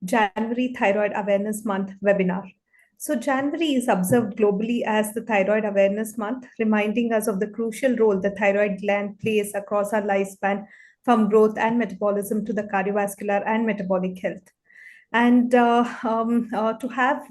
January Thyroid Awareness Month webinar. So, January is observed globally as the Thyroid Awareness Month, reminding us of the crucial role the thyroid gland plays across our lifespan, from growth and metabolism to the cardiovascular and metabolic health. And to have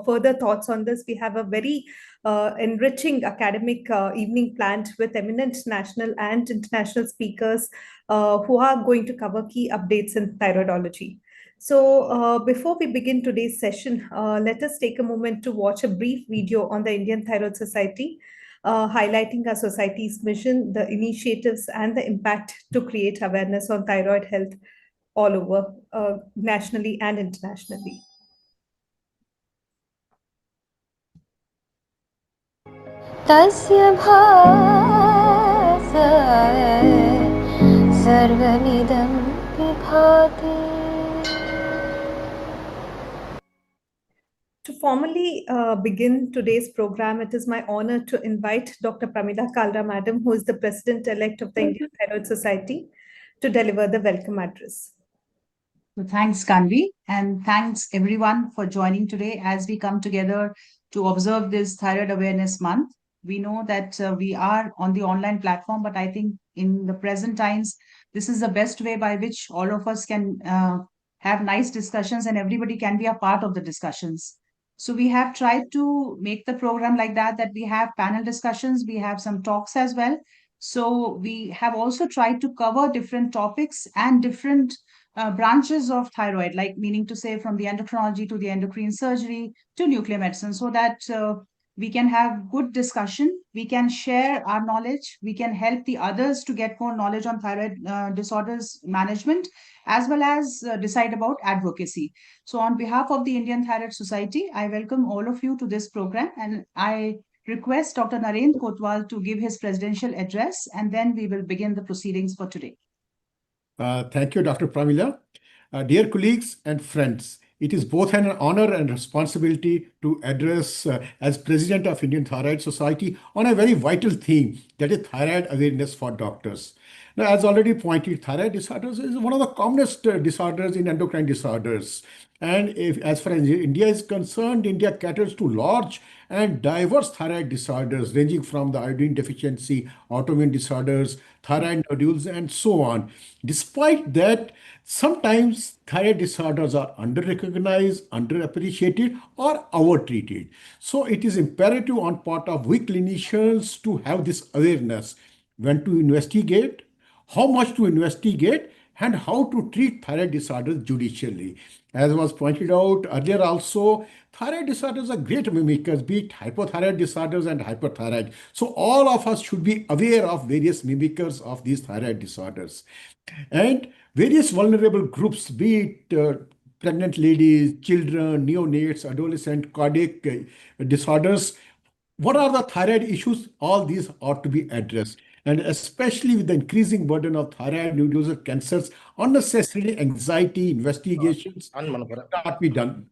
further thoughts on this, we have a very enriching academic evening planned with eminent national and international speakers who are going to cover key updates in thyroidology. So, before we begin today's session, let us take a moment to watch a brief video on the Indian Thyroid Society, highlighting our society's mission, the initiatives, and the impact to create awareness on thyroid health all over, nationally and internationally. तस्य भासाय सर्वमिदं विभाति. To formally begin today's program, it is my honor to invite Dr. Pramila Kalra, Madam, who is the President-elect of the Indian Thyroid Society, to deliver the welcome address. So thanks, Kanvi, and thanks everyone for joining today as we come together to observe this Thyroid Awareness Month. We know that we are on the online platform, but I think in the present times, this is the best way by which all of us can have nice discussions and everybody can be a part of the discussions. So we have tried to make the program like that we have panel discussions, we have some talks as well. So we have also tried to cover different topics and different branches of thyroid, like meaning to say from the endocrinology to the endocrine surgery to nuclear medicine, so that we can have good discussion, we can share our knowledge, we can help the others to get more knowledge on thyroid disorders management, as well as decide about advocacy. So on behalf of the Indian Thyroid Society, I welcome all of you to this program, and I request Dr. Narendra Kotwal to give his presidential address, and then we will begin the proceedings for today. Thank you, Dr. Pramila. Dear colleagues and friends, it is both an honor and responsibility to address as President of Indian Thyroid Society on a very vital theme, that is thyroid awareness for doctors. Now, as already pointed, thyroid disorders is one of the commonest disorders in endocrine disorders. And as far as India is concerned, India caters to large and diverse thyroid disorders ranging from the iodine deficiency, autoimmune disorders, thyroid nodules, and so on. Despite that, sometimes thyroid disorders are under-recognized, underappreciated, or over-treated. So it is imperative on part of we clinicians to have this awareness when to investigate, how much to investigate, and how to treat thyroid disorders judicially. As was pointed out earlier also, thyroid disorders are great mimickers, be it hypothyroid disorders and hyperthyroid. So all of us should be aware of various mimickers of these thyroid disorders. And various vulnerable groups, be it pregnant ladies, children, neonates, adolescent, cardiac disorders. What are the thyroid issues? All these ought to be addressed. And especially with the increasing burden of thyroid nodular cancers, unnecessary anxiety investigations cannot be done.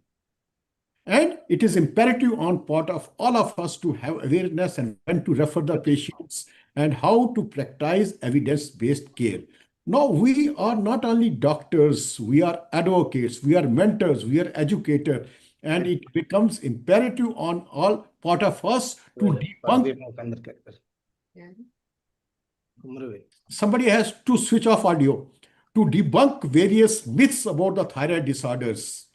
And it is imperative on part of all of us to have awareness and when to refer the patients and how to practice evidence-based care. Now, we are not only doctors, we are advocates, we are mentors, we are educators, and it becomes imperative on all part of us to debunk. Somebody has to switch off audio to debunk various myths about the thyroid disorders,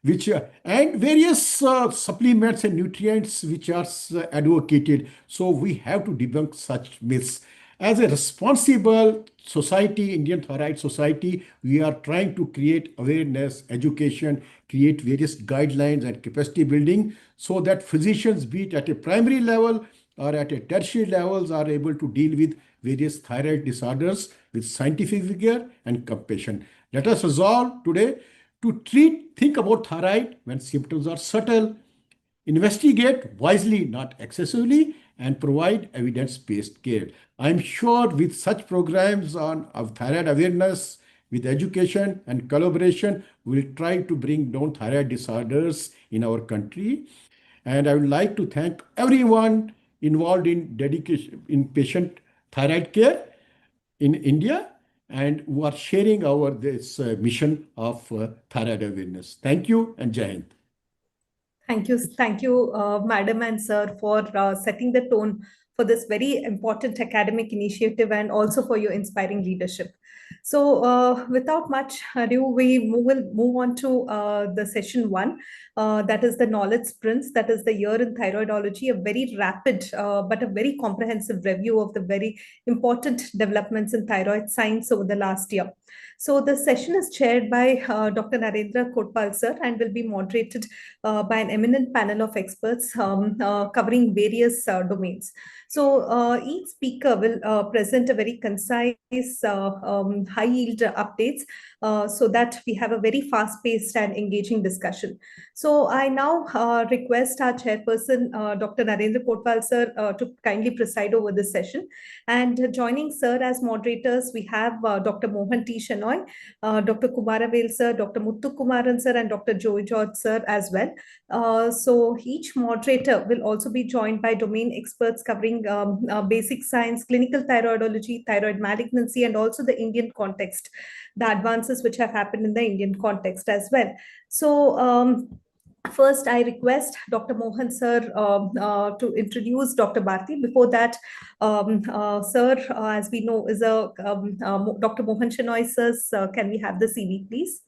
which and various supplements and nutrients which are advocated. So we have to debunk such myths. As a responsible society, Indian Thyroid Society, we are trying to create awareness, education, create various guidelines and capacity building so that physicians, be it at a primary level or at a tertiary levels, are able to deal with various thyroid disorders with scientific vigor and compassion. Let us resolve today to think about thyroid when symptoms are subtle, investigate wisely, not excessively, and provide evidence-based care. I'm sure with such programs of thyroid awareness, with education and collaboration, we'll try to bring down thyroid disorders in our country. And I would like to thank everyone involved in dedication in patient thyroid care in India. and who are sharing our this mission of thyroid awareness. Thank you and Jai Hind. Thank you, Madam and Sir, for setting the tone for this very important academic initiative and also for your inspiring leadership. So, without much ado, will move on to the session one, that is the knowledge sprints, that is the year in thyroidology, a very rapid but a very comprehensive review of the very important developments in thyroid science over the last year. So, the session is chaired by Dr. Narendra Kotpal sir and will be moderated by an eminent panel of experts covering various domains. So each speaker will present a very concise, high yield updates so that we have a very fast paced and engaging discussion. So I now request our chairperson, Dr. Narendra Kotpal sir, to kindly preside over this session. And joining sir as moderators, we have Dr. Mohan T. Shenoy, Dr. Kumaravel sir, Dr. Muthu Kumaran sir, and Dr. Joy George sir as well. So each moderator will also be joined by domain experts covering basic science, clinical thyroidology, thyroid malignancy, and also the Indian context, the advances which have happened in the Indian context as well. So first, I request Dr. Mohan sir to introduce Dr. Bharti. Before that, sir, as we know, is a Dr. Mohan Shenoy sir's. Can we have the CV, please?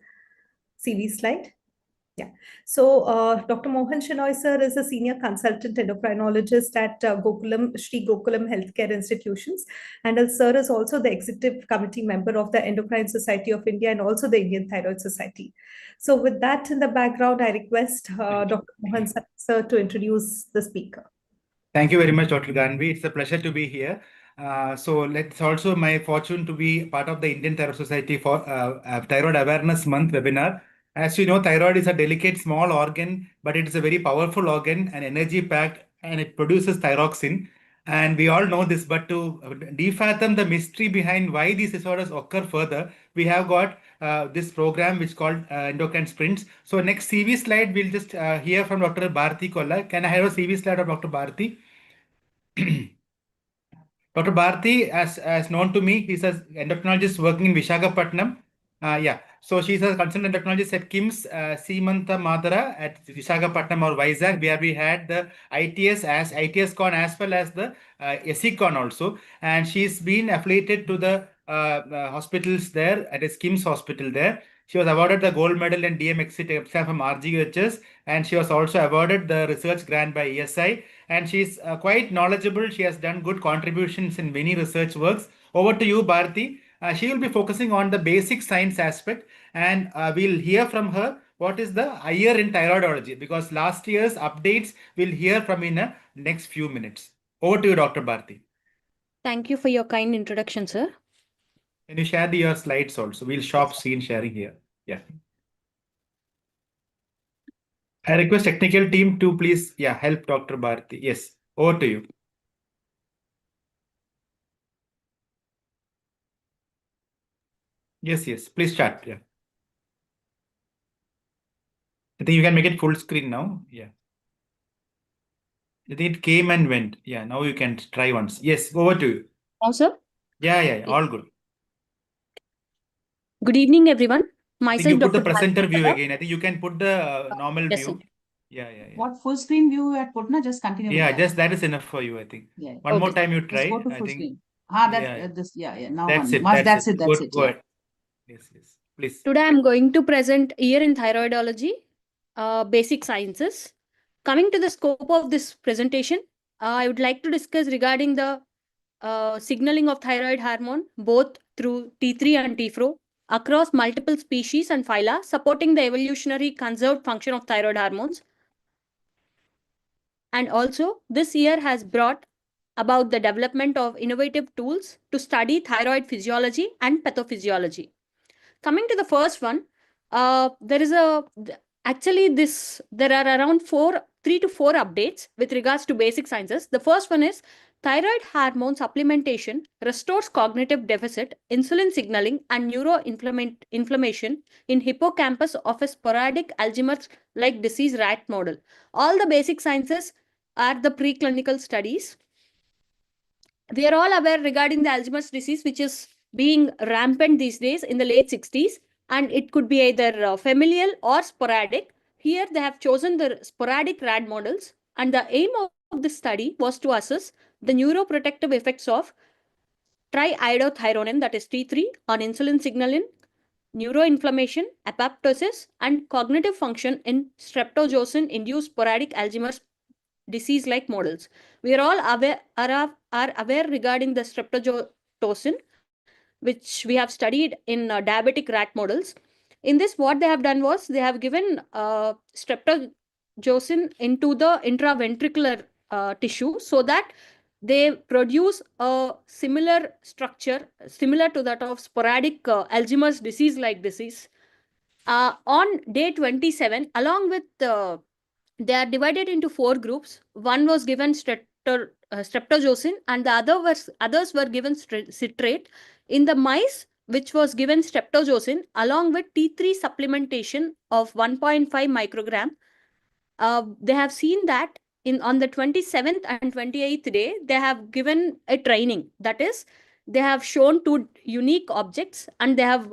CV slide. Yeah. So, Dr. Mohan Shenoy sir is a senior consultant endocrinologist at Gokulam, Shri Gokulam Healthcare Institutions. And sir is also the executive committee member of the Endocrine Society of India and also the Indian Thyroid Society. So, with that in the background, I request Dr. Mohan sir to introduce the speaker. Thank you very much, Dr. Ganvi. It's a pleasure to be here. So it's also my fortune to be part of the Indian Thyroid Society for Thyroid Awareness Month webinar. As you know, thyroid is a delicate small organ, but it is a very powerful organ and energy packed, and it produces thyroxine. And we all know this, but to defathom the mystery behind why these disorders occur further, we have got this program which is called Endocrine Sprints. So next CV slide, we'll just hear from Dr. Bharti Kolla. Can I have a CV slide of Dr. Bharti? Dr. Bharti, as known to me, he's an endocrinologist working in Visakhapatnam. So she's a consultant endocrinologist at KIMS Seemantha Madara at Visakhapatnam or Vizag, where we had the ITS con as well as the SECon also. And she's been affiliated to the hospitals there at KIMS hospital there. She was awarded the gold medal in DM exit exam from RGUHS, and she was also awarded the research grant by ESI. And she's quite knowledgeable. She has done good contributions in many research works. Over to you, Bharti. She will be focusing on the basic science aspect, and we'll hear from her what is the year in thyroidology, because last year's updates we'll hear from in the next few minutes. Over to you, Dr. Bharti. Thank you for your kind introduction, sir. Can you share your slides also? We'll stop screen sharing here. Yeah. I request technical team to please, help Dr. Bharti. Yes, over to you. Yes, please start. Yeah. I think you can make it full screen now. Yeah. I think it came and went. Yeah, now you can try once. Yes, over to you. Oh, sir. Yeah, all good. Good evening, everyone. I think Myself, you put the Dr. presenter Bharti view Kolla. again. I think you can put the normal Yes, view. sir. Yeah. What full screen view you had put, na? Just continue. Yeah, with that. just that is enough for you, I think. Yeah. One more Okay. time you Just try. go to I full think. screen. Now That's one. it. That's it. Good, go Yeah. ahead. Yes. Please. Today, I'm going to present year in thyroidology, basic sciences. Coming to the scope of this presentation, I would like to discuss regarding the signaling of thyroid hormone, both through T3 and T4, across multiple species and phyla, supporting the evolutionary conserved function of thyroid hormones. And also, this year has brought about the development of innovative tools to study thyroid physiology and pathophysiology. Coming to the first one, there are around 3 to 4 updates with regards to basic sciences. The first one is thyroid hormone supplementation restores cognitive deficit, insulin signaling, and neuroinflammation in hippocampus of a sporadic Alzheimer's-like disease rat model. All the basic sciences are the preclinical studies. We are all aware regarding the Alzheimer's disease, which is being rampant these days in the late 60s, and it could be either familial or sporadic. Here they have chosen the sporadic rat models, and the aim of this study was to assess the neuroprotective effects of triiodothyronine, that is T3, on insulin signaling, neuroinflammation, apoptosis, and cognitive function in streptozocin-induced sporadic Alzheimer's disease-like models. We are all aware regarding the streptozocin, which we have studied in diabetic rat models. In this, what they have done was they have given streptozocin into the intraventricular tissue so that they produce a similar structure, similar to that of sporadic Alzheimer's disease-like disease. On day 27, along with they are divided into 4 groups. One was given streptozocin, and the others were given citrate. In the mice, which was given streptozocin along with T3 supplementation of 1.5 microgram, they have seen that on the 27th and 28th day, they have given a training. That is, they have shown 2 unique objects, and they have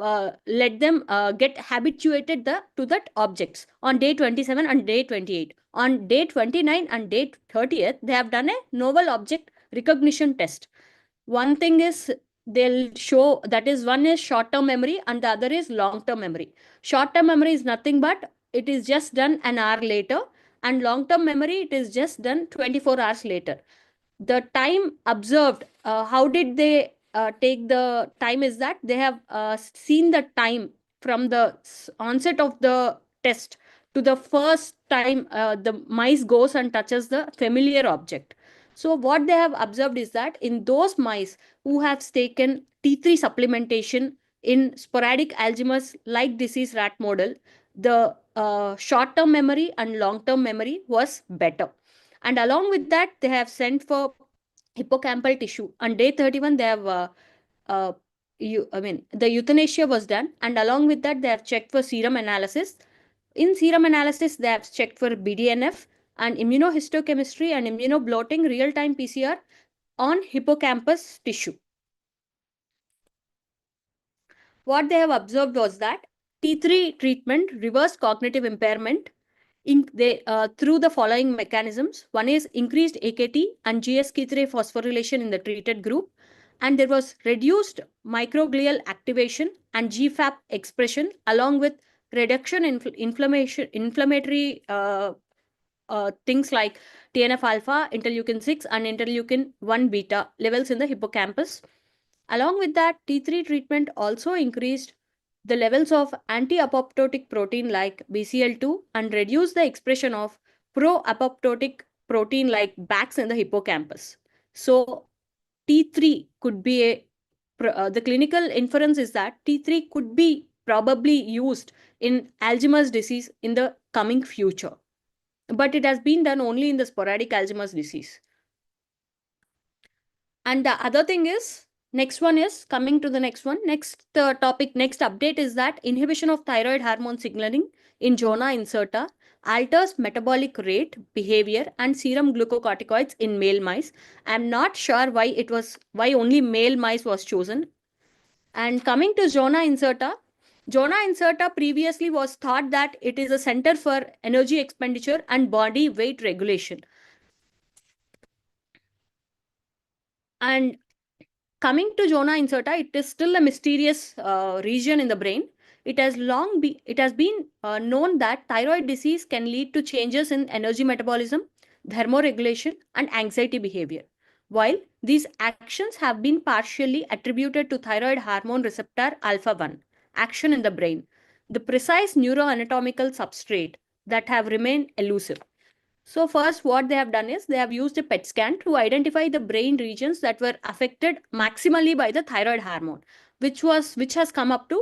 let them get habituated to that objects on day 27 and day 28. On day 29 and day 30th, they have done a novel object recognition test. One thing is they'll show, that is, one is short-term memory and the other is long-term memory. Short-term memory is nothing but it is just done an hour later, and long-term memory, it is just done 24 hours later. The time observed, how did they take the time, is that they have seen the time from the onset of the test to the first time the mice goes and touches the familiar object. So what they have observed is that in those mice who have taken T3 supplementation in sporadic Alzheimer's like disease rat model, the short-term memory and long-term memory was better. And along with that, they have sent for hippocampal tissue. On day 31, they have the euthanasia was done, and along with that, they have checked for serum analysis. In serum analysis, they have checked for BDNF and immunohistochemistry and immunoblotting real-time PCR on hippocampus tissue. What they have observed was that T3 treatment reversed cognitive impairment through the following mechanisms. One is increased AKT and GSK3 phosphorylation in the treated group, and there was reduced microglial activation and GFAP expression, along with reduction in inflammatory things like TNF alpha, interleukin 6, and interleukin 1 beta levels in the hippocampus. Along with that, T3 treatment also increased the levels of anti-apoptotic protein like BCL2 and reduced the expression of pro-apoptotic protein like BAX in the hippocampus. So T3 could be the clinical inference is that T3 could be probably used in Alzheimer's disease in the coming future. But it has been done only in the sporadic Alzheimer's disease. And the other thing is, next one is coming to the next one. Next topic, next update is that inhibition of thyroid hormone signaling in zona incerta alters metabolic rate, behavior, and serum glucocorticoids in male mice. I'm not sure why only male mice was chosen. And coming to zona incerta previously was thought that it is a center for energy expenditure and body weight regulation. And coming to zona incerta, it is still a mysterious region in the brain. It has been known that thyroid disease can lead to changes in energy metabolism, thermoregulation, and anxiety behavior. While these actions have been partially attributed to thyroid hormone receptor alpha-1 action in the brain, the precise neuroanatomical substrate that have remained elusive. So first, what they have done is they have used a PET scan to identify the brain regions that were affected maximally by the thyroid hormone, which has come up to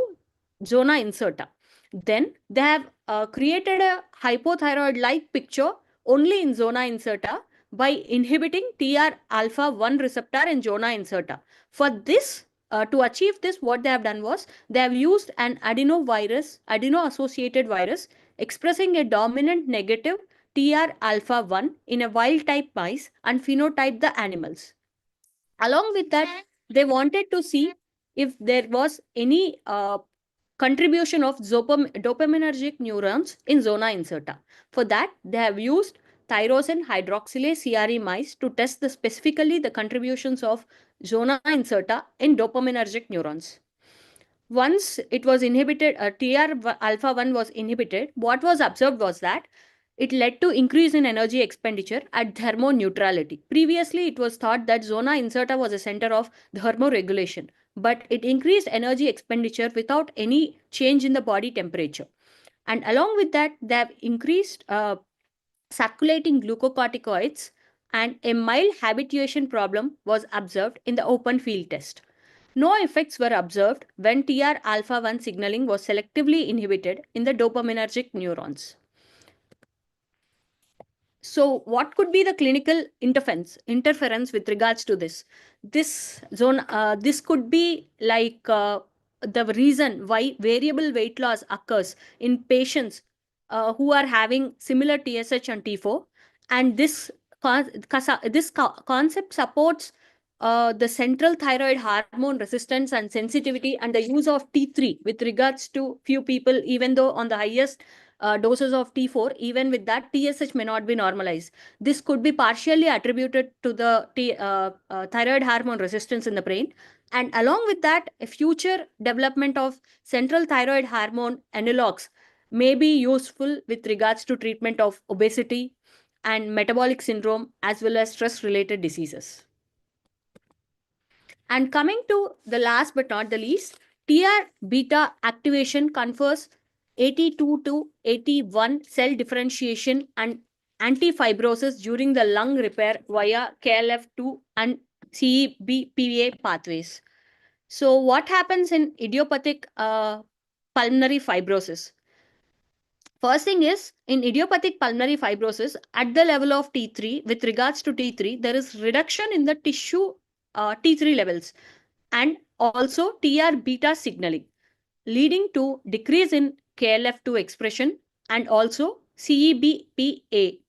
zona incerta. Then they have created a hypothyroid-like picture only in zona incerta by inhibiting TR alpha 1 receptor in zona incerta. For this, to achieve this, what they have done was they have used an adeno-associated virus expressing a dominant negative TR alpha 1 in a wild type mice and phenotype the animals. Along with that, they wanted to see if there was any contribution of dopaminergic neurons in zona incerta. For that, they have used tyrosine hydroxylase CRE mice to test specifically the contributions of zona incerta in dopaminergic neurons. Once it was inhibited, TR alpha 1 was inhibited, what was observed was that it led to increase in energy expenditure at thermoneutrality. Previously, it was thought that zona incerta was a center of thermoregulation, but it increased energy expenditure without any change in the body temperature. And along with that, they have increased circulating glucocorticoids, and a mild habituation problem was observed in the open field test. No effects were observed when TR alpha 1 signaling was selectively inhibited in the dopaminergic neurons. So, what could be the clinical interference with regards to this? This could be like the reason why variable weight loss occurs in patients who are having similar TSH and T4, and this concept supports the central thyroid hormone resistance and sensitivity and the use of T3 with regards to few people, even though on the highest doses of T4, even with that, TSH may not be normalized. This could be partially attributed to the thyroid hormone resistance in the brain. And along with that, a future development of central thyroid hormone analogs may be useful with regards to treatment of obesity and metabolic syndrome as well as stress-related diseases. And coming to the last but not the least, TR beta activation confers 82 to 81 cell differentiation and anti-fibrosis during the lung repair via KLF2 and CEBPA pathways. So what happens in idiopathic pulmonary fibrosis? First thing is, in idiopathic pulmonary fibrosis, at the level of T3, with regards to T3, there is reduction in the tissue T3 levels and also TR beta signaling, leading to decrease in KLF2 expression and also CEBPA.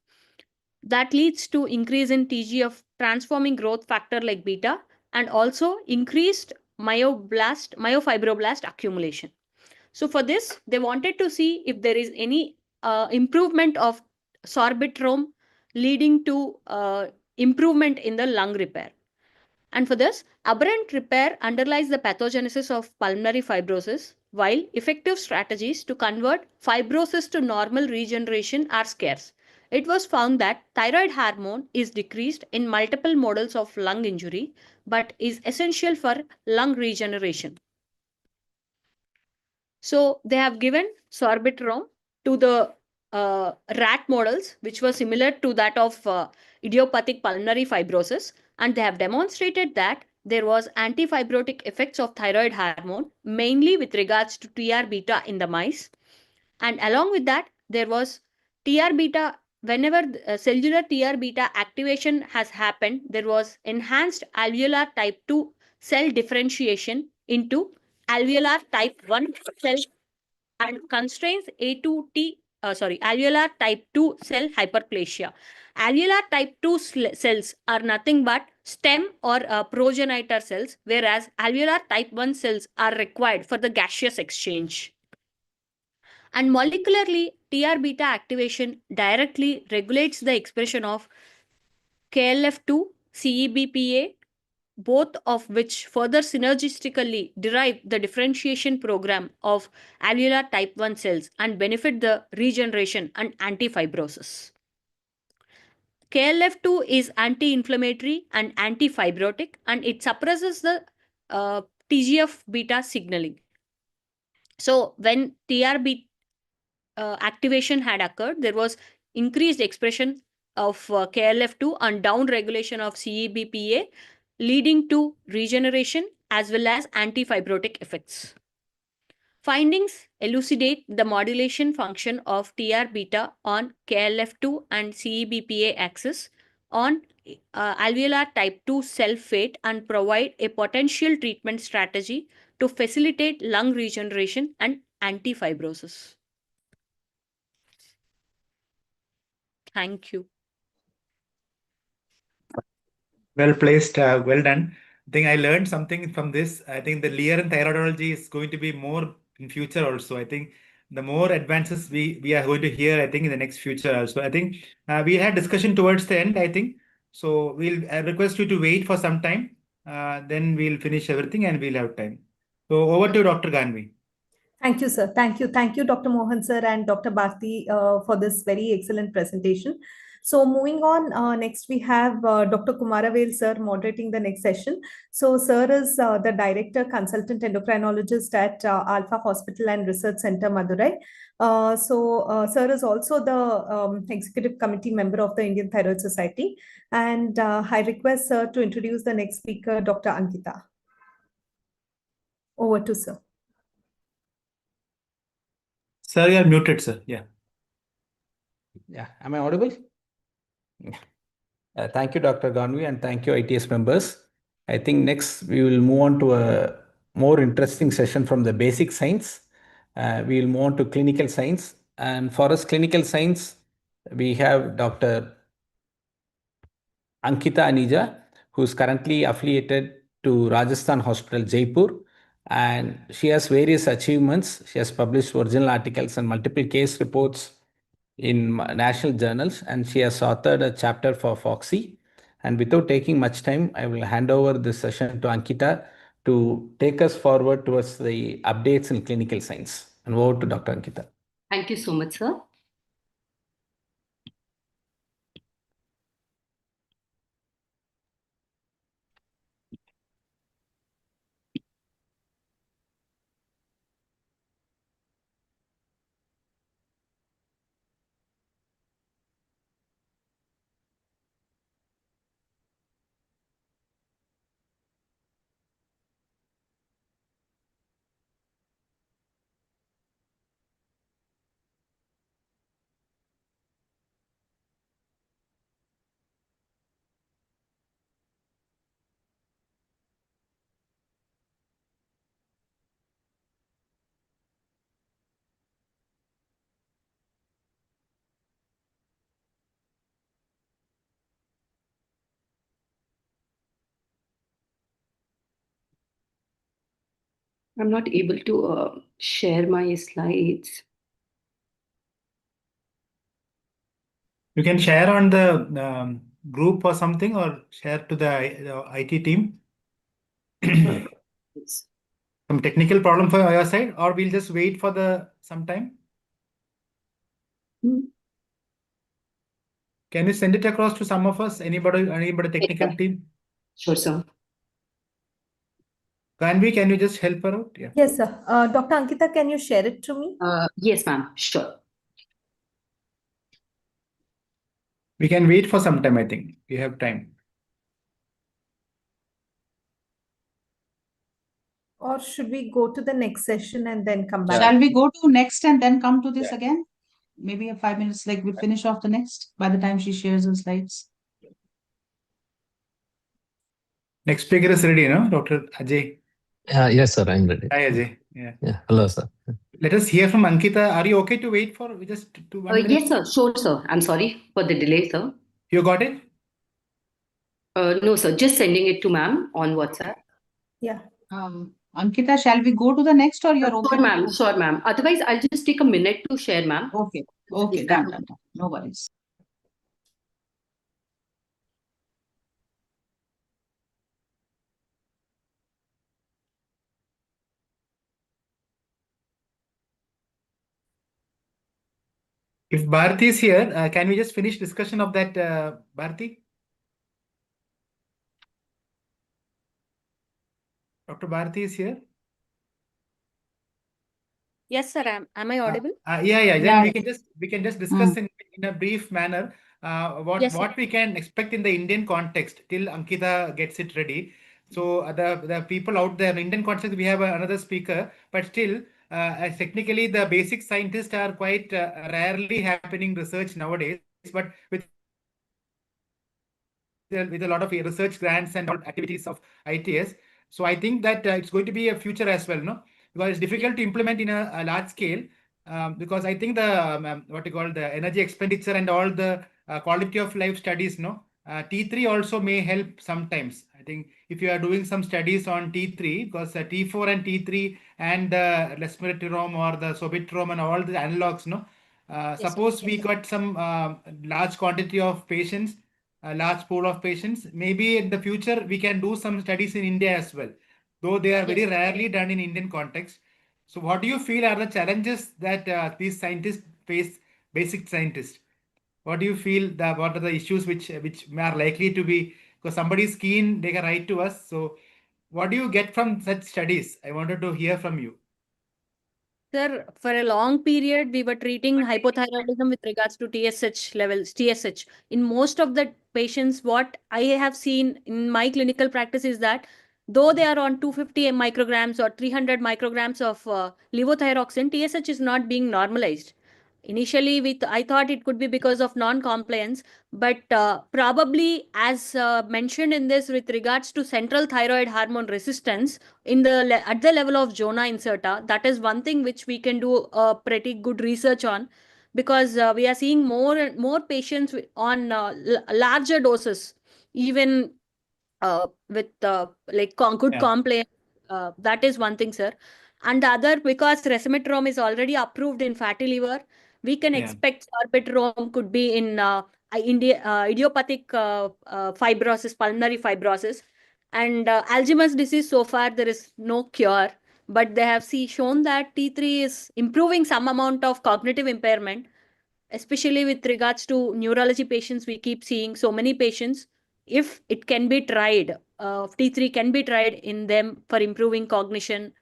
That leads to increase in TGF transforming growth factor like beta and also increased myofibroblast accumulation. So for this, they wanted to see if there is any improvement of sorbitrome leading to improvement in the lung repair. And for this, aberrant repair underlies the pathogenesis of pulmonary fibrosis, while effective strategies to convert fibrosis to normal regeneration are scarce. It was found that thyroid hormone is decreased in multiple models of lung injury, but is essential for lung regeneration. So they have given sorbitrome to the rat models, which were similar to that of idiopathic pulmonary fibrosis, and they have demonstrated that there was antifibrotic effects of thyroid hormone, mainly with regards to TR beta in the mice. And along with that, there was TR beta, whenever cellular TR beta activation has happened, there was enhanced alveolar type 2 cell differentiation into alveolar type 1 cell and constrains alveolar type 2 cell hyperplasia. Alveolar type 2 cells are nothing but stem or progenitor cells, whereas alveolar type 1 cells are required for the gaseous exchange. And molecularly, TR beta activation directly regulates the expression of KLF2, CEBPA, both of which further synergistically derive the differentiation program of alveolar type 1 cells and benefit the regeneration and antifibrosis. KLF2 is anti-inflammatory and antifibrotic, and it suppresses the TGF beta signaling. So when TRB activation had occurred, there was increased expression of KLF2 and down regulation of CEBPA, leading to regeneration as well as antifibrotic effects. Findings elucidate the modulation function of TR beta on KLF2 and CEBPA axis on alveolar type 2 cell fate and provide a potential treatment strategy to facilitate lung regeneration and antifibrosis. Thank you. Well placed, well done. think I learned something from this. I think the Lear and thyroidology is going to be more in future also. I think the more advances we are going to hear, I think in the next future also. I think we had discussion towards the end, I think. So I request you to wait for some time. Then we'll finish everything and we'll have time. So over to Dr. Ganvi. Thank you, sir. Thank you. Thank you, Dr. Mohan, sir, and Dr. Bharti for this very excellent presentation. So moving on, next we have Dr. Kumaravel, sir, moderating the next session. So sir is the Director, Consultant Endocrinologist at Alpha Hospital and Research Center, Madurai. Sir is also the Executive Committee member of the Indian Thyroid Society. And I request sir to introduce the next speaker, Dr. Ankita. Over to sir. Sir, you are muted, sir. Yeah. Yeah, am I audible? Thank you, Dr. Ganvi, and thank you, ITS members. I think next we will move on to a more interesting session from the basic science. We will move on to clinical science. And for us, clinical science, we have Dr. Ankita Anija, who is currently affiliated to Rajasthan Hospital, Jaipur. And she has various achievements. She has published original articles and multiple case reports in national journals, and she has authored a chapter for Foxy. And without taking much time, I will hand over this session to Ankita to take us forward towards the updates in clinical science. And over to Dr. Ankita. Thank you so much, sir. I'm not able to share my slides. You can share on the group or something, or share to the IT team. Yes. Some technical problem for your side, or we'll just wait for some time. Can you send it across to some of us? Anybody technical team? Sure, sir. Ganvi, can you just help her out? Yeah. Yes, sir. Dr. Ankita, can you share it to me? Yes, ma'am. Sure. We can wait for some time, I think. We have time. Or should we go to the next session and then come back? Shall we go to next and then come to this again? Maybe a 5 minutes, like we finish off the next by the time she shares her slides. Next speaker is ready, no? Dr. Ajay. Yes, sir, I'm ready. Hi, Ajay. Yeah. Hello, sir. Let us hear from Ankita. Are you okay to wait for just 1 minute? Yes, sir. Sure, sir. I'm sorry for the delay, sir. You got it? No, sir. Just sending it to ma'am on WhatsApp. Yeah. Ankita, shall we go to the next or you're okay? Sure, ma'am. Sure, ma'am. Otherwise, I'll just take a minute to share, ma'am. Okay. Okay, done. No worries. If Bharti is here, can we just finish discussion of that, Bharti? Dr. Bharti is here. Yes, sir. Am I audible? Yeah. Then Yeah. we can just discuss in a brief manner Yes, sir. what we can expect in the Indian context till Ankita gets it ready. So the people out there in Indian context, we have another speaker, but still, as technically the basic scientists are quite rarely happening research nowadays. But with a lot of research grants and activities of ITS, so I think that it's going to be a future as well, no? Because it's difficult to implement in a large scale. Because I think the what you call the energy expenditure and all the quality of life studies, no, T3 also may help sometimes. I think if you are doing some studies on T3, because T4 and T3 and the resmetirom or the sobitrom and all the analogs, no. Suppose we got some large quantity of patients, a large pool of patients. Maybe in the future we can do some studies in India as well, though they are very rarely done in Indian context. So, what do you feel are the challenges that these scientists face, basic scientists? What do you feel that what are the issues which are likely to be, because somebody is keen, they can write to us. So what do you get from such studies? I wanted to hear from you. Sir, for a long period, we were treating hypothyroidism with regards to TSH levels, TSH. In most of the patients, what I have seen in my clinical practice is that though they are on 250 micrograms or 300 micrograms of levothyroxine, TSH is not being normalized. Initially, I thought it could be because of non-compliance, but probably as mentioned in this with regards to central thyroid hormone resistance, at the level of zona incerta, that is one thing which we can do pretty good research on, because we are seeing more and more patients on larger doses, even with good complaint. That is one thing, sir. And the other, because resmetirom is already approved in fatty liver, we can expect sorbitrom could be in idiopathic fibrosis, pulmonary fibrosis. And Alzheimer's disease, so far there is no cure, but they have shown that T3 is improving some amount of cognitive impairment, especially with regards to neurology patients. We keep seeing so many patients. If it can be tried, T3 can be tried in them for improving cognition,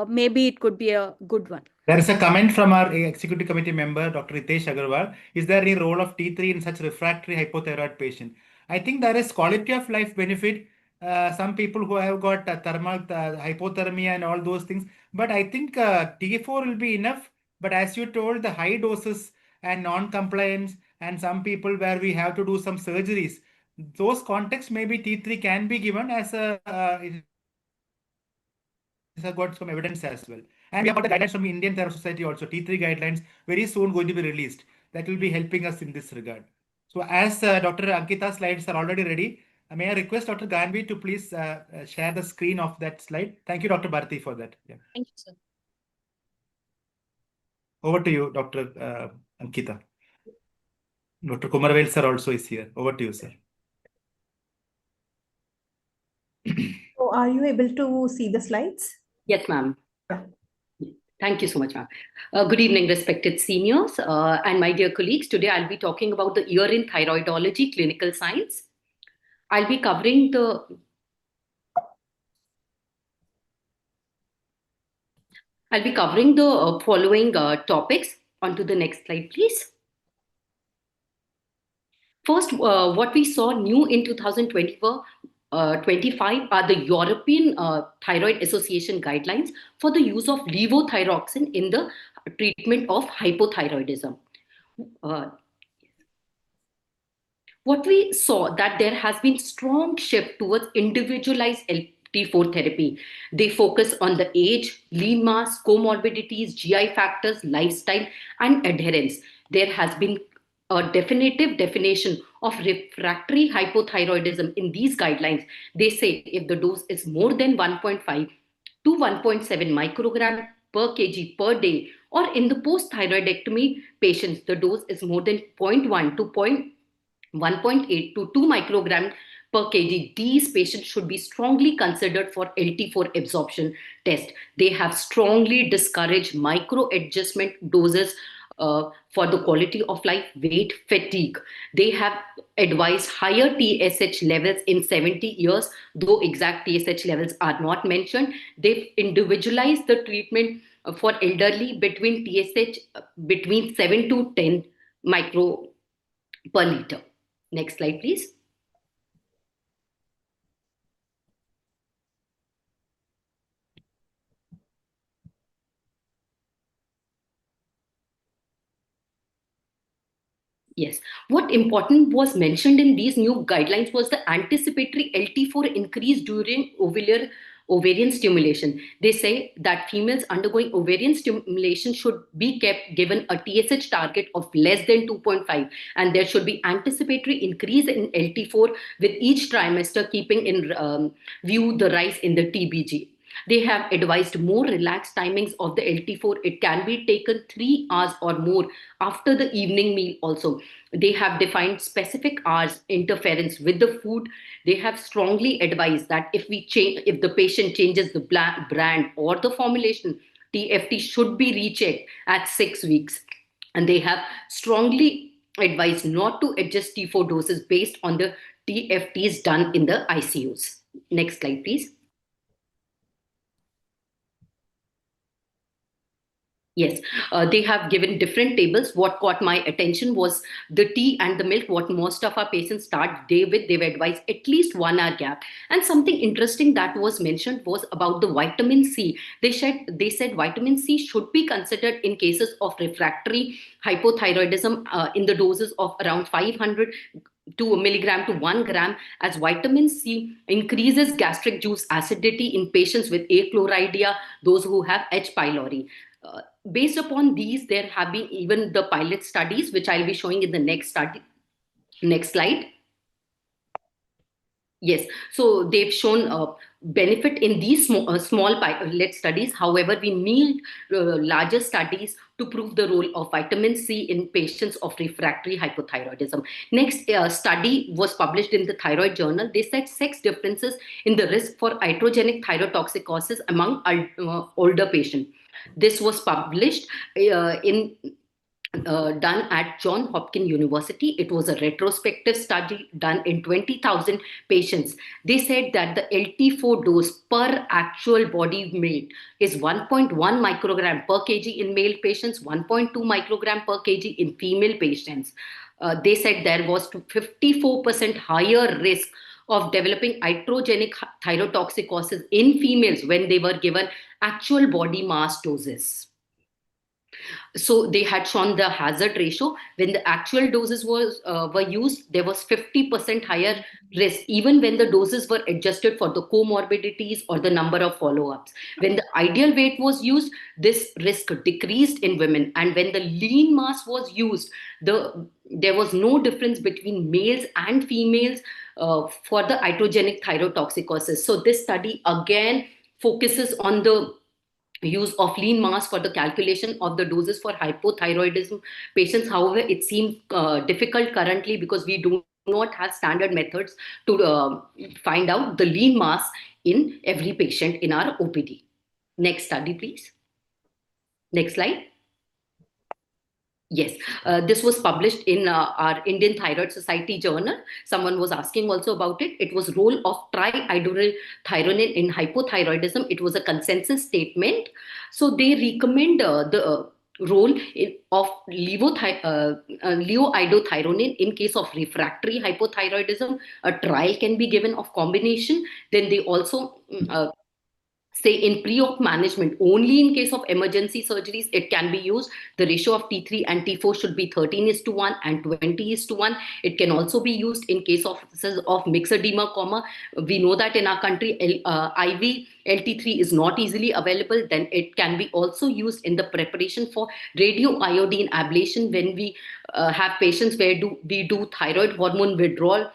maybe it could be a good one. There is a comment from our executive committee member, Dr. Ritesh Agarwal. Is there any role of T3 in such refractory hypothyroid patient? I think there is quality of life benefit. Some people who have got thermal hypothermia and all those things. But I think T4 will be enough. But as you told, the high doses and non-compliance and some people where we have to do some surgeries, those contexts maybe T3 can be given as a has got some evidence as well. And we have got the guidelines from Indian Thyroid Society also, T3 guidelines, very soon going to be released. That will be helping us in this regard. So as Dr. Ankita's slides are already ready, may I request Dr. Ganvi to please share the screen of that slide. Thank you, Dr. Bharati, for that. Yeah. Thank you, sir. Over to you, Dr. Ankita. Dr. Kumarvel sir also is here. Over to you, sir. So are you able to see the slides? Yes, ma'am. Thank you so much, ma'am. Good evening, respected seniors and my dear colleagues. Today, I'll be talking about the year in thyroidology clinical science. I'll be covering the following topics. On to the next slide, please. First, what we saw new in 2024 25 are the European Thyroid Association guidelines for the use of levothyroxine in the treatment of hypothyroidism. What we saw that there has been strong shift towards individualized LT4 therapy. They focus on the age, lean mass, comorbidities, GI factors, lifestyle, and adherence. There has been a definitive definition of refractory hypothyroidism in these guidelines. They say if the dose is more than 1.5 to 1.7 microgram per kg per day, or in the post-thyroidectomy patients, the dose is more than 0.1 to 1.8 to 2 microgram per kg. These patients should be strongly considered for LT4 absorption test. They have strongly discouraged micro adjustment doses for the quality of life, weight, fatigue. They have advised higher TSH levels in 70 years, though exact TSH levels are not mentioned. They've individualized the treatment for elderly between TSH between 7 to 10 micro per liter. Next slide, please. Yes. What important was mentioned in these new guidelines was the anticipatory LT4 increase during ovular ovarian stimulation. They say that females undergoing ovarian stimulation should be kept given a TSH target of less than 2.5, and there should be anticipatory increase in LT4 with each trimester, keeping in view the rise in the TBG. They have advised more relaxed timings of the LT4. It can be taken 3 hours or more after the evening meal also. They have defined specific hours interference with the food. They have strongly advised that if the patient changes the brand or the formulation, TFT should be rechecked at 6 weeks. And they have strongly advised not to adjust T4 doses based on the TFTs done in the ICUs. Next slide, please. Yes, they have given different tables. What caught my attention was the tea and the milk, what most of our patients start day with. They've advised at least 1 hour gap. And something interesting that was mentioned was about the vitamin C. They said vitamin C should be considered in cases of refractory hypothyroidism in the doses of around 500 to a milligram to 1 gram, as vitamin C increases gastric juice acidity in patients with achlorhydria, those who have H. pylori. Based upon these, there have been even the pilot studies, which I'll be showing in the next study. Next slide. Yes, so they've shown benefit in these small pilot studies. However, we need larger studies to prove the role of vitamin C in patients of refractory hypothyroidism. Next study was published in the Thyroid Journal. They said sex differences in the risk for iatrogenic thyrotoxicosis among older patients. This was published done at Johns Hopkins University. It was a retrospective study done in 20,000 patients. They said that the LT4 dose per actual body weight is 1.1 microgram per kg in male patients, 1.2 microgram per kg in female patients. They said there was 54% higher risk of developing iatrogenic thyrotoxicosis in females when they were given actual body mass doses. So they had shown the hazard ratio. When the actual doses were used, there was 50% higher risk, even when the doses were adjusted for the comorbidities or the number of follow-ups. When the ideal weight was used, this risk decreased in women. And when the lean mass was used, there was no difference between males and females for the iatrogenic thyrotoxicosis. So this study again focuses on the use of lean mass for the calculation of the doses for hypothyroidism patients. However, it seems difficult currently because we do not have standard methods to find out the lean mass in every patient in our OPD. Next study, please. Next slide. Yes, this was published in our Indian Thyroid Society journal. Someone was asking also about it. It was role of triiodylthyronine in hypothyroidism. It was a consensus statement. So they recommend the role of levoiodothyronine in case of refractory hypothyroidism. A trial can be given of combination. Then they also say in pre-op management, only in case of emergency surgeries, it can be used. The ratio of T3 and T4 should be 13:1 and 20:1. It can also be used in case of myxedema, we know that in our country, IV LT3 is not easily available. Then it can be also used in the preparation for radioiodine ablation when we have patients where we do thyroid hormone withdrawal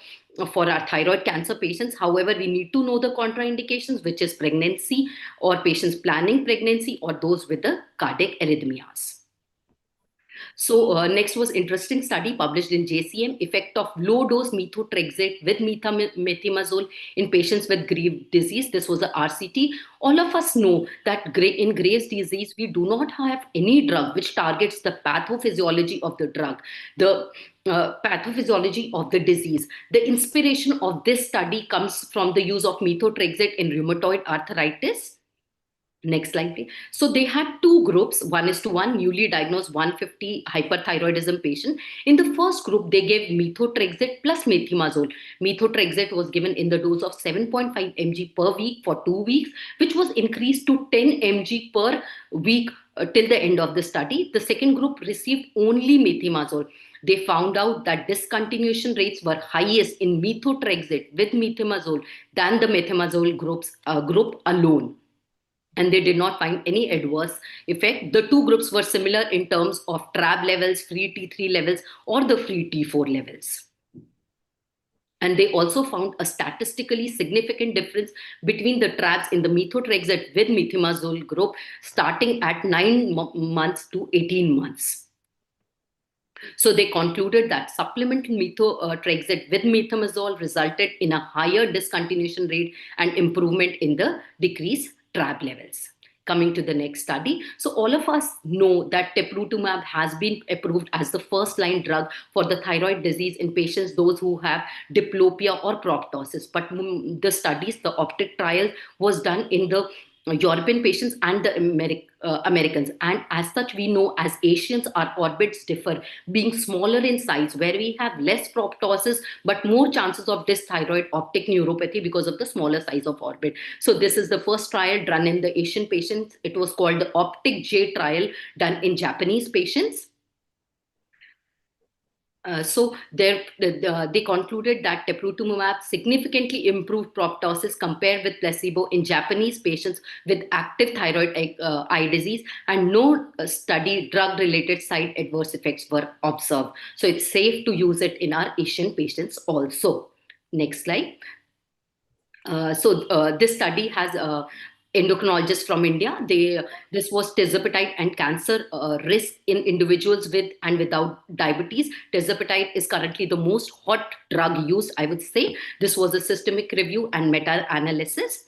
for our thyroid cancer patients. However, we need to know the contraindications, which is pregnancy or patients planning pregnancy or those with the cardiac arrhythmias. So next was interesting study published in JCM, effect of low dose methotrexate with methimazole in patients with Graves' disease. This was a RCT. All of us know that in Graves' disease, we do not have any drug which targets the pathophysiology of the drug, the pathophysiology of the disease. The inspiration of this study comes from the use of methotrexate in rheumatoid arthritis. Next slide, please. So they had two groups, 1:1, newly diagnosed 150 hyperthyroidism patient. In the first group, they gave methotrexate plus methimazole. Methotrexate was given in the dose of 7.5 mg per week for 2 weeks, which was increased to 10 mg per week till the end of the study. The second group received only methimazole. They found out that discontinuation rates were highest in methotrexate with methimazole than the methimazole group alone, and they did not find any adverse effect. The two groups were similar in terms of TRAB levels, free T3 levels, or the free T4 levels. And they also found a statistically significant difference between the TRABs in the methotrexate with methimazole group starting at 9 months to 18 months. So they concluded that supplemental methotrexate with methimazole resulted in a higher discontinuation rate and improvement in the decreased TRAB levels. Coming to the next study. So all of us know that teprotumumab has been approved as the first-line drug for the thyroid disease in patients, those who have diplopia or proptosis. But the studies, the OPTIC trial was done in the European patients and the Americans. And as such, we know as Asians, our orbits differ, being smaller in size, where we have less proptosis, but more chances of dysthyroid optic neuropathy because of the smaller size of orbit. So this is the first trial done in the Asian patients. It was called the OPTIC J trial, done in Japanese patients. So they concluded that teprotumumab significantly improved proptosis compared with placebo in Japanese patients with active thyroid eye disease, and no study drug-related side adverse effects were observed. So it's safe to use it in our Asian patients also. Next slide. This study has endocrinologists from India. This was tirzepatide and cancer risk in individuals with and without diabetes. Tirzepatide is currently the most hot drug used, I would say. This was a systemic review and meta-analysis.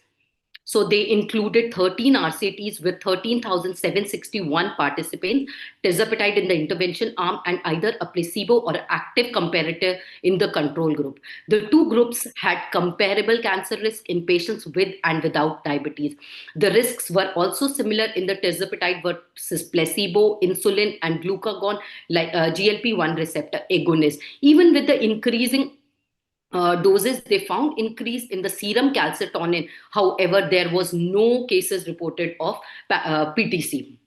So they included 13 RCTs with 13,761 participants, tirzepatide in the intervention arm, and either a placebo or active comparator in the control group. The two groups had comparable cancer risk in patients with and without diabetes. The risks were also similar in the tirzepatide versus placebo, insulin, and glucagon, like GLP-1 receptor agonist. Even with the increasing doses, they found increase in the serum calcitonin. However, there was no cases reported of PTC.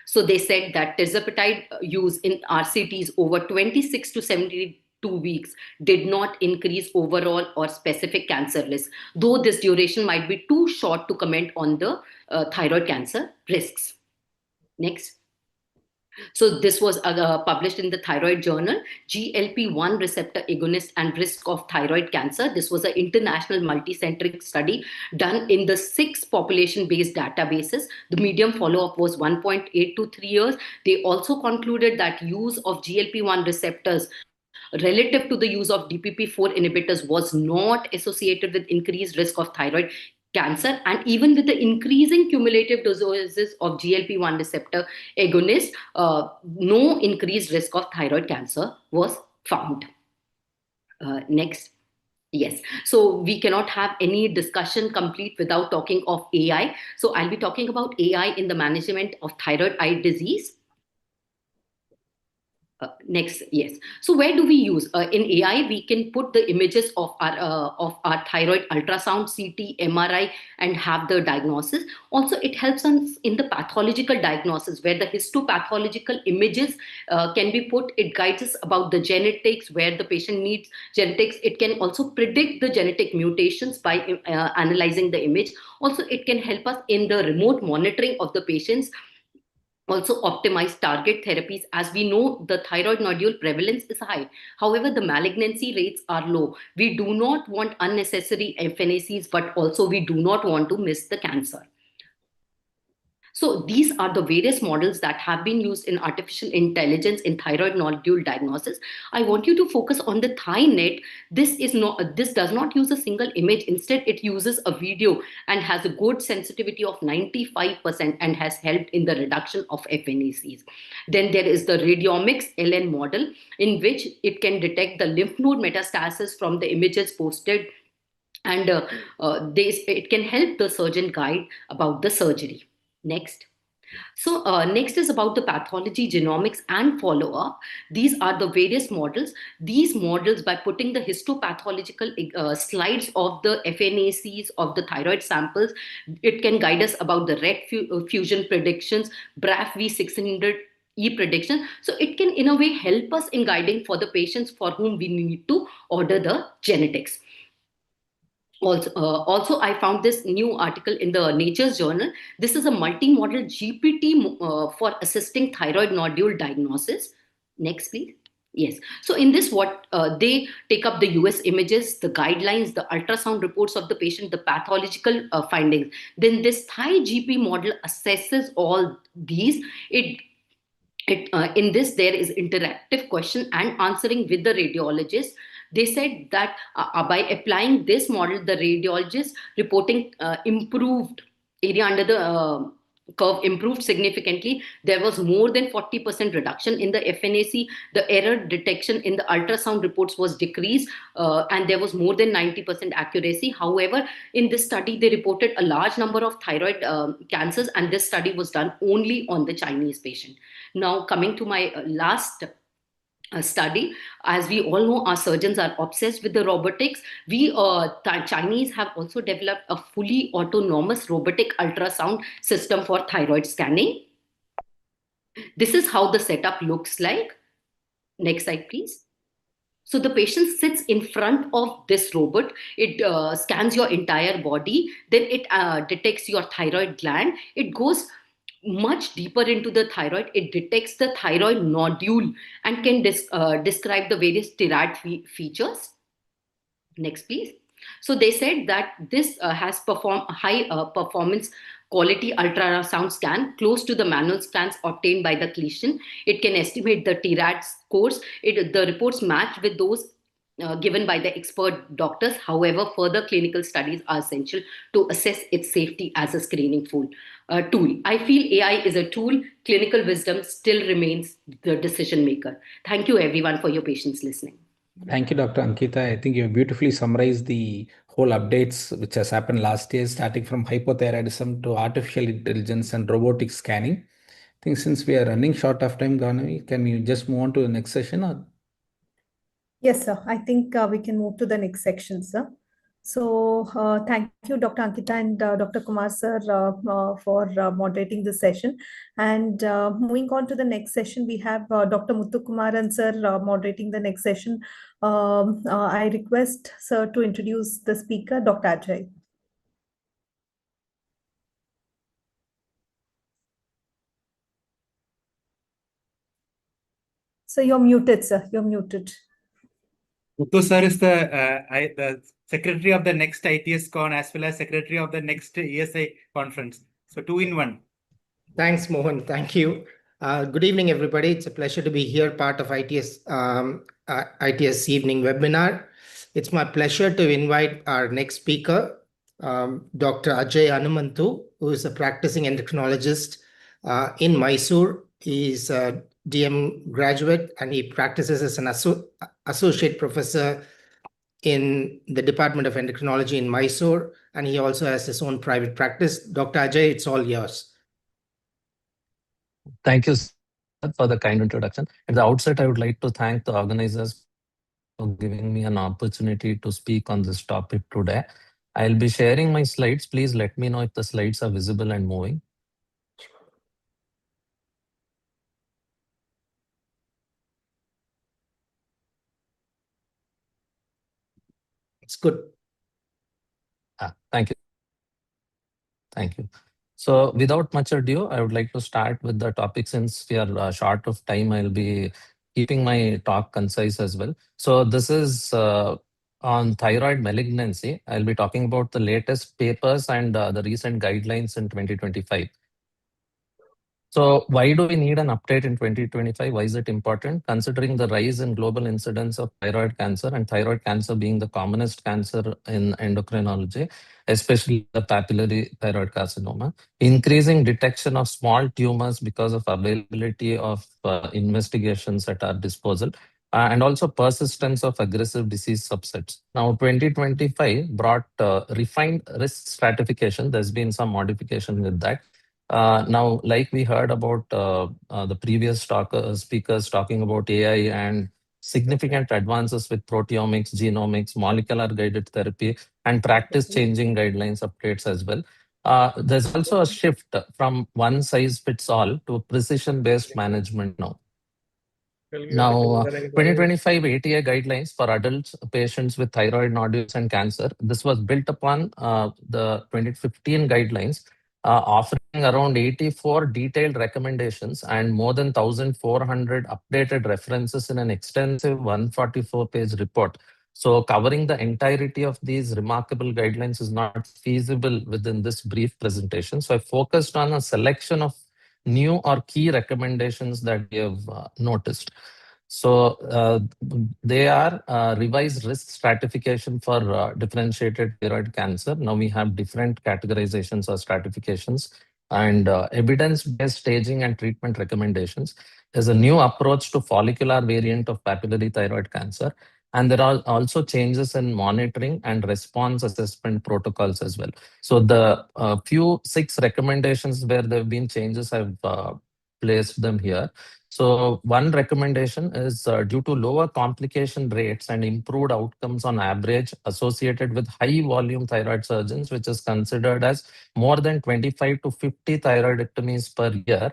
So they said that tirzepatide use in RCTs over 26 to 72 weeks did not increase overall or specific cancer risk, though this duration might be too short to comment on the thyroid cancer risks. Next. So this was published in the Thyroid Journal, GLP-1 receptor agonist and risk of thyroid cancer. This was an international multicentric study done in the 6 population-based databases. The median follow-up was 1.8 to 3 years. They also concluded that use of GLP-1 receptors relative to the use of DPP-4 inhibitors was not associated with increased risk of thyroid cancer, and even with the increasing cumulative doses of GLP-1 receptor agonist, no increased risk of thyroid cancer was found. Next. Yes, so we cannot have any discussion complete without talking of AI. So I'll be talking about AI in the management of thyroid eye disease. Next, yes. So where do we use in AI? We can put the images of our thyroid ultrasound, CT, MRI, and have the diagnosis. Also, it helps us in the pathological diagnosis, where the histopathological images can be put. It guides us about the genetics, where the patient needs genetics. It can also predict the genetic mutations by analyzing the image. Also, it can help us in the remote monitoring of the patients. Also optimize target therapies. As we know, the thyroid nodule prevalence is high. However, the malignancy rates are low. We do not want unnecessary FNACs, but also we do not want to miss the cancer. So these are the various models that have been used in artificial intelligence in thyroid nodule diagnosis. I want you to focus on the ThyNet. This does not use a single image. Instead, it uses a video and has a good sensitivity of 95% and has helped in the reduction of FNACs. Then there is the radiomics LN model, in which it can detect the lymph node metastasis from the images posted and it can help the surgeon guide about the surgery. Next. So next is about the pathology, genomics, and follow-up. These are the various models. These models, by putting the histopathological slides of the FNACs of the thyroid samples, it can guide us about the fusion predictions, BRAF V600 prediction. So it can in a way help us in guiding for the patients for whom we need to order the genetics. Also, I found this new article in the Nature's Journal. This is a multi-model GPT for assisting thyroid nodule diagnosis. Next, please. Yes. So in this, what they take up the US images, the guidelines, the ultrasound reports of the patient, the pathological findings. Then this Thai GP model assesses all these. In this, there is interactive question and answering with the radiologist. They said that by applying this model, the radiologist reporting improved area under the curve improved significantly. There was more than 40% reduction in the FNAC. The error detection in the ultrasound reports was decreased, and there was more than 90% accuracy. However, in this study, they reported a large number of thyroid cancers, and this study was done only on the Chinese patient. Now, coming to my last study, as we all know, our surgeons are obsessed with the robotics. Chinese have also developed a fully autonomous robotic ultrasound system for thyroid scanning. This is how the setup looks like. Next slide, please. So the patient sits in front of this robot. It scans your entire body. Then it detects your thyroid gland. It goes much deeper into the thyroid. It detects the thyroid nodule and can describe the various thyroid features. Next, please. So they said that this has performed high performance quality ultrasound scan close to the manual scans obtained by the clinician. It can estimate the TRAD scores. The reports match with those given by the expert doctors. However, further clinical studies are essential to assess its safety as a screening tool. I feel AI is a tool. Clinical wisdom still remains the decision maker. Thank you, everyone, for your patience listening. Thank you, Dr. Ankita. I think you beautifully summarized the whole updates which has happened last year, starting from hypothyroidism to artificial intelligence and robotic scanning. I think since we are running short of time, Ganavi, can you just move on to the next session? Or? Yes, sir. I think we can move to the next section, sir. So thank you, Dr. Ankita and Dr. Kumar, sir, for moderating this session. And moving on to the next session, we have Dr. Muthu Kumaran, sir, moderating the next session. I request, sir, to introduce the speaker, Dr. Ajay. So you're muted, sir. You're muted. Muthu sir is the secretary of the next ITS Con as well as secretary of the next ESI conference. So 2 in 1. Thanks, Mohan. Thank you. Good evening, everybody. It's a pleasure to be here, part of ITS evening webinar. It's my pleasure to invite our next speaker, Dr. Ajay Hanumantu, who is a practicing endocrinologist in Mysore. He's a DM graduate and he practices as an associate professor in the Department of Endocrinology in Mysore, and he also has his own private practice. Dr. Ajay, it's all yours. Thank you for the kind introduction. At the outset, I would like to thank the organizers for giving me an opportunity to speak on this topic today. I'll be sharing my slides. Please let me know if the slides are visible and moving. It's good. Thank you. Thank you. So without much ado, I would like to start with the topic. Since we are short of time, I'll be keeping my talk concise as well. So this is on thyroid malignancy. I'll be talking about the latest papers and the recent guidelines in 2025. So why do we need an update in 2025? Why is it important? Considering the rise in global incidence of thyroid cancer, and thyroid cancer being the commonest cancer in endocrinology, especially the papillary thyroid carcinoma, increasing detection of small tumors because of availability of investigations at our disposal, and also persistence of aggressive disease subsets. Now, 2025 brought refined risk stratification. There's been some modification with that. Now, like we heard about the previous speakers talking about AI and significant advances with proteomics, genomics, molecular guided therapy, and practice changing guidelines updates as well. There's also a shift from one size fits all to precision based management now. Now, 2025 ATA guidelines for adults patients with thyroid nodules and cancer. This was built upon the 2015 guidelines, offering around 84 detailed recommendations and more than 1,400 updated references in an extensive 144-page report. So, covering the entirety of these remarkable guidelines is not feasible within this brief presentation. So, I focused on a selection of new or key recommendations that we have noticed. So they are revised risk stratification for differentiated thyroid cancer. Now we have different categorizations or stratifications and evidence-based staging and treatment recommendations. There's a new approach to follicular variant of papillary thyroid cancer. And there are also changes in monitoring and response assessment protocols as well. So the few 6 recommendations where there have been changes, I've placed them here. So one recommendation is due to lower complication rates and improved outcomes on average associated with high volume thyroid surgeons, which is considered as more than 25 to 50 thyroidectomies per year.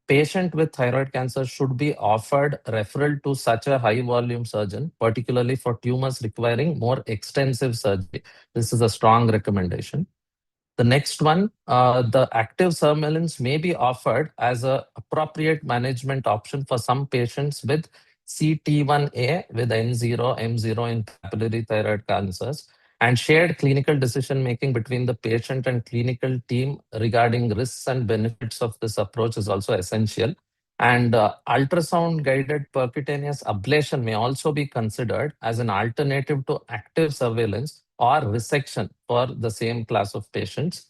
Patient with thyroid cancer should be offered referral to such a high volume surgeon, particularly for tumors requiring more extensive surgery. This is a strong recommendation. The next one, the active surveillance may be offered as an appropriate management option for some patients with CT1A with N0, M0 in papillary thyroid cancers, and shared clinical decision making between the patient and clinical team regarding risks and benefits of this approach is also essential. And ultrasound guided percutaneous ablation may also be considered as an alternative to active surveillance or resection for the same class of patients.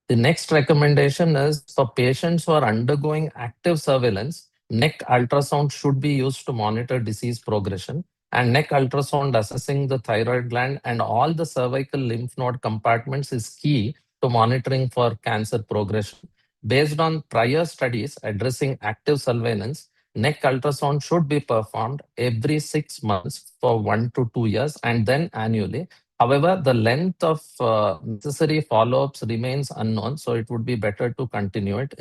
The next recommendation is for patients who are undergoing active surveillance, neck ultrasound should be used to monitor disease progression, and neck ultrasound assessing the thyroid gland and all the cervical lymph node compartments is key to monitoring for cancer progression. Based on prior studies addressing active surveillance, neck ultrasound should be performed every 6 months for 1 to 2 years and then annually. However, the length of necessary follow-ups remains unknown, so it would be better to continue it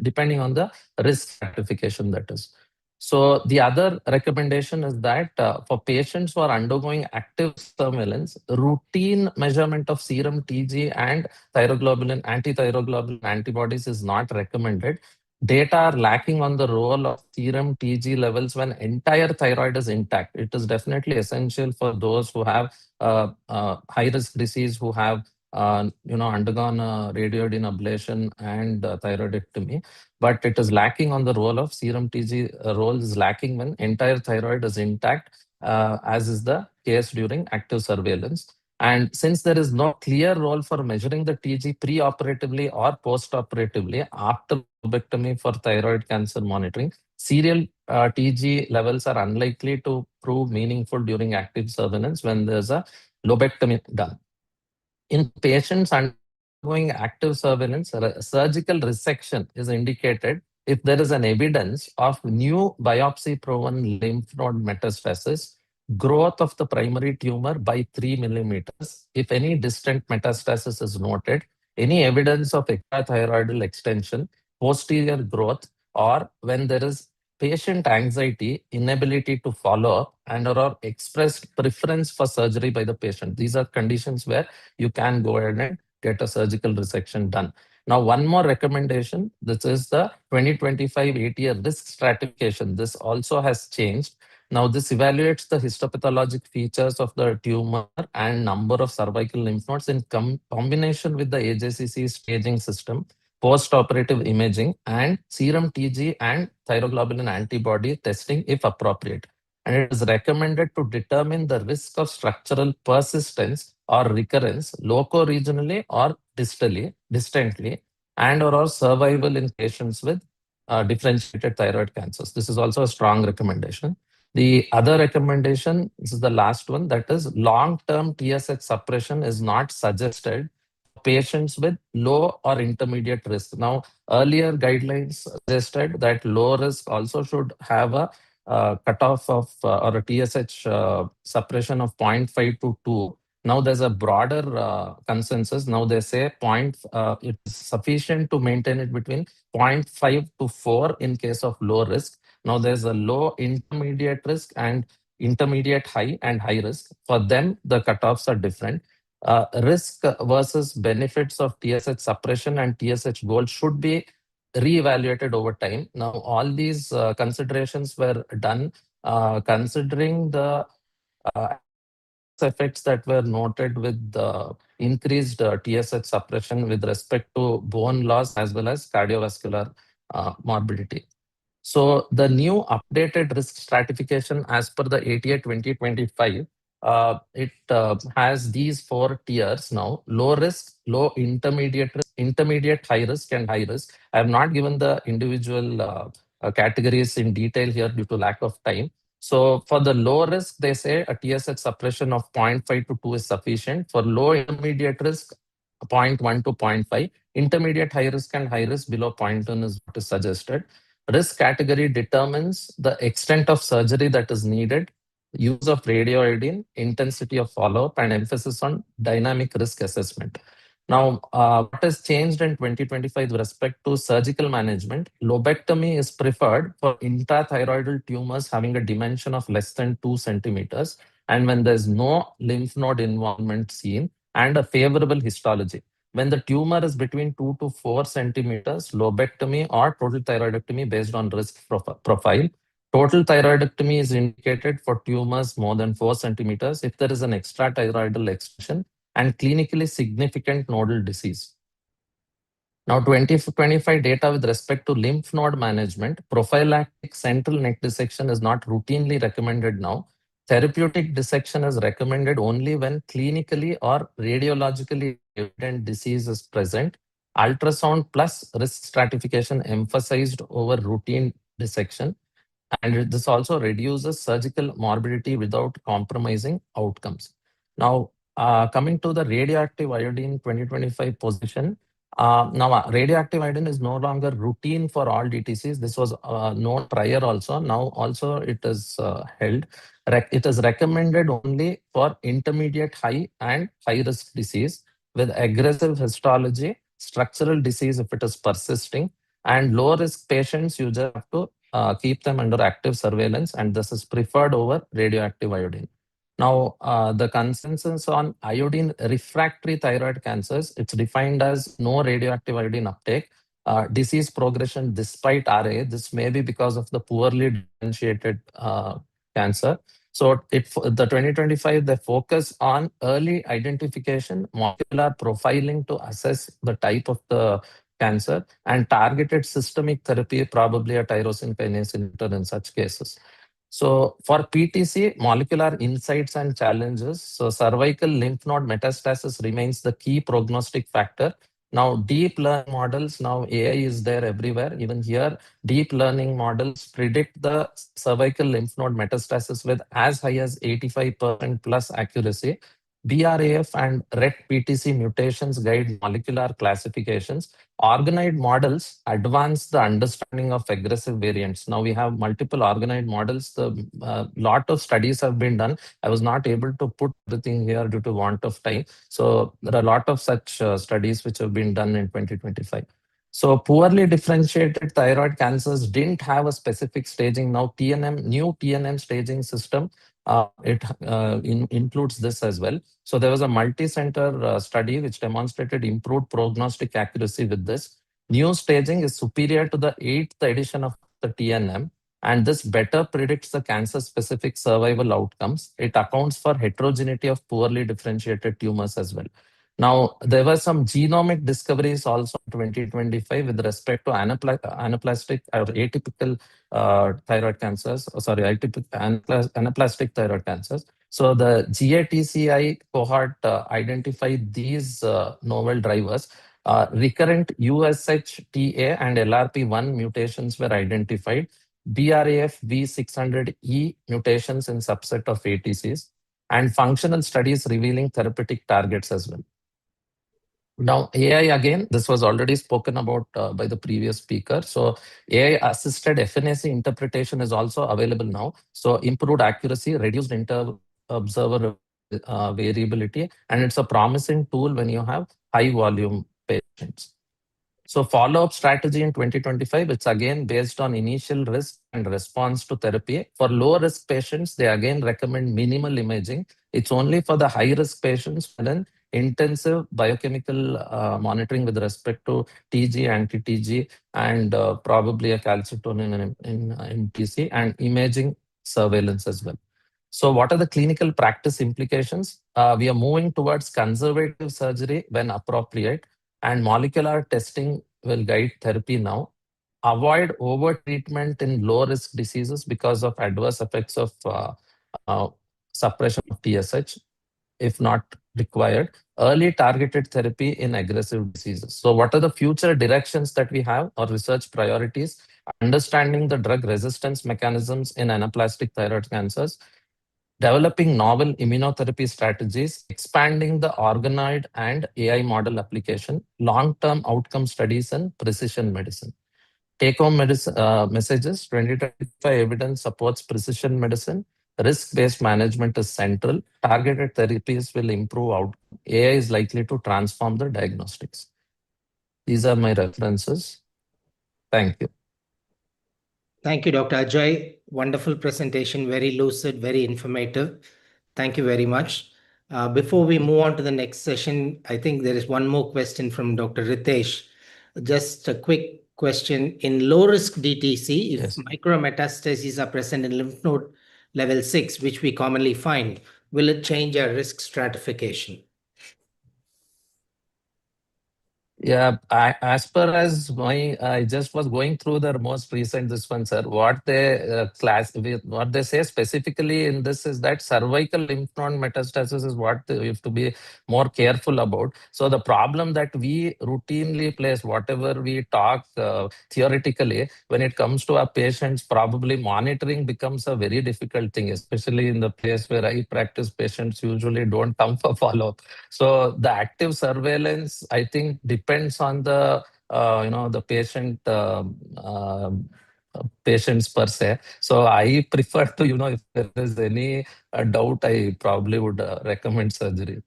depending on the risk stratification that is. So the other recommendation is that for patients who are undergoing active surveillance, routine measurement of serum TG and thyroglobulin, anti-thyroglobulin antibodies is not recommended. Data are lacking on the role of serum TG levels when entire thyroid is intact. It is definitely essential for those who have high-risk disease, who have undergone radioiodine ablation and thyroidectomy, but it is lacking on the role of serum TG. Role is lacking when entire thyroid is intact, as is the case during active surveillance. And since there is no clear role for measuring the TG pre-operatively or post-operatively after lobectomy for thyroid cancer monitoring, serial TG levels are unlikely to prove meaningful during active surveillance when there's a lobectomy done. In patients undergoing active surveillance, surgical resection is indicated if there is an evidence of new biopsy-proven lymph node metastasis, growth of the primary tumor by 3 millimeters, if any distant metastasis is noted, any evidence of extrathyroidal extension, posterior growth, or when there is patient anxiety, inability to follow up, and or expressed preference for surgery by the patient. These are conditions where you can go ahead and get a surgical resection done. Now, one more recommendation. This is the 2025 ATA risk stratification. This also has changed. Now, this evaluates the histopathologic features of the tumor and number of cervical lymph nodes in combination with the AJCC staging system, post-operative imaging, and serum TG and thyroglobulin antibody testing if appropriate. And it is recommended to determine the risk of structural persistence or recurrence loco-regionally or distantly, and or survival in patients with differentiated thyroid cancers. This is also a strong recommendation. The other recommendation, this is the last one, that is long-term TSH suppression is not suggested for patients with low or intermediate risk. Now, earlier guidelines suggested that low risk also should have a cutoff of or a TSH suppression of 0.5 to 2. Now there's a broader consensus. Now they say it is sufficient to maintain it between 0.5 to 4 in case of low risk. Now there's a low, intermediate risk and intermediate high and high risk. For them, the cutoffs are different. Risk versus benefits of TSH suppression and TSH goal should be reevaluated over time. Now, all these considerations were done considering the effects that were noted with the increased TSH suppression with respect to bone loss as well as cardiovascular morbidity. So the new updated risk stratification as per the ATA 2025, it has these 4 tiers now: low risk, low intermediate risk, intermediate high risk, and high risk. I have not given the individual categories in detail here due to lack of time. So for the low risk, they say a TSH suppression of 0.5 to 2 is sufficient. For low intermediate risk, 0.1 to 0.5. Intermediate high risk and high risk below 0.1 is what is suggested. Risk category determines the extent of surgery that is needed, use of radioiodine, intensity of follow-up, and emphasis on dynamic risk assessment. Now, what has changed in 2025 with respect to surgical management? Lobectomy is preferred for intrathyroidal tumors having a dimension of less than 2 centimeters, and when there's no lymph node involvement seen and a favorable histology. When the tumor is between 2 to 4 centimeters, lobectomy or total thyroidectomy based on risk profile. Total thyroidectomy is indicated for tumors more than 4 centimeters if there is an extrathyroidal extension and clinically significant nodal disease. Now, 2025 data with respect to lymph node management, prophylactic central neck dissection is not routinely recommended now. Therapeutic dissection is recommended only when clinically or radiologically evident disease is present. Ultrasound plus risk stratification emphasized over routine dissection. And this also reduces surgical morbidity without compromising outcomes. Now, coming to the radioactive iodine 2025 position, radioactive iodine is no longer routine for all DTCs. This was known prior also. Now also it is held. It is recommended only for intermediate high and high risk disease with aggressive histology, structural disease if it is persisting, and low risk patients you just have to keep them under active surveillance, and this is preferred over radioactive iodine. Now, the consensus on iodine refractory thyroid cancers, it's defined as no radioactive iodine uptake, disease progression despite RA. This may be because of the poorly differentiated cancer. So the 2025, they focus on early identification, molecular profiling to assess the type of the cancer, and targeted systemic therapy, probably a tyrosine kinase inhibitor in such cases. So for PTC, molecular insights and challenges. So cervical lymph node metastasis remains the key prognostic factor. Now deep learning models, now AI is there everywhere. Even here, deep learning models predict the cervical lymph node metastasis with as high as 85% plus accuracy. BRAF and RET PTC mutations guide molecular classifications. Organoid models advance the understanding of aggressive variants. Now we have multiple organoid models. The lot of studies have been done. I was not able to put everything here due to want of time. So there are a lot of such studies which have been done in 2025. So poorly differentiated thyroid cancers didn't have a specific staging. Now new TNM staging system, it includes this as well. So there was a multi-center study which demonstrated improved prognostic accuracy with this. New staging is superior to the 8th edition of the TNM, and this better predicts the cancer-specific survival outcomes. It accounts for heterogeneity of poorly differentiated tumors as well. Now, there were some genomic discoveries also in 2025 with respect to anaplastic or atypical thyroid cancers, anaplastic thyroid cancers. So the GATCI cohort identified these novel drivers. Recurrent USHTA and LRP1 mutations were identified. BRAF V600E mutations in subset of ATCs, and functional studies revealing therapeutic targets as well. Now, AI again, this was already spoken about by the previous speaker. So AI-assisted FNAC interpretation is also available now. So improved accuracy, reduced inter-observer variability, and it's a promising tool when you have high volume patients. So follow-up strategy in 2025, it's again based on initial risk and response to therapy. For low-risk patients, they again recommend minimal imaging. It's only for the high-risk patients, and then intensive biochemical monitoring with respect to TG, anti-TG, and probably a calcitonin in MTC, and imaging surveillance as well. So what are the clinical practice implications? We are moving towards conservative surgery when appropriate, and molecular testing will guide therapy now. Avoid over-treatment in low-risk diseases because of adverse effects of suppression of TSH, if not required. Early targeted therapy in aggressive diseases. So what are the future directions that we have or research priorities? Understanding the drug resistance mechanisms in anaplastic thyroid cancers, developing novel immunotherapy strategies, expanding the organoid and AI model application, long-term outcome studies, and precision medicine. Take-home messages: 2025 evidence supports precision medicine. Risk-based management is central. Targeted therapies will improve outcome. AI is likely to transform the diagnostics. These are my references. Thank you. Thank you, Dr. Ajay. Wonderful presentation, very lucid, very informative. Thank you very much. Before we move on to the next session, I think there is one more question from Dr. Ritesh. Just a quick question. In low-risk DTC, if Yes. micrometastases are present in lymph node level 6, which we commonly find, will it change our risk stratification? Yeah, as per as I just was going through the most recent this one, sir. What they say specifically in this is that cervical lymph node metastasis is what you have to be more careful about. So the problem that we routinely place, whatever we talk theoretically, when it comes to our patients, probably monitoring becomes a very difficult thing, especially in the place where I practice. Patients usually don't come for follow-up. So the active surveillance, I think, depends on the the patients per se. So I prefer to if there is any doubt, I probably would recommend surgery.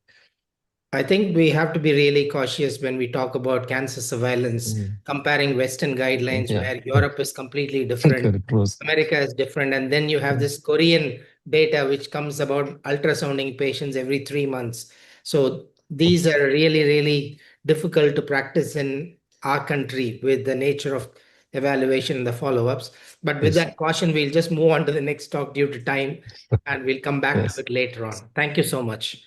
I think we have to be really cautious when we talk about cancer surveillance, comparing Western guidelines where Europe is completely different, America is different, and then you have this Korean data which comes about ultrasounding patients every 3 months. So these are really, really difficult to practice in our country with the nature of evaluation and the follow-ups. But with that caution, we'll just move on to the next talk due to time, and we'll come back to it later on. Thank you so much.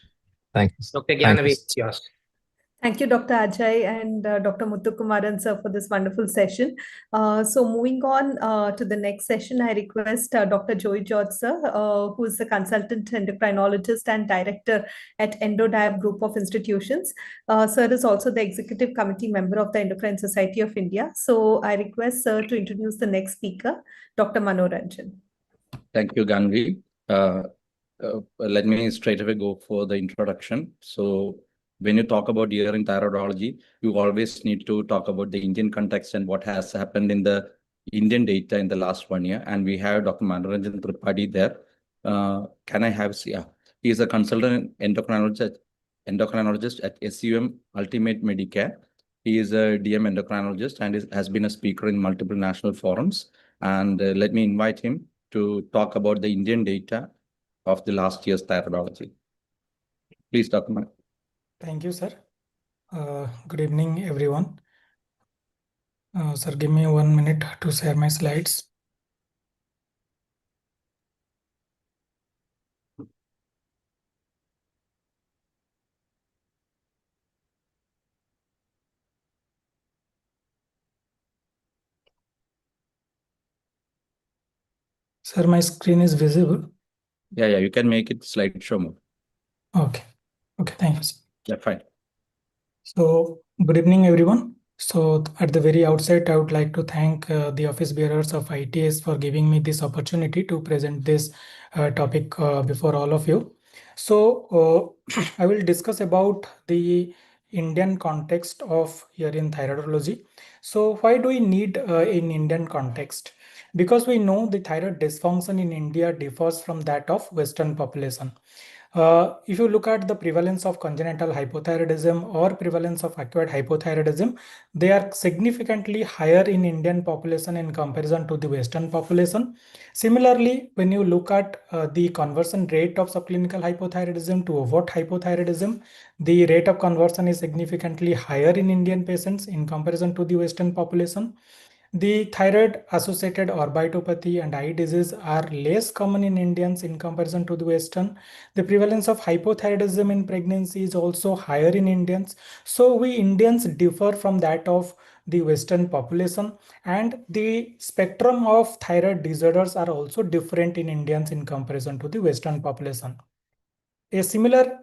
Thank you. Dr. Gyanavi, it's yours. Thank you, Dr. Ajay and Dr. Muthukumaran, sir, for this wonderful session. So moving on to the next session, I request Dr. Joy George, sir, who is the consultant endocrinologist and director at EndoDiab Group of Institutions. Sir is also the executive committee member of the Endocrine Society of India. So I request sir to introduce the next speaker, Dr. Manoranjan. Thank you, Ganvi. Let me straight away go for the introduction. So when you talk about year in thyroidology, you always need to talk about the Indian context and what has happened in the Indian data in the last 1 year. And we have Dr. Manoranjan Tripathi there. Can I have, yeah, he is a consultant endocrinologist at SUM Ultimate Medicare. He is a DM endocrinologist and has been a speaker in multiple national forums. And let me invite him to talk about the Indian data of the last year's thyroidology. Please, Dr. Manoranjan. Thank you, sir. Good evening, everyone. Sir, give me 1 minute to share my slides. Sir, my screen is visible. Yeah, you can make it slideshow mode. Okay, thank you, sir. Yeah, fine. So, good evening, everyone. So, at the very outset, I would like to thank the office bearers of ITS for giving me this opportunity to present this topic before all of you. So, I will discuss about the Indian context of here in thyroidology. So, why do we need in Indian context? Because we know the thyroid dysfunction in India differs from that of Western population. If you look at the prevalence of congenital hypothyroidism or prevalence of acquired hypothyroidism, they are significantly higher in Indian population in comparison to the Western population. Similarly, when you look at the conversion rate of subclinical hypothyroidism to overt hypothyroidism, the rate of conversion is significantly higher in Indian patients in comparison to the Western population. The thyroid associated orbitopathy and eye disease are less common in Indians in comparison to the Western. The prevalence of hypothyroidism in pregnancy is also higher in Indians. So we Indians differ from that of the Western population, and the spectrum of thyroid disorders are also different in Indians in comparison to the Western population. A similar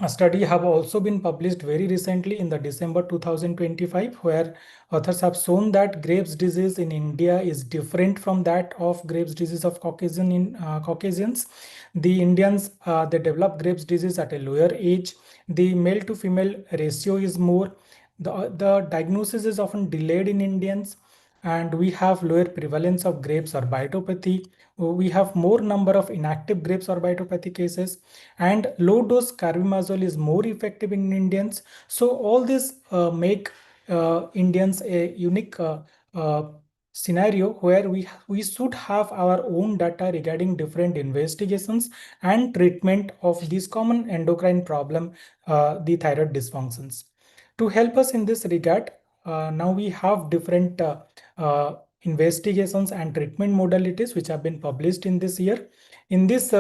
a study have also been published very recently in the December 2025, where authors have shown that Graves' disease in India is different from that of Graves' disease of Caucasians. The Indians, they develop Graves' disease at a lower age. The male to female ratio is more. The diagnosis is often delayed in Indians, and we have lower prevalence of Graves' orbitopathy. We have more number of inactive Graves' orbitopathy cases, and low dose carbimazole is more effective in Indians. So all this make Indians a unique scenario where we should have our own data regarding different investigations and treatment of this common endocrine problem, the thyroid dysfunctions. To help us in this regard, now we have different investigations and treatment modalities which have been published in this year. In this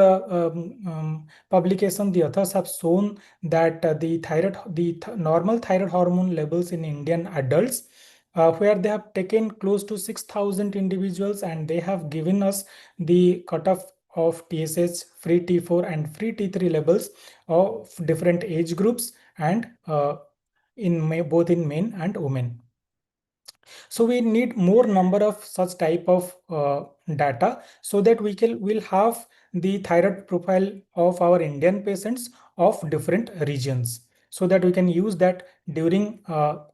publication, the authors have shown that the normal thyroid hormone levels in Indian adults, where they have taken close to 6,000 individuals, and they have given us the cutoff of TSH, free T4 and free T3 levels of different age groups, and both in men and women. So we need more number of such type of data so that we'll have the thyroid profile of our Indian patients of different regions, so that we can use that during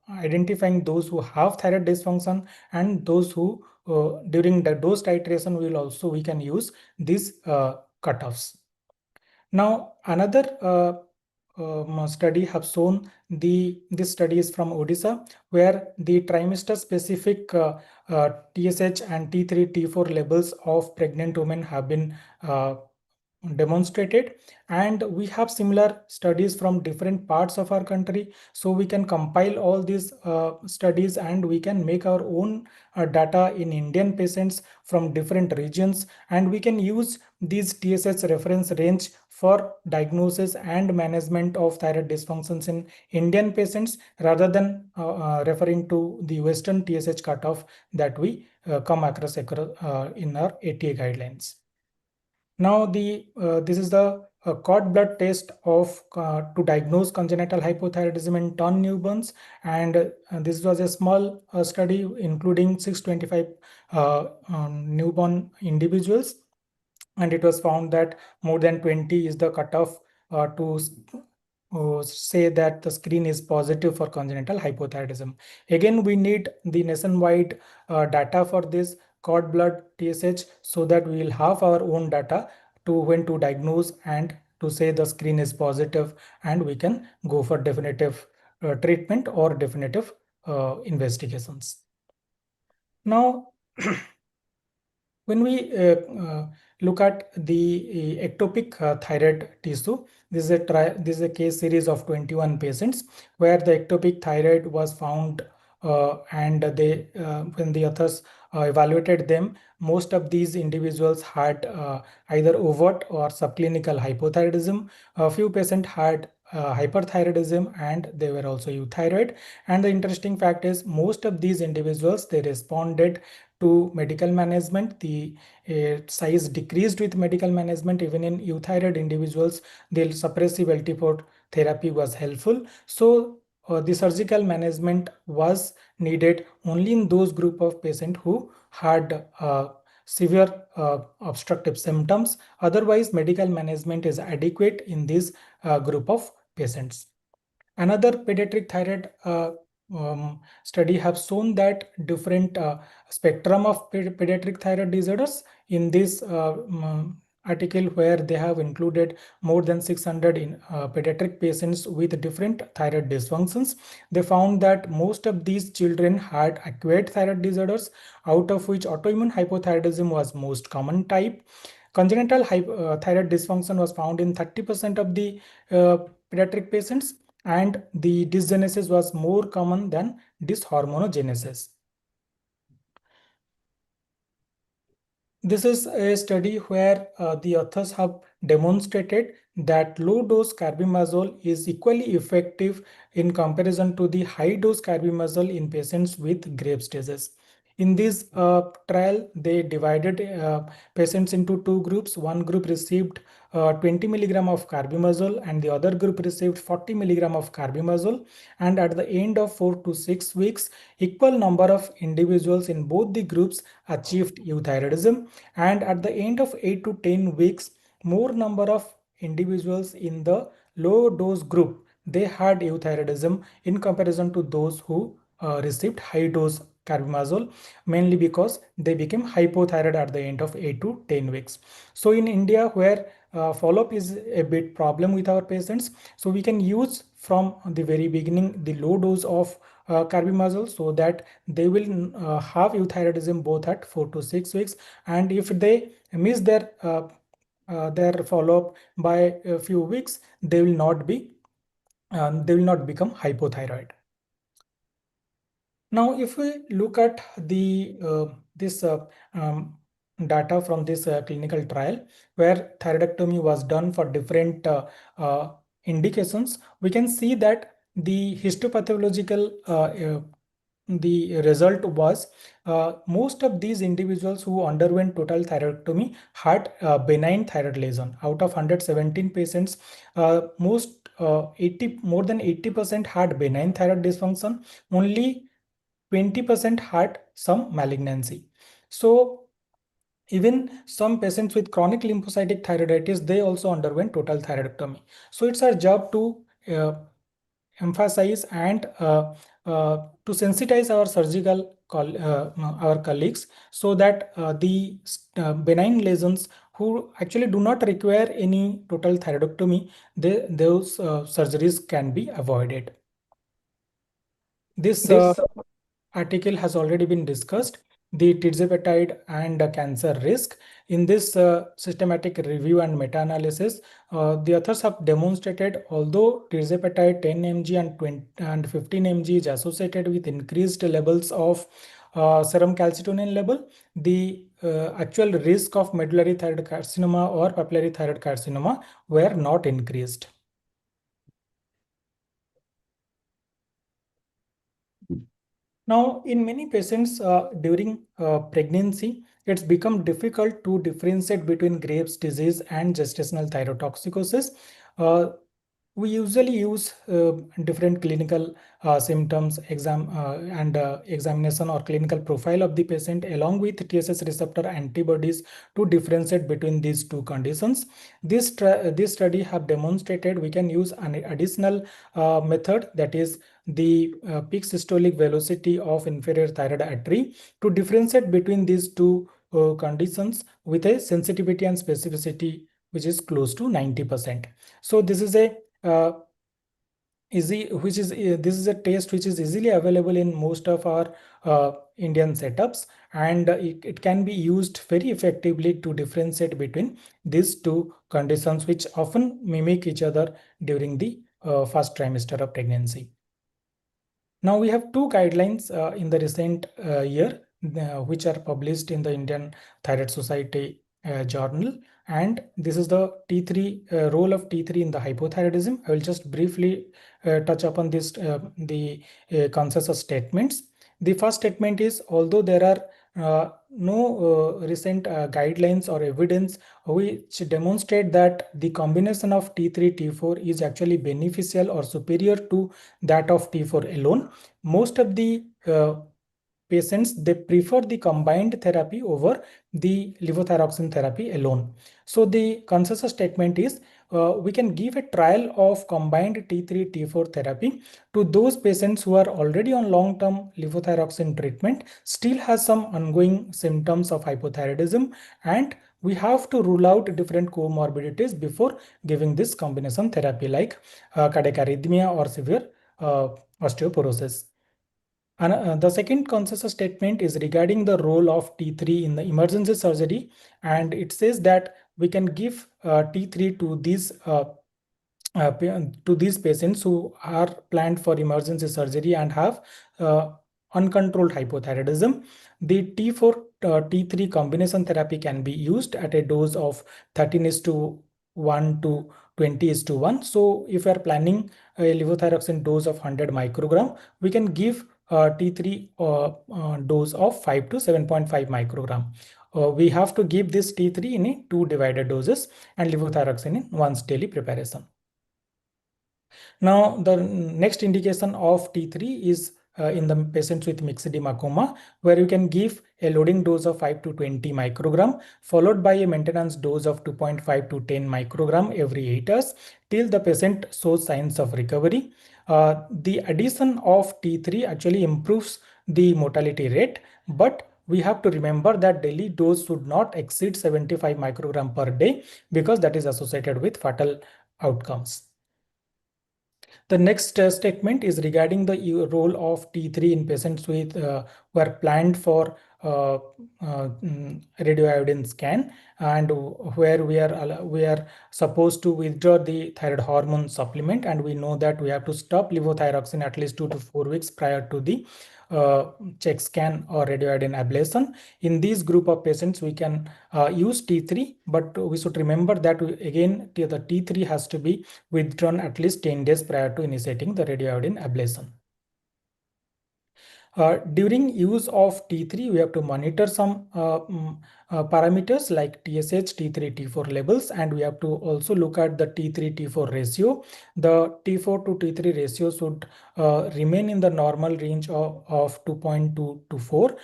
identifying those who have thyroid dysfunction, and those who during the dose titration we can use these cutoffs. Now another study have shown this study is from Odisha, where the trimester specific TSH and T3 T4 levels of pregnant women have been demonstrated, and we have similar studies from different parts of our country, so we can compile all these studies and we can make our own data in Indian patients from different regions, and we can use these TSH reference range for diagnosis and management of thyroid dysfunctions in Indian patients, rather than referring to the Western TSH cutoff that we come across in our ATA guidelines. Now this is the cord blood test of to diagnose congenital hypothyroidism in 10 newborns, and this was a small study including 625 newborn individuals, and it was found that more than 20 is the cutoff to say that the screen is positive for congenital hypothyroidism. Again, we need the nationwide data for this cord blood TSH, so that we will have our own data to when to diagnose and to say the screen is positive, and we can go for definitive treatment or definitive investigations. Now, when we look at the ectopic thyroid tissue, this is a case series of 21 patients where the ectopic thyroid was found, and they when the authors evaluated them, most of these individuals had either overt or subclinical hypothyroidism. A few patients had hyperthyroidism, and they were also euthyroid. And the interesting fact is most of these individuals, they responded to medical management. The size decreased with medical management. Even in euthyroid individuals, the suppressive LT4 therapy was helpful. So the surgical management was needed only in those group of patients who had severe obstructive symptoms. Otherwise, medical management is adequate in this group of patients. Another pediatric thyroid study have shown that different spectrum of pediatric thyroid disorders. In this article, where they have included more than 600 pediatric patients with different thyroid dysfunctions, they found that most of these children had acquired thyroid disorders, out of which autoimmune hypothyroidism was most common type. Congenital thyroid dysfunction was found in 30% of the pediatric patients, and the dysgenesis was more common than dyshormonogenesis. This is a study where the authors have demonstrated that low-dose carbimazole is equally effective in comparison to the high-dose carbimazole in patients with Graves' disease. In this trial, they divided patients into two groups. One group received 20 milligram of carbimazole and the other group received 40 milligram of carbimazole. And at the end of 4 to 6 weeks, equal number of individuals in both the groups achieved euthyroidism. And at the end of 8 to 10 weeks, more number of individuals in the low dose group, they had euthyroidism in comparison to those who received high dose carbimazole, mainly because they became hypothyroid at the end of 8 to 10 weeks. So in India, where follow-up is a bit problem with our patients, so we can use from the very beginning the low dose of carbimazole, so that they will have euthyroidism both at 4 to 6 weeks, and if they miss their follow-up by a few weeks, they will not become hypothyroid. Now, if we look at the this data from this clinical trial, where thyroidectomy was done for different indications, we can see that the histopathological the result was most of these individuals who underwent total thyroidectomy had benign thyroid lesion. Out of 117 patients, more than 80% had benign thyroid dysfunction. Only 20% had some malignancy. So even some patients with chronic lymphocytic thyroiditis, they also underwent total thyroidectomy. So it's our job to emphasize and to sensitize our our colleagues, so that the benign lesions who actually do not require any total thyroidectomy, those surgeries can be avoided. This article has already been discussed, the tirzepatide and cancer risk. In this systematic review and meta-analysis, the authors have demonstrated, although tirzepatide 10 mg and 15 mg is associated with increased levels of serum calcitonin level, the actual risk of medullary thyroid carcinoma or papillary thyroid carcinoma were not increased. Now, in many patients during pregnancy, it's become difficult to differentiate between Graves' disease and gestational thyrotoxicosis. We usually use different clinical symptoms, examination or clinical profile of the patient along with TSS receptor antibodies to differentiate between these two conditions. This study have demonstrated we can use an additional method, that is the peak systolic velocity of inferior thyroid artery, to differentiate between these two conditions with a sensitivity and specificity which is close to 90%. So this is a this is a test which is easily available in most of our Indian setups, and it can be used very effectively to differentiate between these two conditions which often mimic each other during the first trimester of pregnancy. Now we have two guidelines in the recent year which are published in the Indian Thyroid Society journal, and this is the T3 role of T3 in the hypothyroidism. I will just briefly touch upon this the consensus statements. The first statement is, although there are no recent guidelines or evidence which demonstrate that the combination of T3, T4 is actually beneficial or superior to that of T4 alone. Most of the patients, they prefer the combined therapy over the levothyroxine therapy alone. So the consensus statement is we can give a trial of combined T3, T4 therapy to those patients who are already on long-term levothyroxine treatment, still has some ongoing symptoms of hypothyroidism, and we have to rule out different comorbidities before giving this combination therapy like cardiac arrhythmia or severe osteoporosis. And the second consensus statement is regarding the role of T3 in the emergency surgery, and it says that we can give T3 to these patients who are planned for emergency surgery and have uncontrolled hypothyroidism. The T4 T3 combination therapy can be used at a dose of 13:1 to 20:1. So if we are planning a levothyroxine dose of 100 microgram, we can give T3 dose of 5 to 7.5 microgram. We have to give this T3 in 2 divided doses and levothyroxine in once daily preparation. Now, the next indication of T3 is in the patients with mixed coma, where you can give a loading dose of 5 to 20 microgram, followed by a maintenance dose of 2.5 to 10 microgram every 8 hours till the patient shows signs of recovery. The addition of T3 actually improves the mortality rate, but we have to remember that daily dose should not exceed 75 microgram per day because that is associated with fatal outcomes. The next statement is regarding the role of T3 in patients with who are planned for radioiodine scan, and where we are supposed to withdraw the thyroid hormone supplement, and we know that we have to stop levothyroxine at least 2 to 4 weeks prior to the check scan or radioiodine ablation. In this group of patients, we can use T3, but we should remember that again the T3 has to be withdrawn at least 10 days prior to initiating the radioiodine ablation. During use of T3, we have to monitor some parameters like TSH, T3, T4 levels, and we have to also look at the T3, T4 ratio. The T4 to T3 ratio should remain in the normal range of 2.2 to 4,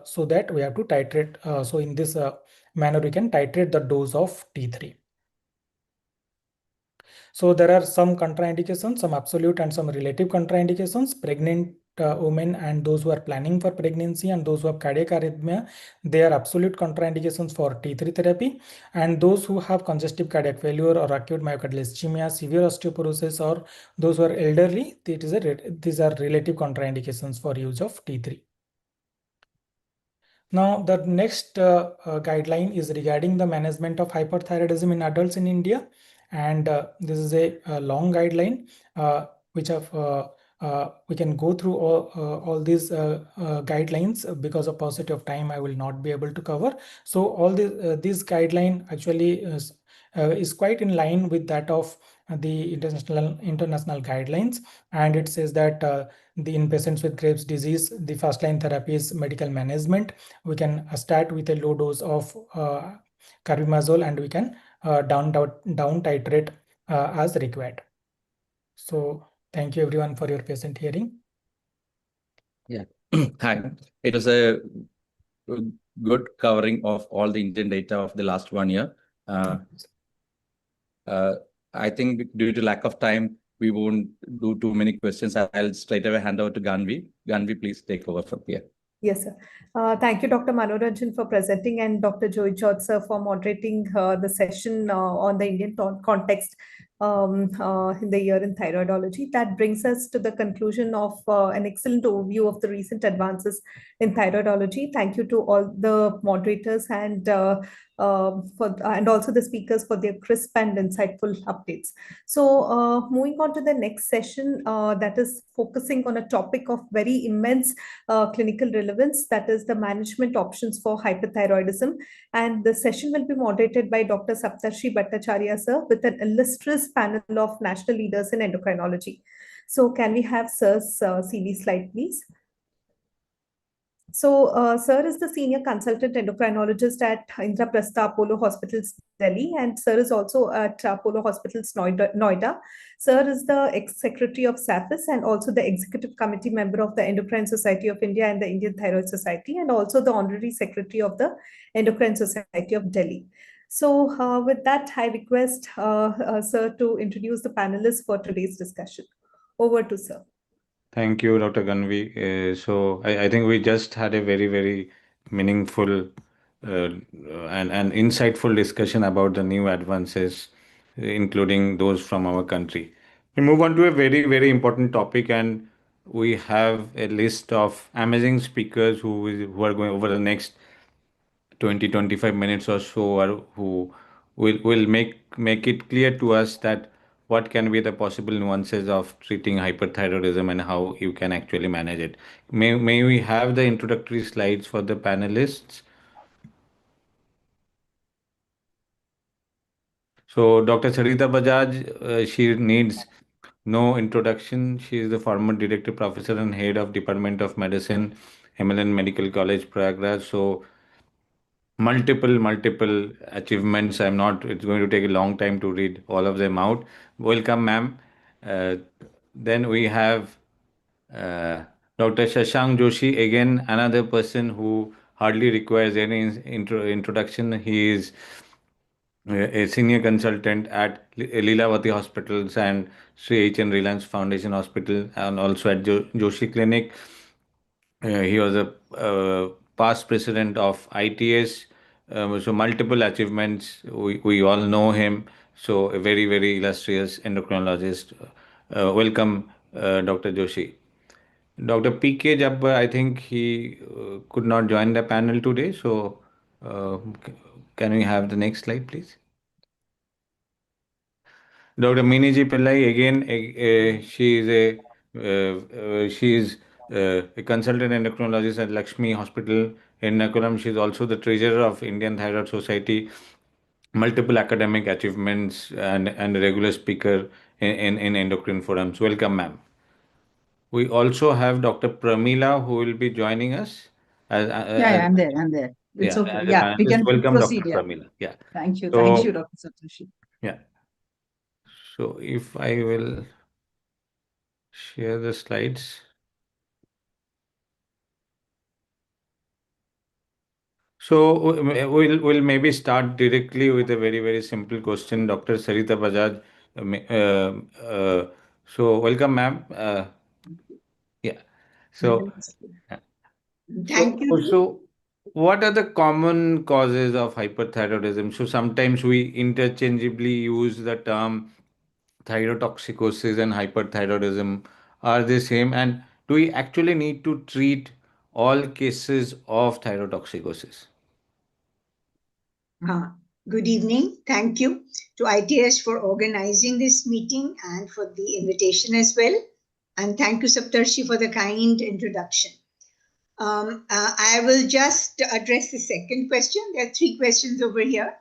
so that we have to titrate. So in this manner, we can titrate the dose of T3. So there are some contraindications, some absolute and some relative contraindications. Pregnant women and those who are planning for pregnancy and those who have cardiac arrhythmia, they are absolute contraindications for T3 therapy. And those who have congestive cardiac failure or acute myocardial ischemia, severe osteoporosis, or those who are elderly, these are relative contraindications for use of T3. Now, the next guideline is regarding the management of hyperthyroidism in adults in India. And this is a long guideline, which we can go through all these guidelines. Because of paucity of time, I will not be able to cover. So all this guideline actually is quite in line with that of the international guidelines, and it says that in patients with Graves' disease, the first line therapy is medical management. We can start with a low dose of carbimazole, and we can down titrate as required. So thank you everyone for your patient hearing. Yeah, hi. It was a good covering of all the Indian data of the last 1 year. I think due to lack of time, we won't do too many questions. I'll straight away hand over to Ganvi. Ganvi, please take over from here. Yes, sir. Thank you, Dr. Manoranjan, for presenting, and Dr. Joy George, sir, for moderating the session on the Indian context in the year in thyroidology. That brings us to the conclusion of an excellent overview of the recent advances in thyroidology. Thank you to all the moderators and also the speakers for their crisp and insightful updates. So moving on to the next session, that is focusing on a topic of very immense clinical relevance, that is the management options for hyperthyroidism. And the session will be moderated by Dr. Saptarshi Bhattacharya, sir, with an illustrious panel of national leaders in endocrinology. So can we have sir's CV slide, please? So, Sir is the senior consultant endocrinologist at Indraprastha Apollo Hospitals, Delhi, and Sir is also at Apollo Hospitals, Noida. Sir is the ex-secretary of SAFIS and also the executive committee member of the Endocrine Society of India and the Indian Thyroid Society, and also the honorary secretary of the Endocrine Society of Delhi. So, with that, I request Sir to introduce the panelists for today's discussion. Over to Sir. Thank you, Dr. Ganvi. I think we just had a very, very meaningful and insightful discussion about the new advances, including those from our country. We move on to a very, very important topic, and we have a list of amazing speakers who are going over the next 20-25 minutes or so, or who will make it clear to us that what can be the possible nuances of treating hyperthyroidism and how you can actually manage it. May we have the introductory slides for the panelists? So Dr. Sarita Bajaj, she needs no introduction. She is the former director, professor, and head of Department of Medicine, MLN Medical College, Prayagraj. So multiple achievements. It's going to take a long time to read all of them out. Welcome, ma'am. Then we have Dr. Shashank Joshi, again another person who hardly requires any introduction. He is a senior consultant at Leelavati Hospitals and Sri H.N. Reliance Foundation Hospital, and also at Joshi Clinic. He was a past president of ITS. So multiple achievements. We all know him. So a very, very illustrious endocrinologist. Welcome, Dr. Joshi. Dr. P.K. Jabbar, I think he could not join the panel today. So can we have the next slide, please? Dr. Miniji Pillai, again, she is a consultant endocrinologist at Lakshmi Hospital in Nakulam. She is also the treasurer of Indian Thyroid Society, multiple academic achievements, and a regular speaker in endocrine forums. Welcome, ma'am. We also have Dr. Pramila, who will be joining us. Yeah, I'm there. It's Yeah, okay. as a Yeah, we panelist. can Welcome, proceed. Dr. Yeah. Pramila. Yeah. Thank you, So, Dr. Satoshi. Yeah. So if I will share the slides. So we'll maybe start directly with a very, very simple question, Dr. Sarita Bajaj. So welcome, ma'am. Yeah. So Thank you. So what are the common causes of hyperthyroidism? So sometimes we interchangeably use the term thyrotoxicosis and hyperthyroidism. Are they same? And do we actually need to treat all cases of thyrotoxicosis? Good evening. Thank you to ITS for organizing this meeting and for the invitation as well. And thank you, Saptarshi, for the kind introduction. I will just address the second question. There are three questions over here.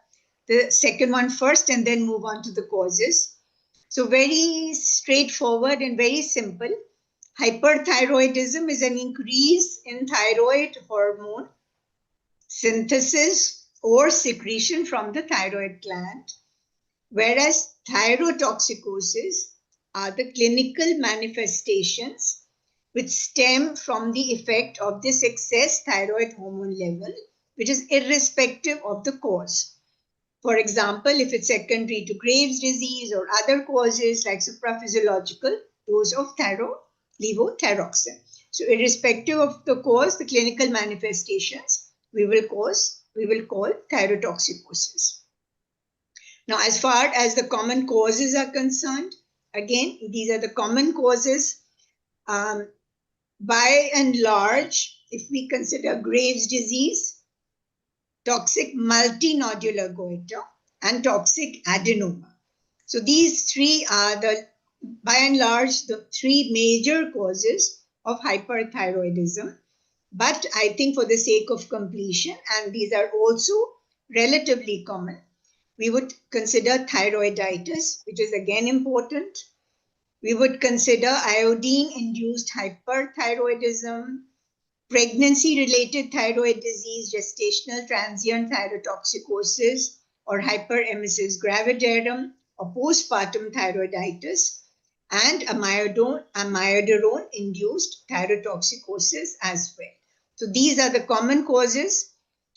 The second one first, and then move on to the causes. So very straightforward and very simple. Hyperthyroidism is an increase in thyroid hormone synthesis or secretion from the thyroid gland, whereas thyrotoxicosis are the clinical manifestations which stem from the effect of this excess thyroid hormone level, which is irrespective of the cause. For example, if it's secondary to Graves' disease or other causes like supraphysiological dose of levothyroxine. So irrespective of the cause, the clinical manifestations, we will call thyrotoxicosis. Now, as far as the common causes are concerned, again, these are the common causes. By and large, if we consider Graves' disease, toxic multinodular goiter, and toxic adenoma. So these three are by and large, the three major causes of hyperthyroidism. But I think for the sake of completion, and these are also relatively common, we would consider thyroiditis, which is again important. We would consider iodine-induced hyperthyroidism, pregnancy-related thyroid disease, gestational transient thyrotoxicosis, or hyperemesis gravidarum, or postpartum thyroiditis, and amiodarone-induced thyrotoxicosis as well. So these are the common causes.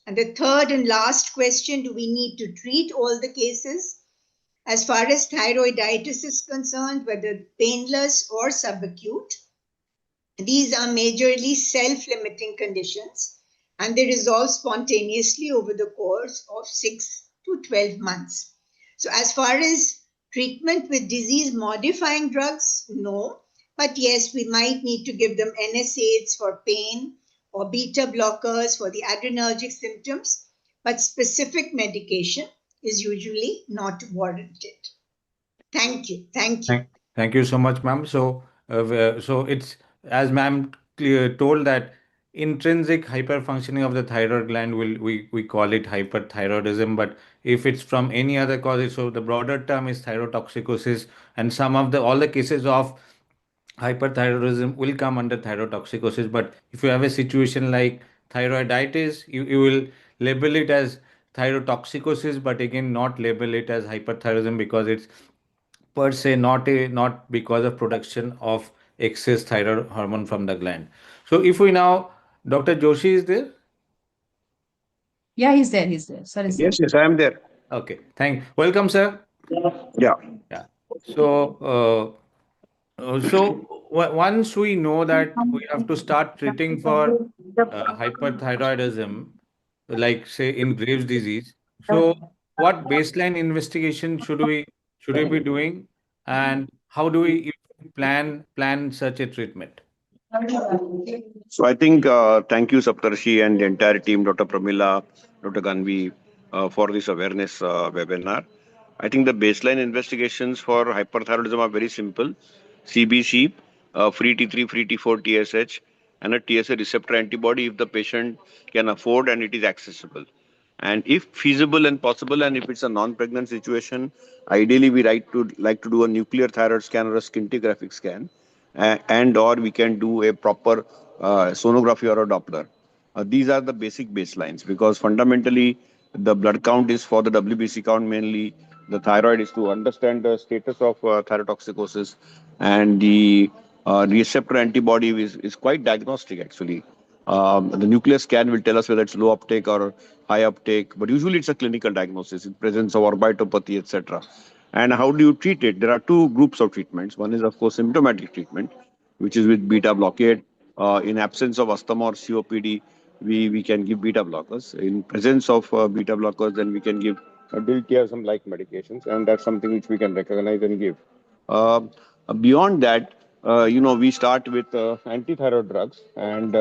And the third and last question, do we need to treat all the cases? As far as thyroiditis is concerned, whether painless or subacute, these are majorly self-limiting conditions and they resolve spontaneously over the course of 6 to 12 months. So as far as treatment with disease-modifying drugs, no. But yes, we might need to give them NSAIDs for pain or beta blockers for the adrenergic symptoms, but specific medication is usually not warranted. Thank you. Thank you. Thank you so much, ma'am. So, so it's as ma'am told that intrinsic hyperfunctioning of the thyroid gland we call it hyperthyroidism, but if it's from any other cause, so the broader term is thyrotoxicosis, and some of the all the cases of hyperthyroidism will come under thyrotoxicosis. But if you have a situation like thyroiditis, you will label it as thyrotoxicosis, but again not label it as hyperthyroidism because it's per se not because of production of excess thyroid hormone from the gland. So if we now, Dr. Joshi is there? Yeah, he's there. He's there. Sir is there. Yes, I am there. Okay, welcome, sir. Yeah. So once we know that we have to start treating for hyperthyroidism, like say in Graves' disease, so what baseline investigation should we be doing, and how do we plan such a treatment? So I think thank you, Saptarshi, and the entire team, Dr. Pramila, Dr. Ganvi, for this awareness webinar. I think the baseline investigations for hyperthyroidism are very simple. CBC, free T3, free T4, TSH, and a TSH receptor antibody if the patient can afford and it is accessible. And if feasible and possible, and if it's a non-pregnant situation, ideally we like to do a nuclear thyroid scan or a scintigraphic scan, and or we can do a proper sonography or a Doppler. These are the basic baselines because fundamentally the blood count is for the WBC count mainly. The thyroid is to understand the status of thyrotoxicosis, and the receptor antibody is quite diagnostic actually. The nuclear scan will tell us whether it's low uptake or high uptake, but usually it's a clinical diagnosis in presence of orbitopathy, etc. And how do you treat it? There are two groups of treatments. One is, of course, symptomatic treatment, which is with beta blockade. In absence of asthma or COPD, we can give beta blockers. In presence of beta blockers, then we can give diltiazem-like medications, and that's something which we can recognize and give. Uh, Beyond that, we start with antithyroid drugs, and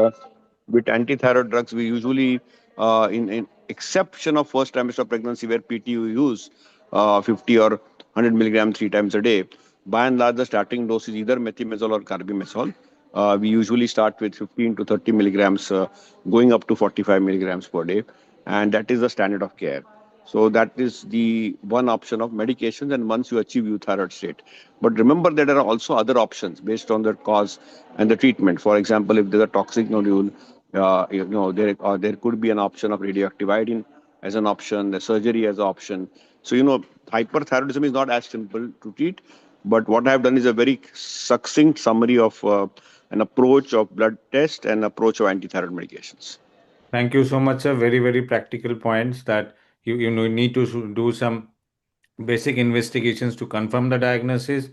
with antithyroid drugs, we usually, in exception of first trimester of pregnancy where PTU use 50 or 100 milligrams 3 times a day, by and large, the starting dose is either methimazole or carbimazole. We usually start with 15 to 30 milligrams, going up to 45 milligrams per day, and that is the standard of care. So that is the one option of medications, and once you achieve euthyroid state. But remember that there are also other options based on the cause and the treatment. For example, if there's a toxic nodule, there could be an option of radioactive iodine as an option, the surgery as an option. So, hyperthyroidism is not as simple to treat, but what I have done is a very succinct summary of an approach of blood test and approach of antithyroid medications. Thank you so much, sir. Very, very practical points that you need to do some basic investigations to confirm the diagnosis,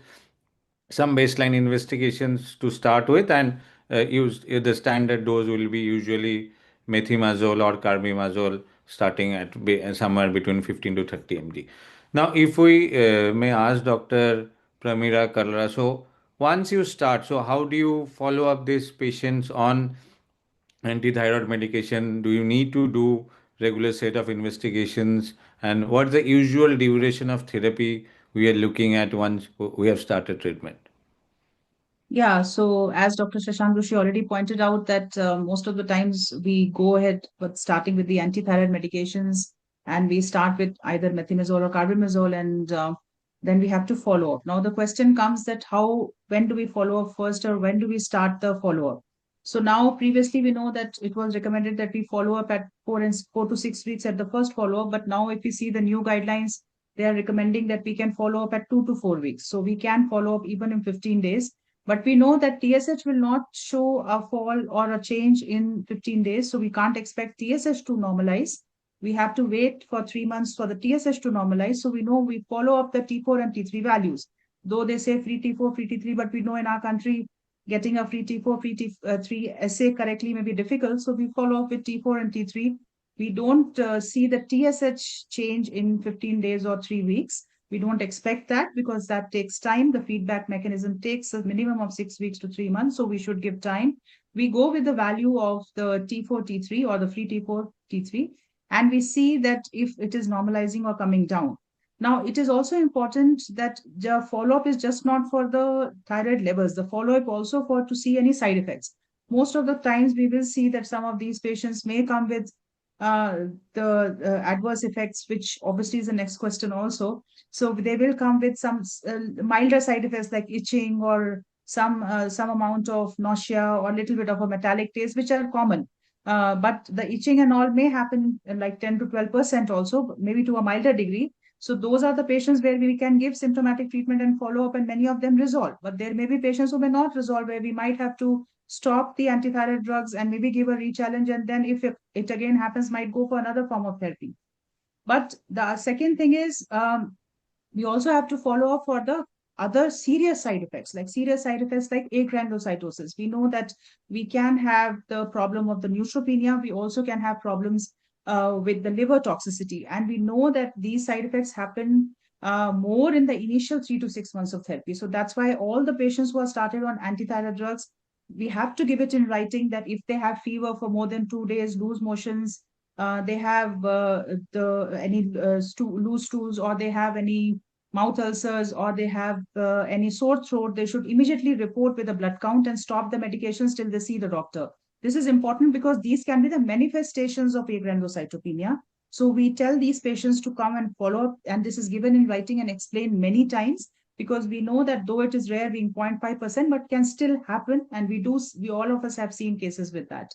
some baseline investigations to start with, and use the standard dose will be usually methimazole or carbimazole starting at somewhere between 15 to 30 mg. Now, if we may ask Dr. Pramila Kalra, so once you start, so how do you follow up these patients on antithyroid medication? Do you need to do regular set of investigations, and what's the usual duration of therapy we are looking at once we have started treatment? Yeah, so as Dr. Shashank Joshi already pointed out that most of the times we go ahead with starting with the antithyroid medications, and we start with either methimazole or carbimazole, and then we have to follow up. Now the question comes that when do we follow up first, or when do we start the follow up? So now previously we know that it was recommended that we follow up at 4 to 6 weeks at the first follow-up, but now if we see the new guidelines, they are recommending that we can follow up at 2 to 4 weeks. So we can follow up even in 15 days. But we know that TSH will not show a fall or a change in 15 days. So we can't expect TSH to normalize. We have to wait for 3 months for the TSH to normalize. So we know we follow up the T4 and T3 values. Though they say free T4, free T3, but we know in our country, getting a free T4, free T3 assay correctly may be difficult. So we follow up with T4 and T3. We don't see the TSH change in 15 days or 3 weeks. We don't expect that because that takes time. The feedback mechanism takes a minimum of 6 weeks to 3 months. So we should give time. We go with the value of the T4, T3 or the free T4, T3. And we see that if it is normalizing or coming down. Now, it is also important that the follow-up is just not for the thyroid levels, the follow-up also for to see any side effects. Most of the times we will see that some of these patients may come with the adverse effects, which obviously is the next question also. So they will come with some milder side effects like itching or some amount of nausea or a little bit of a metallic taste, which are common. But the itching and all may happen like 10 to 12% also, maybe to a milder degree. So those are the patients where we can give symptomatic treatment and follow up, and many of them resolve. But there may be patients who may not resolve, where we might have to stop the antithyroid drugs and maybe give a re-challenge. And then if it again happens, might go for another form of therapy. But the second thing is, we also have to follow up for the other serious side effects like agranulocytosis. We know that we can have the problem of the neutropenia. We also can have problems with the liver toxicity. And we know that these side effects happen more in the initial 3 to 6 months of therapy. So that's why all the patients who are started on antithyroid drugs, we have to give it in writing that if they have fever for more than 2 days, loose motions, they have loose stools, or they have any mouth ulcers, or they have any sore throat, they should immediately report with a blood count and stop the medications till they see the doctor. This is important because these can be the manifestations of agranulocytopenia. So we tell these patients to come and follow up, and this is given in writing and explained many times, because we know that though it is rare, being 0.5%, but can still happen, and we all of us have seen cases with that.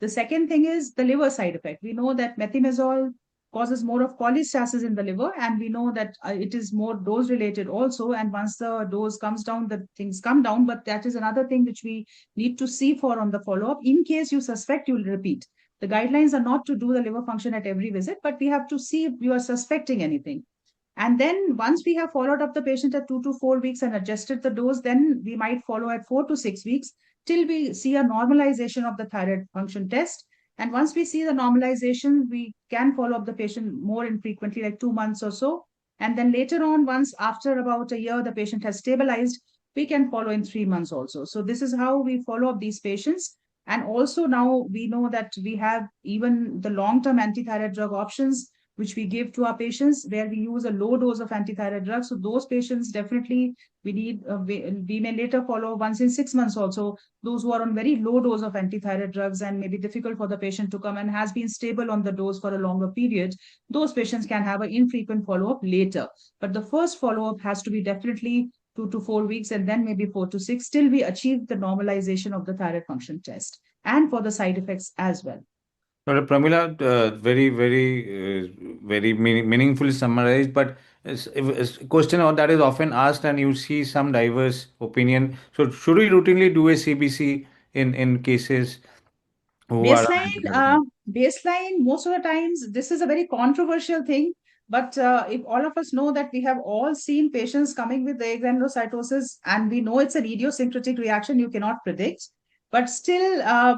The second thing is the liver side effect. We know that methimazole causes more of cholestasis in the liver, and we know that it is more dose related also. And once the dose comes down, the things come down. But that is another thing which we need to see for on the follow-up. In case you suspect, you will repeat. The guidelines are not to do the liver function at every visit, but we have to see if you are suspecting anything. And then once we have followed up the patient at 2 to 4 weeks and adjusted the dose, then we might follow at 4 to 6 weeks till we see a normalization of the thyroid function test. And once we see the normalization, we can follow up the patient more infrequently, like 2 months or so. And then later on, once after about a year, the patient has stabilized, we can follow in 3 months also. So this is how we follow up these patients. And also now we know that we have even the long-term antithyroid drug options, which we give to our patients, where we use a low dose of antithyroid drugs. So those patients definitely we need, we may later follow once in 6 months also, those who are on very low dose of antithyroid drugs and may be difficult for the patient to come and has been stable on the dose for a longer period. Those patients can have an infrequent follow-up later. But the first follow-up has to be definitely 2 to 4 weeks, and then maybe 4 to 6, till we achieve the normalization of the thyroid function test, and for the side effects as well. Dr. Pramila, very meaningfully summarized, but a question that is often asked, and you see some diverse opinion. So, should we routinely do a CBC in cases who are baseline, most of the times, this is a very controversial thing. But if all of us know that we have all seen patients coming with agranulocytosis, and we know it's an idiosyncratic reaction you cannot predict, but still,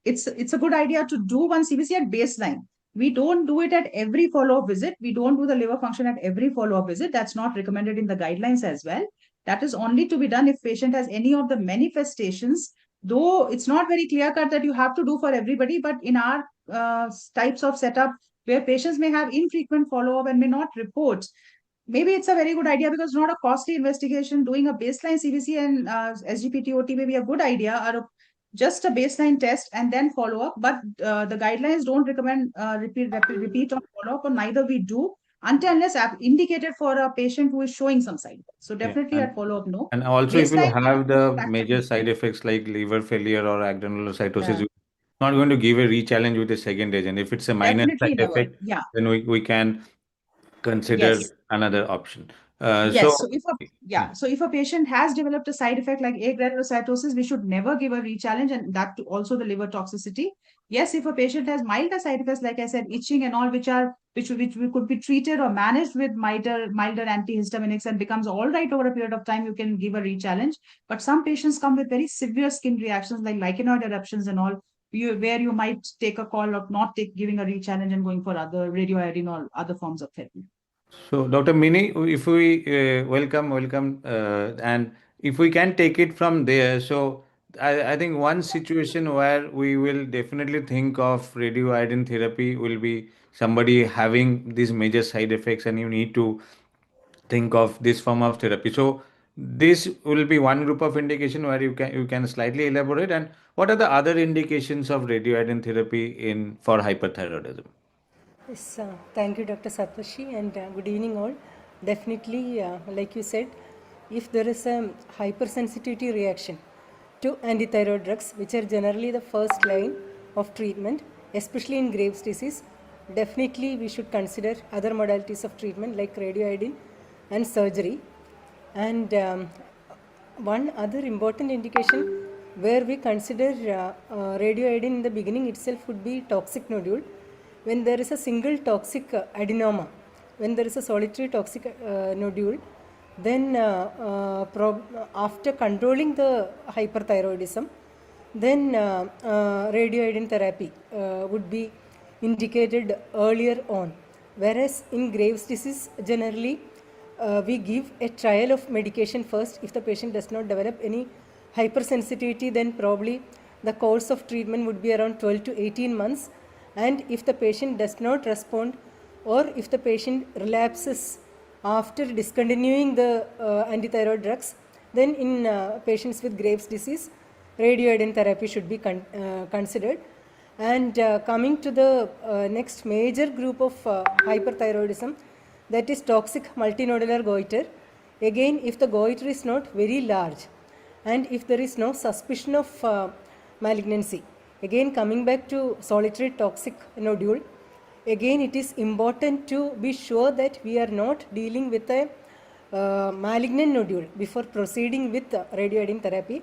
it's a good idea to do one CBC at baseline. We don't do it at every follow-up visit. We don't do the liver function at every follow-up visit. That's not recommended in the guidelines as well. That is only to be done if patient has any of the manifestations, though it's not very clear cut that you have to do for everybody. But in our types of setup, where patients may have infrequent follow-up and may not report, maybe it's a very good idea, because it's not a costly investigation. Doing a baseline CBC and SGPT-OT may be a good idea, or just a baseline test and then follow up. But the guidelines don't recommend repeat on follow up, or neither we do. until unless indicated for a patient who is showing some side effects. So Yeah, definitely at follow-up, no. and also if you Baseline, we have the factor major in. side effects like liver failure or granulocytosis, Yeah. you're not going to give a re-challenge with a second agent. If it's a minor Definitely side never. effect, Yeah. then we can consider Yes. another option. Yes. So if a patient has developed a side effect like agranulocytosis, we should never give a re-challenge, and that to also the liver toxicity. Yes, if a patient has milder side effects, like I said, itching and all, which we could be treated or managed with milder antihistaminics and becomes all right over a period of time, you can give a re-challenge. But some patients come with very severe skin reactions like lichenoid eruptions and all, where you might take a call of not giving a re-challenge and going for other radioiodine or other forms of therapy. So, Dr. Mini, if we welcome, and if we can take it from there, so I think one situation where we will definitely think of radioiodine therapy will be somebody having these major side effects, and you need to think of this form of therapy. So, this will be one group of indication where you can slightly elaborate. And what are the other indications of radioiodine therapy in for hyperthyroidism? Yes, thank you, Dr. Satvashi, and good evening, all. Definitely, like you said, if there is a hypersensitivity reaction to antithyroid drugs, which are generally the first line of treatment, especially in Graves' disease, definitely we should consider other modalities of treatment like radioiodine and surgery. And one other important indication where we consider radioiodine in the beginning itself would be toxic nodule. When there is a single toxic adenoma, when there is a solitary toxic nodule, then after controlling the hyperthyroidism, then radioiodine therapy would be indicated earlier on. Whereas in Graves' disease, generally we give a trial of medication first. If the patient does not develop any hypersensitivity, then probably the course of treatment would be around 12 to 18 months. And if the patient does not respond, or if the patient relapses after discontinuing the antithyroid drugs, then in patients with Graves' disease, radioiodine therapy should be considered. And coming to the next major group of hyperthyroidism, that is toxic multinodular goiter. Again, if the goiter is not very large and if there is no suspicion of malignancy, again coming back to solitary toxic nodule, again it is important to be sure that we are not dealing with a malignant nodule before proceeding with radioiodine therapy,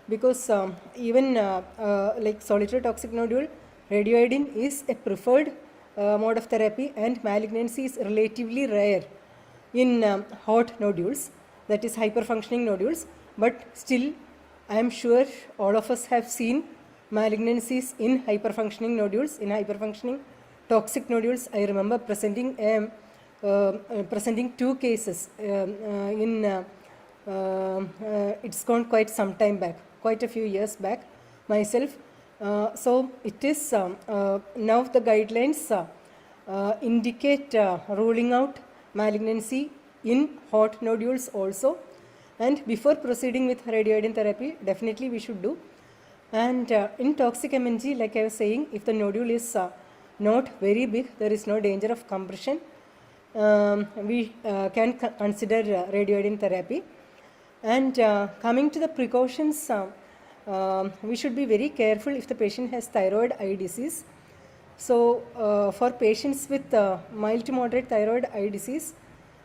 because even like solitary toxic nodule, radioiodine is a preferred mode of therapy, and malignancy is relatively rare in hot nodules, that is hyperfunctioning nodules. But still, I am sure all of us have seen malignancies in hyperfunctioning nodules, in hyperfunctioning toxic nodules. I remember presenting two cases it's gone quite some time back, quite a few years back myself. So it is now the guidelines indicate ruling out malignancy in hot nodules also. And before proceeding with radioiodine therapy, definitely we should do. And in toxic MNG, like I was saying, if the nodule is not very big, there is no danger of compression, we can consider radioiodine therapy. And coming to the precautions, we should be very careful if the patient has thyroid eye disease. So for patients with mild to moderate thyroid eye disease,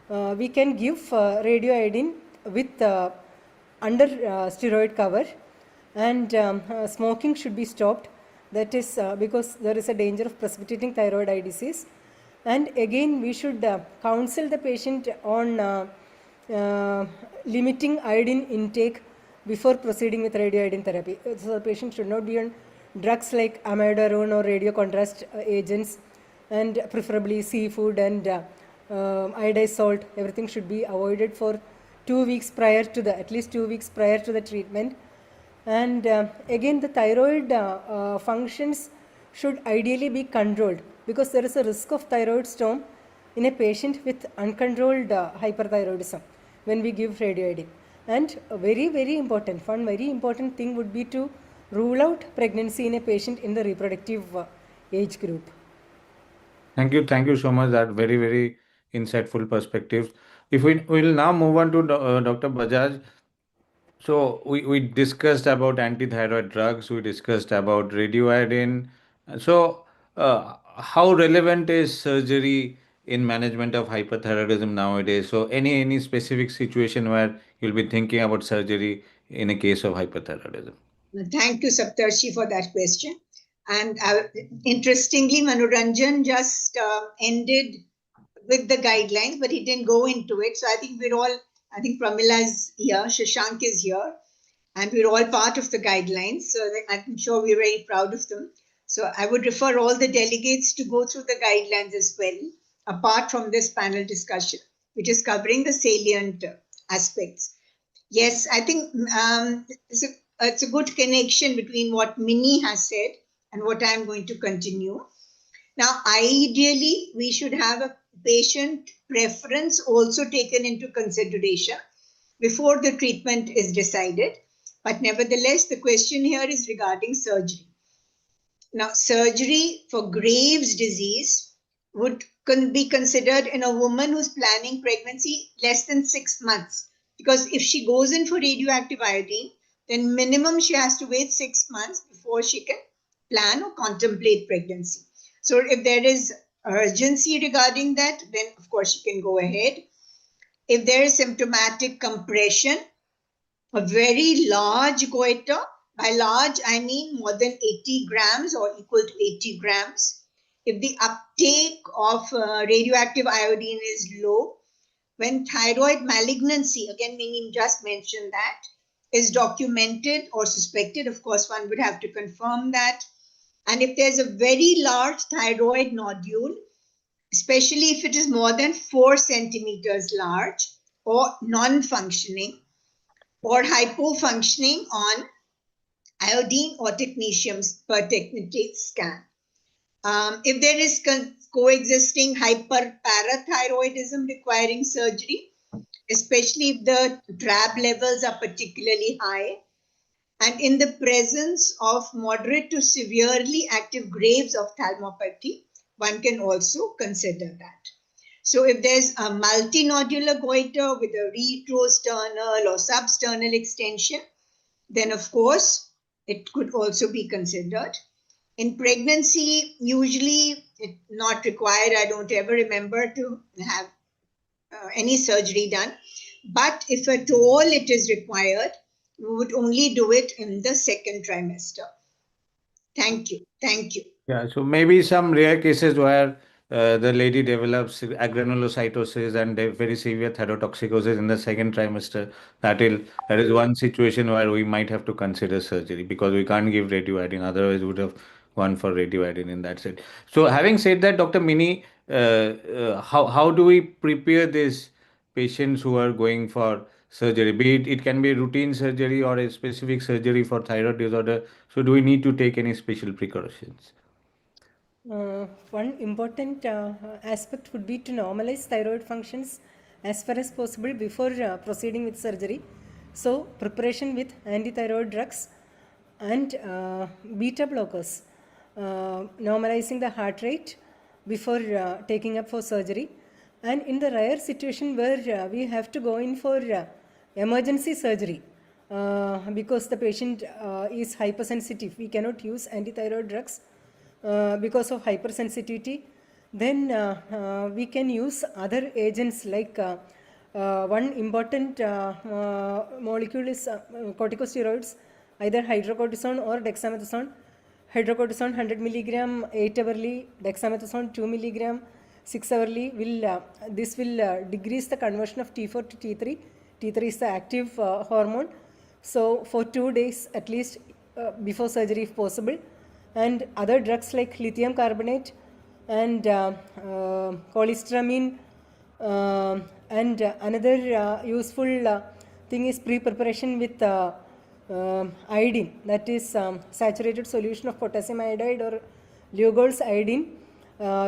we can give radioiodine with under steroid cover, and smoking should be stopped. That is because there is a danger of precipitating thyroid eye disease. And again, we should counsel the patient on limiting iodine intake before proceeding with radioiodine therapy. So the patient should not be on drugs like amiodarone or radiocontrast agents, and preferably seafood and iodized salt. Everything should be avoided for 2 weeks prior to at least 2 weeks prior to the treatment. And again, the thyroid functions should ideally be controlled, because there is a risk of thyroid storm in a patient with uncontrolled hyperthyroidism when we give radioiodine. And one very important thing would be to rule out pregnancy in a patient in the reproductive age group. Thank you so much. That very insightful perspectives. If we'll now move on to Dr. Bajaj. So we discussed about anti-thyroid drugs, we discussed about radioiodine. So how relevant is surgery in management of hyperthyroidism nowadays? So any specific situation where you'll be thinking about surgery in a case of hyperthyroidism? Thank you, Saptarshi, for that question. And interestingly, Manoranjan just ended with the guidelines, but he didn't go into it. So I think Pramila is here, Shashank is here, and we're all part of the guidelines. So I'm sure we're very proud of them. So I would refer all the delegates to go through the guidelines as well, apart from this panel discussion, which is covering the salient aspects. Yes, I think it's a good connection between what Minnie has said and what I'm going to continue. Now, ideally, we should have a patient preference also taken into consideration before the treatment is decided. But nevertheless, the question here is regarding surgery. Now, surgery for Graves' disease would be considered in a woman who's planning pregnancy less than 6 months. Because if she goes in for radioactive iodine, then minimum she has to wait 6 months before she can plan or contemplate pregnancy. So if there is urgency regarding that, then of course she can go ahead. If there is symptomatic compression, a very large goiter, by large I mean more than 80 grams or equal to 80 grams. If the uptake of radioactive iodine is low, when thyroid malignancy, again meaning just mentioned that, is documented or suspected, of course one would have to confirm that. And if there's a very large thyroid nodule, especially if it is more than 4 centimeters large or non-functioning or hypofunctioning on iodine or technetium per technetate scan. If there is coexisting hyperparathyroidism requiring surgery, especially if the TRAb levels are particularly high, and in the presence of moderate to severely active Graves' ophthalmopathy, one can also consider that. So if there's a multinodular goiter with a retrosternal or substernal extension, then of course it could also be considered. In pregnancy, usually it's not required. I don't ever remember to have any surgery done. But if at all it is required, we would only do it in the second trimester. Thank you. Thank you. Yeah, so maybe some rare cases where the lady develops agranulocytosis and very severe thyrotoxicosis in the second trimester. That is one situation where we might have to consider surgery because we can't give radioiodine. Otherwise, we would have gone for radioiodine in that set. So, having said that, Dr. Mini, how do we prepare these patients who are going for surgery? Be it can be routine surgery or a specific surgery for thyroid disorder. So, do we need to take any special precautions? One important aspect would be to normalize thyroid functions as far as possible before proceeding with surgery. So, preparation with anti-thyroid drugs and beta blockers, normalizing the heart rate before taking up for surgery. And in the rare situation where we have to go in for emergency surgery because the patient is hypersensitive, we cannot use anti-thyroid drugs because of hypersensitivity, then we can use other agents like one important molecule is corticosteroids, either hydrocortisone or dexamethasone. Hydrocortisone 100 milligram 8 hourly, dexamethasone 2 milligram 6 hourly this will decrease the conversion of T4 to T3. T3 is the active hormone. So for 2 days at least before surgery if possible. And other drugs like lithium carbonate and cholestyramine and another useful thing is pre-preparation with iodine, that is saturated solution of potassium iodide or Lugol's iodine,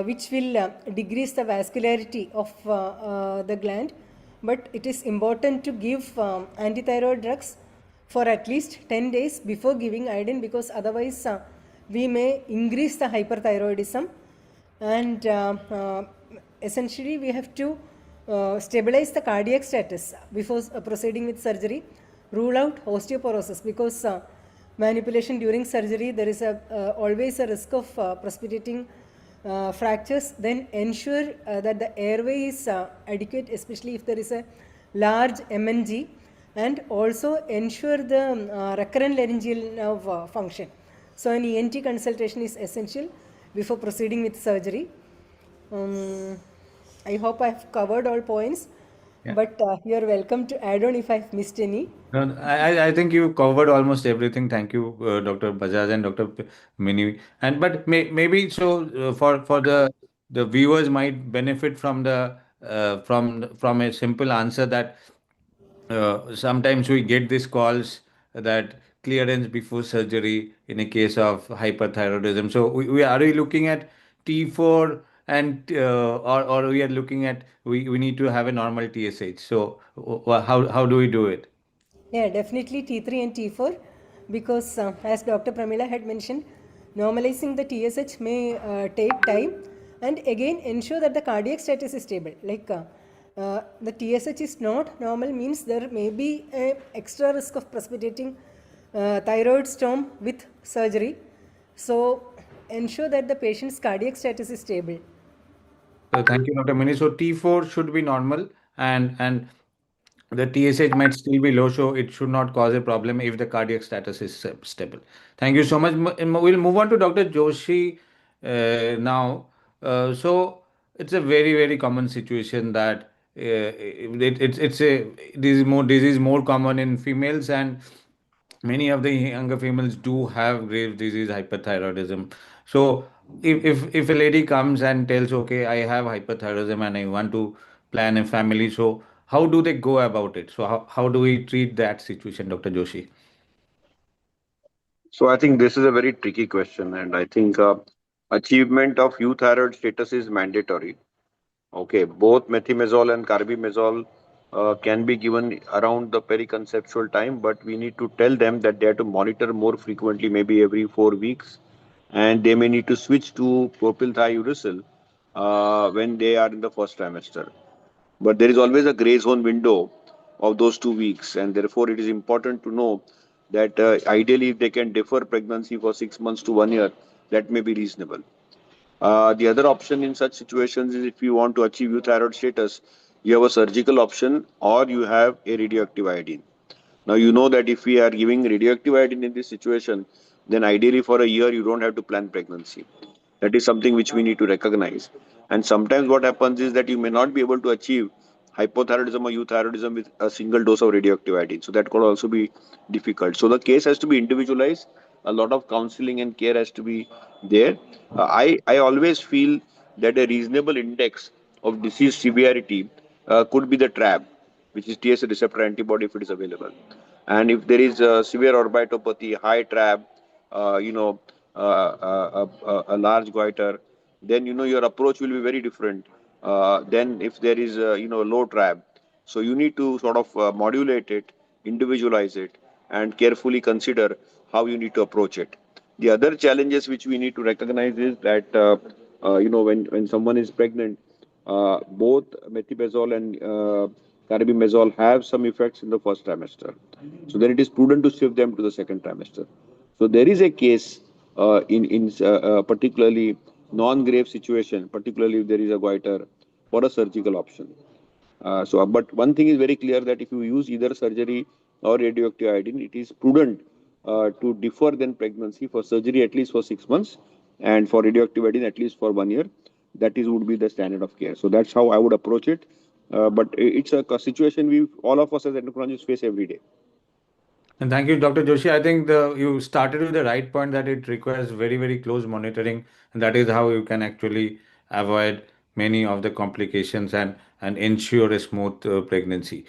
which will decrease the vascularity of the gland. But it is important to give antithyroid drugs for at least 10 days before giving iodine, because otherwise we may increase the hyperthyroidism. And essentially we have to stabilize the cardiac status before proceeding with surgery, rule out osteoporosis, because manipulation during surgery there is always a risk of precipitating fractures. Then ensure that the airway is adequate, especially if there is a large MNG, and also ensure the recurrent laryngeal nerve function. So an ENT consultation is essential before proceeding with surgery. I hope I've covered all points, but you're welcome to add on if I've missed any. No, I think you covered almost everything. Thank you, Dr. Bajaj and Dr. Mini. And but maybe so for the viewers might benefit from the from a simple answer that sometimes we get these calls that clearance before surgery in a case of hyperthyroidism. So are we looking at T4 and or we are looking at we need to have a normal TSH. So how do we do it? Yeah, definitely T3 and T4, because as Dr. Pramila had mentioned, normalizing the TSH may take time, and again ensure that the cardiac status is stable. Like the TSH is not normal means there may be a extra risk of precipitating thyroid storm with surgery. So ensure that the patient's cardiac status is stable. So thank you, Dr. Mini. So T4 should be normal and the TSH might still be low, so it should not cause a problem if the cardiac status is stable. Thank you so much. We'll move on to Dr. Joshi now. So it's a very common situation that it's a disease more common in females, and many of the younger females do have Graves' disease, hyperthyroidism. So if a lady comes and tells, okay, I have hyperthyroidism and I want to plan a family, so how do they go about it? So how do we treat that situation, Dr. Joshi? So I think this is a very tricky question, and I think achievement of euthyroid status is mandatory. Okay, both methimazole and carbimazole can be given around the periconceptual time, but we need to tell them that they have to monitor more frequently, maybe every 4 weeks, and they may need to switch to propylthiouracil when they are in the first trimester. But there is always a gray zone window of those 2 weeks, and therefore it is important to know that ideally, if they can defer pregnancy for 6 months to 1 year, that may be reasonable. The other option in such situations is if you want to achieve euthyroid status, you have a surgical option or you have a radioactive iodine. Now, you know that if we are giving radioactive iodine in this situation, then ideally for a year you don't have to plan pregnancy. That is something which we need to recognize. And sometimes what happens is that you may not be able to achieve hypothyroidism or euthyroidism with a single dose of radioactive iodine. So that could also be difficult. So the case has to be individualized. A lot of counseling and care has to be there. I always feel that a reasonable index of disease severity could be the TRAB, which is TS receptor antibody if it is available. And if there is severe orbitopathy, high TRAB, uh, you know, a large goiter, then your approach will be very different. Then if there is low TRAB, so you need to sort of modulate it, individualize it, and carefully consider how you need to approach it. The other challenges which we need to recognize is that when someone is pregnant, both methimazole and carbimazole have some effects in the first trimester. So then it is prudent to shift them to the second trimester. So there is a case in particularly non-grave situation, particularly if there is a goiter, for a surgical option. But one thing is very clear that if you use either surgery or radioactive iodine, it is prudent to defer then pregnancy for surgery at least for 6 months, and for radioactive iodine at least for 1 year. That is would be the standard of care. So that's how I would approach it. But it's a situation we all of us as endocrinologists face every day. And thank you, Dr. Joshi. I think you started with the right point that it requires very close monitoring, and that is how you can actually avoid many of the complications and ensure a smooth pregnancy.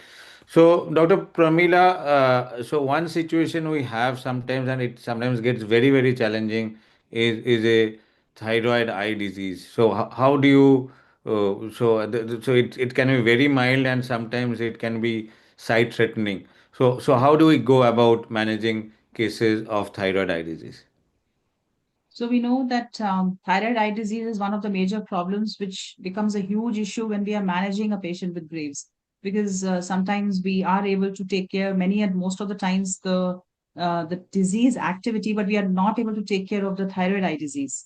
So, Dr. Pramila, so one situation we have sometimes, and it sometimes gets very challenging, is a thyroid eye disease. So, how do you so it can be very mild and sometimes it can be sight threatening. So how do we go about managing cases of thyroid eye disease? So we know that thyroid eye disease is one of the major problems which becomes a huge issue when we are managing a patient with Graves, because sometimes we are able to take care many and most of the times the disease activity, but we are not able to take care of the thyroid eye disease.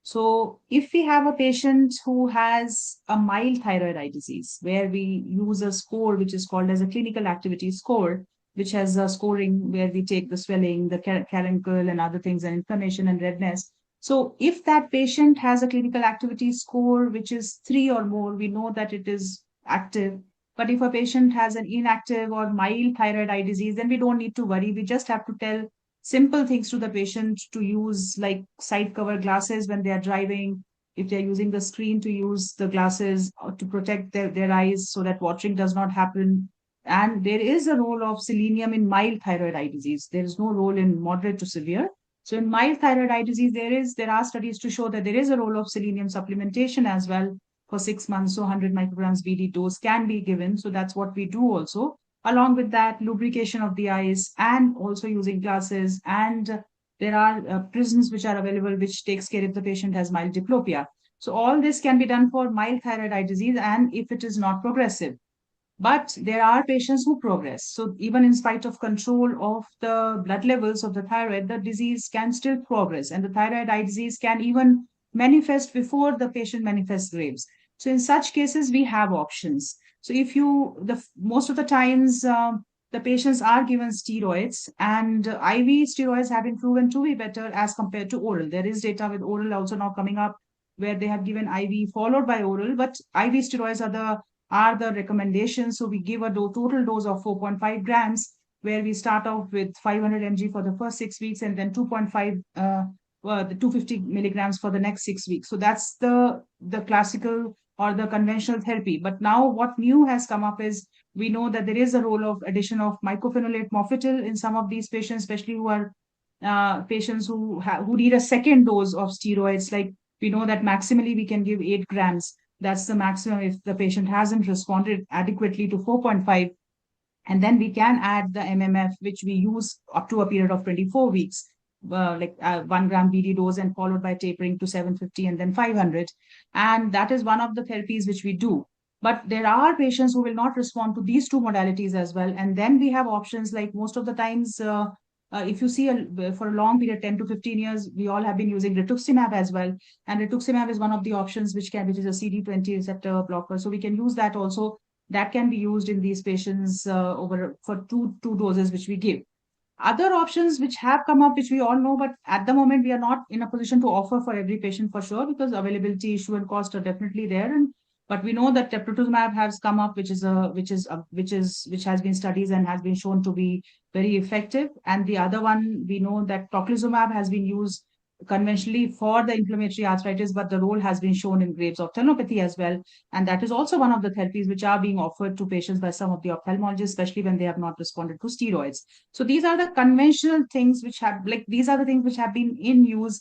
So if we have a patient who has a mild thyroid eye disease, where we use a score which is called as a clinical activity score, which has a scoring where we take the swelling, the caruncle and other things and inflammation and redness. So if that patient has a clinical activity score which is 3 or more, we know that it is active. But if a patient has an inactive or mild thyroid eye disease, then we don't need to worry. We just have to tell simple things to the patient to use, like side cover glasses when they are driving. If they're using the screen, to use the glasses to protect their eyes so that watering does not happen. And there is a role of selenium in mild thyroid eye disease. There is no role in moderate to severe. So in mild thyroid eye disease, there are studies to show that there is a role of selenium supplementation as well for 6 months. So 100 micrograms BD dose can be given. So that's what we do also. Along with that, lubrication of the eyes and also using glasses. And there are prisms which are available, which takes care if the patient has mild diplopia. So all this can be done for mild thyroid eye disease and if it is not progressive. But there are patients who progress. So even in spite of control of the blood levels of the thyroid, the disease can still progress. And the thyroid eye disease can even manifest before the patient manifests Graves. So in such cases, we have options. So if most of the times, the patients are given steroids, and IV steroids have been proven to be better as compared to oral. There is data with oral also now coming up where they have given IV followed by oral, but IV steroids are the recommendations. So we give a total dose of 4.5 grams, where we start off with 500 mg for the first 6 weeks and then 2.5, the 250 milligrams for the next 6 weeks. So that's the classical or the conventional therapy. But now what new has come up is we know that there is a role of addition of mycophenolate mofetil in some of these patients, especially who are patients who need a second dose of steroids. Like we know that maximally we can give 8 grams. That's the maximum if the patient hasn't responded adequately to 4.5. And then we can add the MMF, which we use up to a period of 24 weeks, 1 gram BD dose and followed by tapering to 750 and then 500. And that is one of the therapies which we do. But there are patients who will not respond to these two modalities as well. And then we have options like most of the times, if you see for a long period, 10 to 15 years, we all have been using rituximab as well. And rituximab is one of the options which is a CD20 receptor blocker. So we can use that also. That can be used in these patients for two doses which we give. Other options which have come up, which we all know, but at the moment we are not in a position to offer for every patient for sure, because availability issue and cost are definitely there. But we know that teprotumumab has come up, which has been studied and has been shown to be very effective. And the other one, we know that tocilizumab has been used conventionally for the inflammatory arthritis, but the role has been shown in Graves' ophthalmopathy as well. And that is also one of the therapies which are being offered to patients by some of the ophthalmologists, especially when they have not responded to steroids. So these are the conventional things these are the things which have been in use,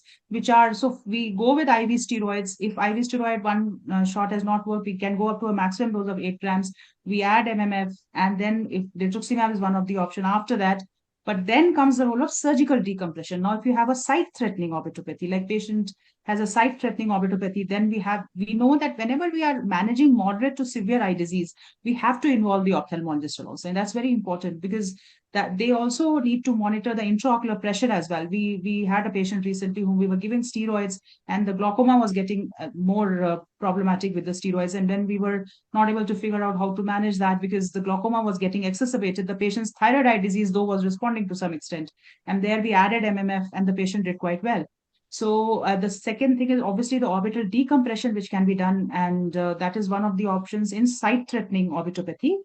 so we go with IV steroids. If IV steroid one shot has not worked, we can go up to a maximum dose of 8 grams. We add MMF, and then if rituximab is one of the option after that. But then comes the role of surgical decompression. Now, if you have a site-threatening orbitopathy, like patient has a site-threatening orbitopathy, then we know that whenever we are managing moderate to severe eye disease, we have to involve the ophthalmologist also. And that's very important because that they also need to monitor the intraocular pressure as well. We had a patient recently whom we were giving steroids, and the glaucoma was getting more problematic with the steroids. And then we were not able to figure out how to manage that because the glaucoma was getting exacerbated. The patient's thyroid eye disease, though, was responding to some extent. And there we added MMF, and the patient did quite well. So the second thing is obviously the orbital decompression, which can be done. And that is one of the options in site-threatening orbitopathy.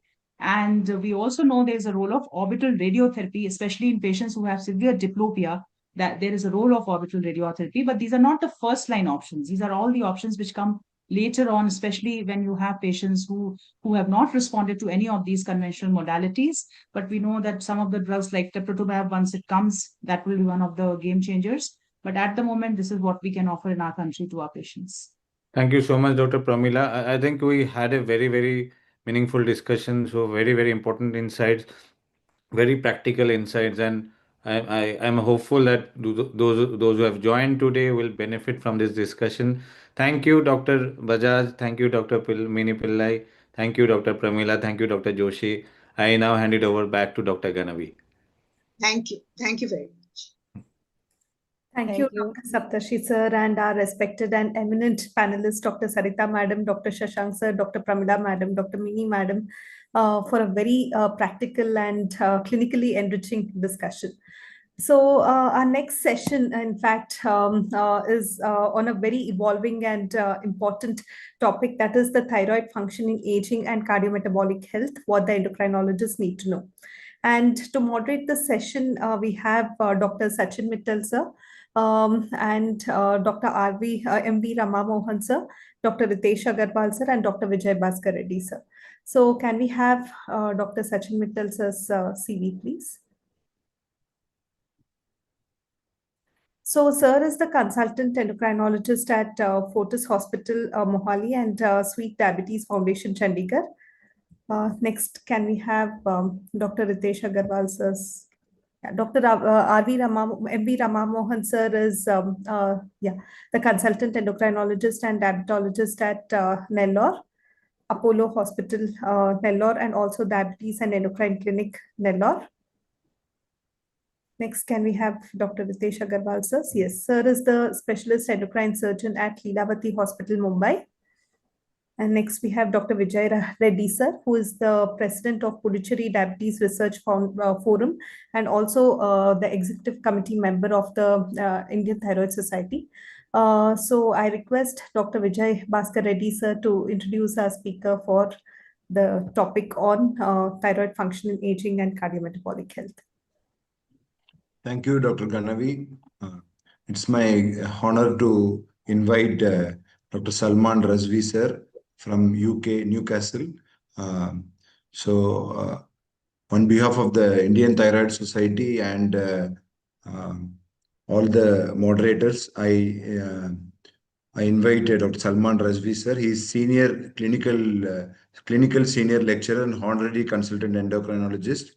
And we also know there's a role of orbital radiotherapy, especially in patients who have severe diplopia, that there is a role of orbital radiotherapy. But these are not the first line options. These are all the options which come later on, especially when you have patients who have not responded to any of these conventional modalities. But we know that some of the drugs like teprotumumab, once it comes, that will be one of the game changers. But at the moment, this is what we can offer in our country to our patients. Thank you so much, Dr. Pramila. I think we had a very, very meaningful discussion. So very, very important insights, very practical insights. And I'm hopeful that those who have joined today will benefit from this discussion. Thank you, Dr. Bajaj. Thank you, Dr. Mini Pillai. Thank you, Dr. Pramila. Thank you, Dr. Joshi. I now hand it over back to Dr. Ganavi. Thank you. Thank you very much. Thank you, Thank you. Dr. Saptarshi sir, and our respected and eminent panelists, Dr. Sarita madam, Dr. Shashank sir, Dr. Pramila madam, Dr. Mini madam, for a very practical and clinically enriching discussion. So our next session, in fact, is on a very evolving and important topic, that is the thyroid functioning, aging, and cardiometabolic health, what the endocrinologists need to know. And to moderate the session, we have Dr. Sachin Mittal sir, and Dr. M.V. Ramamohan sir, Dr. Ritesh Agarwal sir, and Dr. Vijay Bhaskar Reddy sir. So can we have Dr. Sachin Mittal sir's CV, please? So, sir is the consultant endocrinologist at Fortis Hospital, Mohali, and Sweet Diabetes Foundation, Chandigarh. Next, can we have Dr. Ritesh Agarwal, sir's? Yeah, Dr. M.V. Ramamohan sir is the consultant endocrinologist and diabetologist at Nellore, Apollo Hospital, Nellore, and also Diabetes and Endocrine Clinic, Nellore. Next, can we have Dr. Ritesh Agarwal, sir? Yes, sir is the specialist endocrine surgeon at Leelavati Hospital, Mumbai. And next, we have Dr. Vijay Reddy, sir, who is the president of Puducherry Diabetes Research Forum and also the executive committee member of the Indian Thyroid Society. So I request Dr. Vijay Bhaskar Reddy, sir, to introduce our speaker for the topic on thyroid function in aging and cardiometabolic health. Thank you, Dr. Ganavi. It's my honor to invite Dr. Salman Razvi, sir, from UK, Newcastle. On behalf of the Indian Thyroid Society and all the moderators, I invite Dr. Salman Razvi, sir. He is senior clinical senior lecturer and honorary consultant endocrinologist,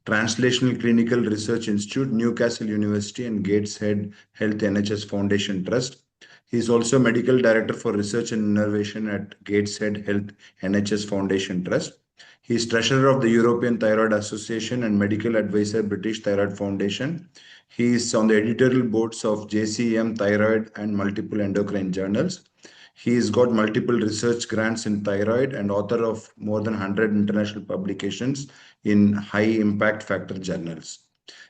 Translational Clinical Research Institute, Newcastle University, and Gateshead Health NHS Foundation Trust. He is also Medical Director for Research and Innovation at Gateshead Health NHS Foundation Trust. He is Treasurer of the European Thyroid Association and Medical Advisor, British Thyroid Foundation. He is on the editorial boards of JCM, Thyroid, and multiple endocrine journals. He has got multiple research grants in thyroid and author of more than 100 international publications in high impact factor journals.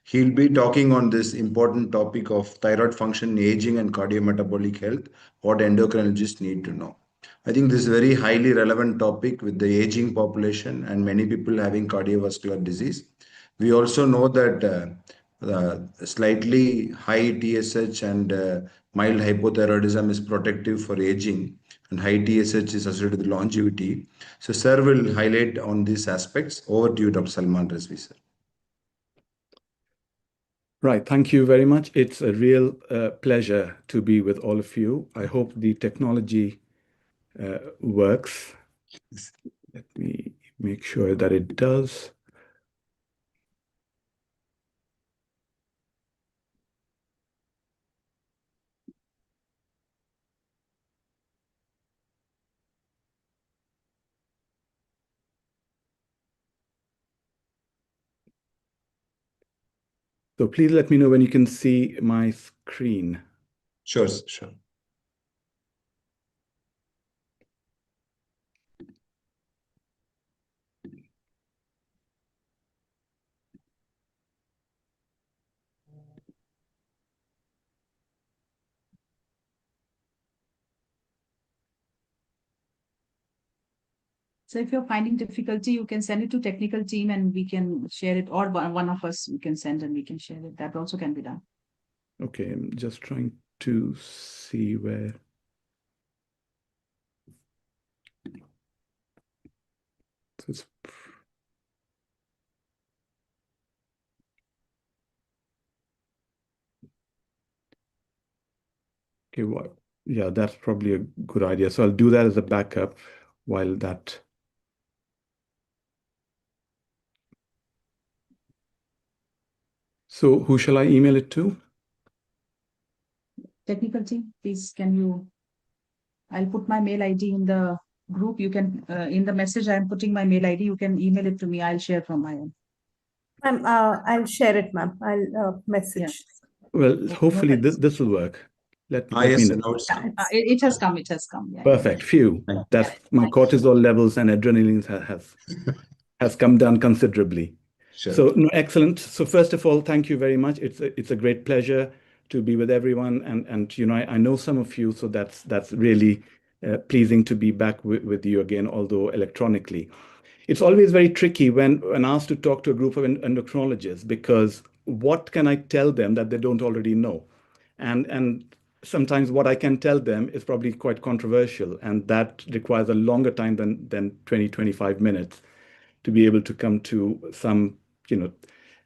He'll be talking on this important topic of thyroid function, aging, and cardiometabolic health, what endocrinologists need to know. I think this is a very highly relevant topic with the aging population and many people having cardiovascular disease. We also know that slightly high TSH and mild hypothyroidism is protective for aging, and high TSH is associated with longevity. So, sir will highlight on these aspects. Over to you, Dr. Salman Razvi, sir. Right. Thank you very much. It's a real pleasure to be with all of you. I hope the technology works. Let me make sure that it does. So please let me know when you can see my screen. Sure, sure. So if you're finding difficulty, you can send it to technical team and we can share it, or one of us we can send and we can share it. That also can be done. Okay, I'm just trying to see where. So it's okay, well, yeah, that's probably a good idea. So I'll do that as a backup while that. So who shall I email it to? Technical team, please, I'll put my mail ID in the group. You can, in the message, I'm putting my mail ID. You can email it to me. I'll share from my end. Ma'am, I'll share it, ma'am. I'll message. Well, No hopefully worries. this will work. Let me yes, know. now it's Yeah, it has come. It has come. Yeah, Perfect. Phew. Thank That's my cortisol levels and adrenaline has come down considerably. Sure. So no, excellent. So first of all, thank you very much. It's a great pleasure to be with everyone, and you know I know some of you, so that's really pleasing to be back with you again, although electronically. It's always very tricky when asked to talk to a group of endocrinologists, because what can I tell them that they don't already know? And sometimes what I can tell them is probably quite controversial, and that requires a longer time than 20, 25 minutes to be able to come to some, you know,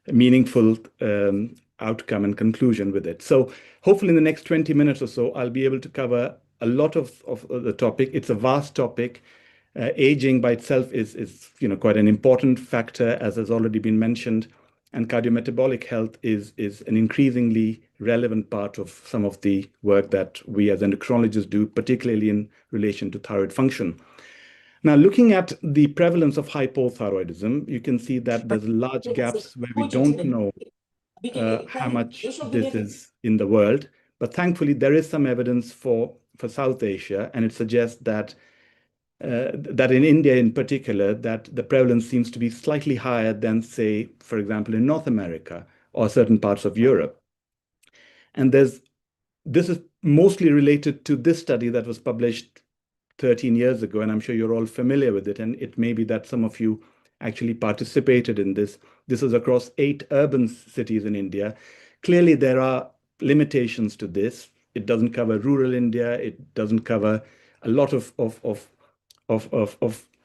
meaningful outcome and conclusion with it. So hopefully in the next 20 minutes or so, I'll be able to cover a lot of the topic. It's a vast topic. Aging by itself is you know, quite an important factor, as has already been mentioned, and cardiometabolic health is an increasingly relevant part of some of the work that we as endocrinologists do, particularly in relation to thyroid function. Now, looking at the prevalence of hypothyroidism, you can see that there's large gaps where we don't know how much this is in the world. But thankfully, there is some evidence for South Asia, and it suggests that that in India in particular, that the prevalence seems to be slightly higher than, say, for example, in North America or certain parts of Europe. And this is mostly related to this study that was published 13 years ago, and I'm sure you're all familiar with it, and it may be that some of you actually participated in this. This is across 8 urban cities in India. Clearly, there are limitations to this. It doesn't cover rural India. It doesn't cover a lot of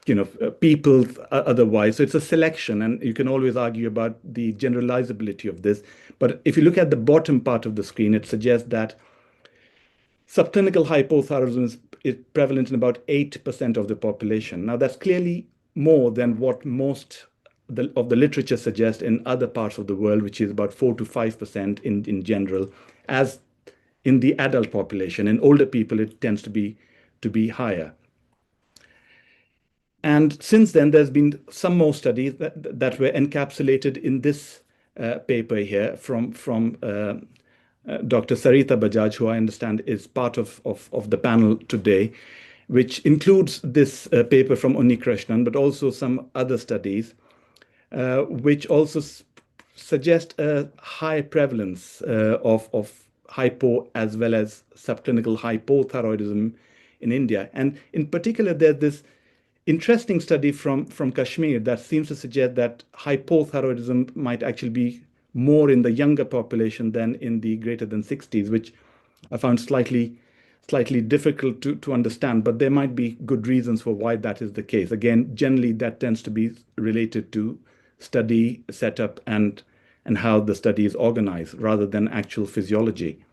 you know, people otherwise. So it's a selection, and you can always argue about the generalizability of this. But if you look at the bottom part of the screen, it suggests that subclinical hypothyroidism is prevalent in about 8% of the population. Now, that's clearly more than what most of the literature suggests in other parts of the world, which is about 4 to 5% in general, as in the adult population. In older people, it tends to be higher. And since then, there's been some more studies that were encapsulated in this paper here from Dr. Sarita Bajaj, who I understand is part of the panel today, which includes this paper from Unni Krishnan, but also some other studies, which also suggest a high prevalence of hypo as well as subclinical hypothyroidism in India. And in particular, there's this interesting study from Kashmir that seems to suggest that hypothyroidism might actually be more in the younger population than in the greater than 60s, which I found slightly difficult to understand, but there might be good reasons for why that is the case. Again, generally that tends to be related to study setup and how the study is organized rather than actual physiology.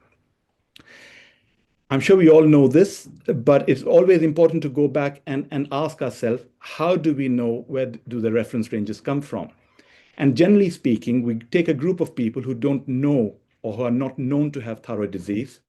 I'm sure we all know this, but it's always important to go back and ask ourselves, how do we know where do the reference ranges come from? And generally speaking, we take a group of people who don't know or who are not known to have thyroid disease,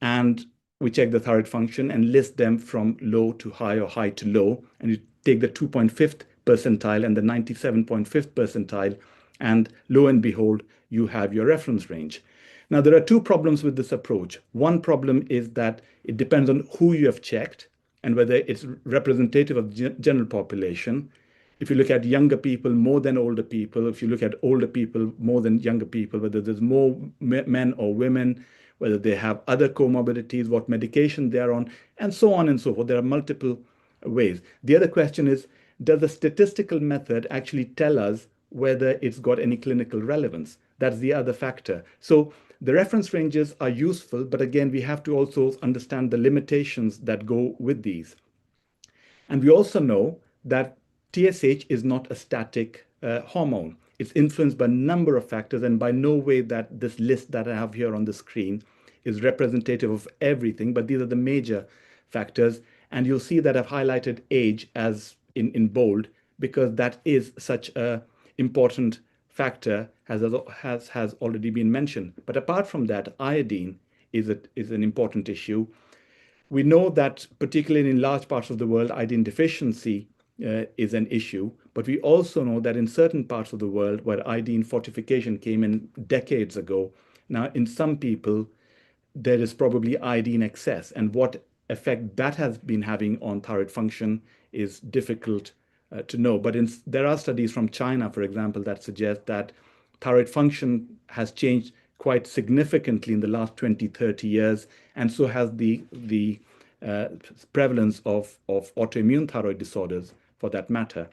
and we check the thyroid function and list them from low to high or high to low. And you take the 2.5th percentile and the 97.5th percentile, and lo and behold, you have your reference range. Now, there are 2 problems with this approach. One problem is that it depends on who you have checked and whether it's representative of the general population. If you look at younger people more than older people, if you look at older people more than younger people, whether there's more men or women, whether they have other comorbidities, what medication they are on, and so on and so forth. There are multiple ways. The other question is, does the statistical method actually tell us whether it's got any clinical relevance? That's the other factor. So the reference ranges are useful, but again, we have to also understand the limitations that go with these. And we also know that TSH is not a static hormone. It's influenced by a number of factors, and by no way that this list that I have here on the screen is representative of everything, but these are the major factors. And you'll see that I've highlighted age as in bold, because that is such an important factor has already been mentioned. But apart from that, iodine is an important issue. We know that particularly in large parts of the world, iodine deficiency is an issue, but we also know that in certain parts of the world where iodine fortification came in decades ago, now in some people, there is probably iodine excess, and what effect that has been having on thyroid function is difficult to know. But there are studies from China, for example, that suggest that thyroid function has changed quite significantly in the last 20, 30 years, and so has the prevalence of autoimmune thyroid disorders for that matter.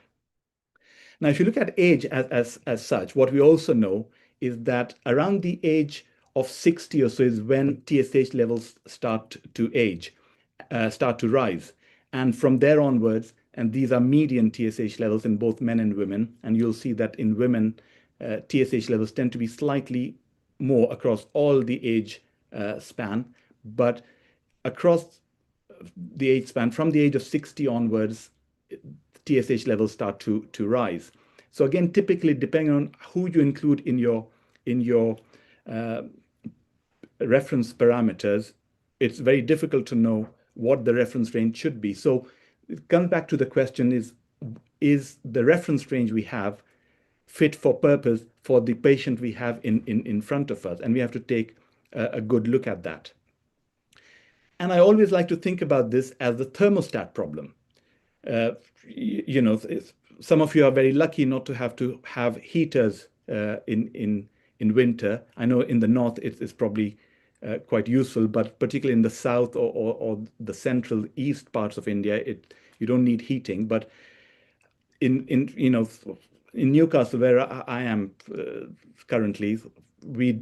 Now, if you look at age as such, what we also know is that around the age of 60 or so is when TSH levels start to rise. And from there onwards, and these are median TSH levels in both men and women, and you'll see that in women, TSH levels tend to be slightly more across all the age span, but across the age span, from the age of 60 onwards, TSH levels start to rise. So again, typically, depending on who you include in your reference parameters, it's very difficult to know what the reference range should be. So it comes back to the question is the reference range we have fit for purpose for the patient we have in front of us? And we have to take a good look at that. And I always like to think about this as the thermostat problem. Some of you are very lucky not to have heaters in winter. I know in the north it's probably quite useful, but particularly in the south or the central east parts of India, you don't need heating. But in Newcastle, where I am currently, we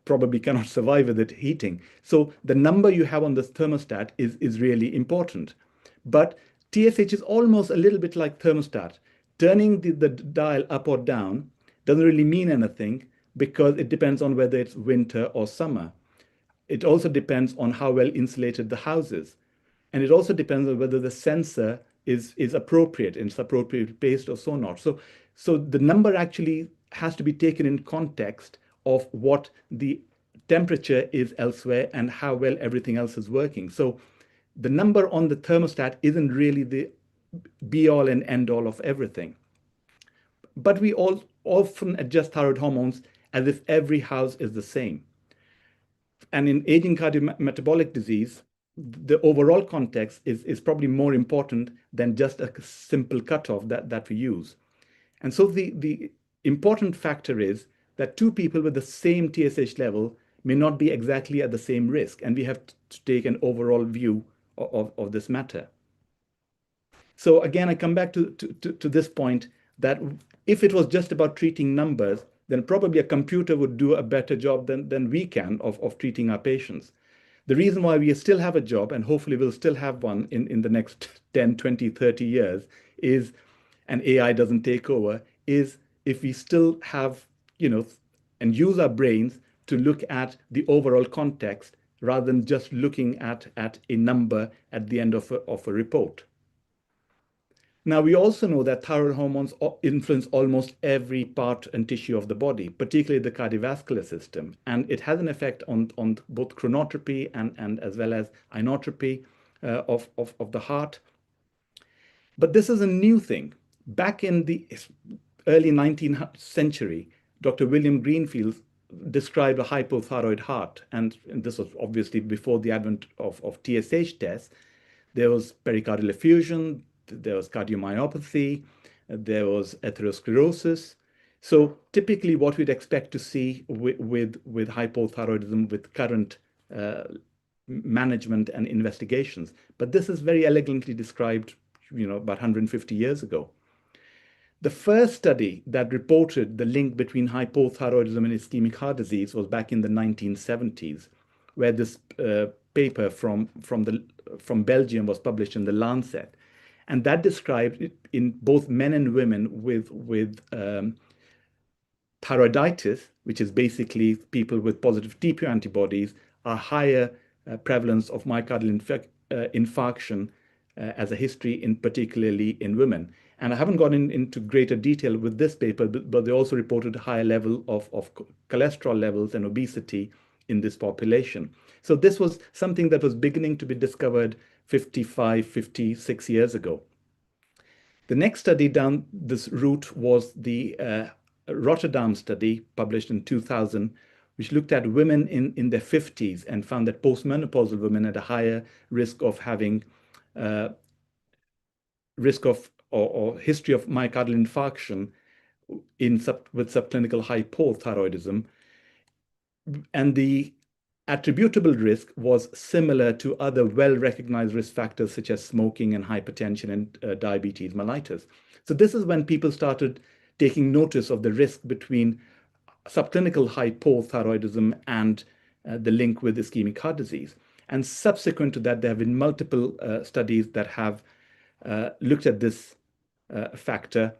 probably cannot survive with it heating. So the number you have on the thermostat is really important. But TSH is almost a little bit like thermostat. Turning the dial up or down doesn't really mean anything because it depends on whether it's winter or summer. It also depends on how well insulated the house is. And it also depends on whether the sensor is appropriate, and it's appropriately placed or so not. So the number actually has to be taken in context of what the temperature is elsewhere and how well everything else is working. So the number on the thermostat isn't really the be-all and end-all of everything. But we all often adjust thyroid hormones as if every house is the same. And in aging cardiometabolic disease, the overall context is probably more important than just a simple cutoff that we use. And so the important factor is that two people with the same TSH level may not be exactly at the same risk, and we have to take an overall view of this matter. So again, I come back to this point that if it was just about treating numbers, then probably a computer would do a better job than we can of treating our patients. The reason why we still have a job, and hopefully we'll still have one in the next 10, 20, 30 years, is, and AI doesn't take over, is if we still have, and use our brains to look at the overall context rather than just looking at a number at the end of a report. Now, we also know that thyroid hormones influence almost every part and tissue of the body, particularly the cardiovascular system. And it has an effect on both chronotropy and as well as inotropy of the heart. But this is a new thing. Back in the early 19th century, Dr. William Greenfield described a hypothyroid heart. And this was obviously before the advent of TSH tests. There was pericardial effusion, there was cardiomyopathy, there was atherosclerosis. So typically what we'd expect to see with hypothyroidism with current management and investigations. But this is very elegantly described, about 150 years ago. The first study that reported the link between hypothyroidism and ischemic heart disease was back in the 1970s, where this paper from Belgium was published in the Lancet. And that described it in both men and women with thyroiditis, which is basically people with positive TPO antibodies, a higher prevalence of myocardial infarction as a history, particularly in women. And I haven't gone into greater detail with this paper, but they also reported a higher level of cholesterol levels and obesity in this population. So this was something that was beginning to be discovered 55, 56 years ago. The next study down this route was the Rotterdam study published in 2000, which looked at women in their 50s and found that postmenopausal women had a higher risk of having risk of or history of myocardial infarction with subclinical hypothyroidism. And the attributable risk was similar to other well-recognized risk factors such as smoking and hypertension and diabetes mellitus. So this is when people started taking notice of the risk between subclinical hypothyroidism and the link with ischemic heart disease. And subsequent to that, there have been multiple studies that have looked at this factor.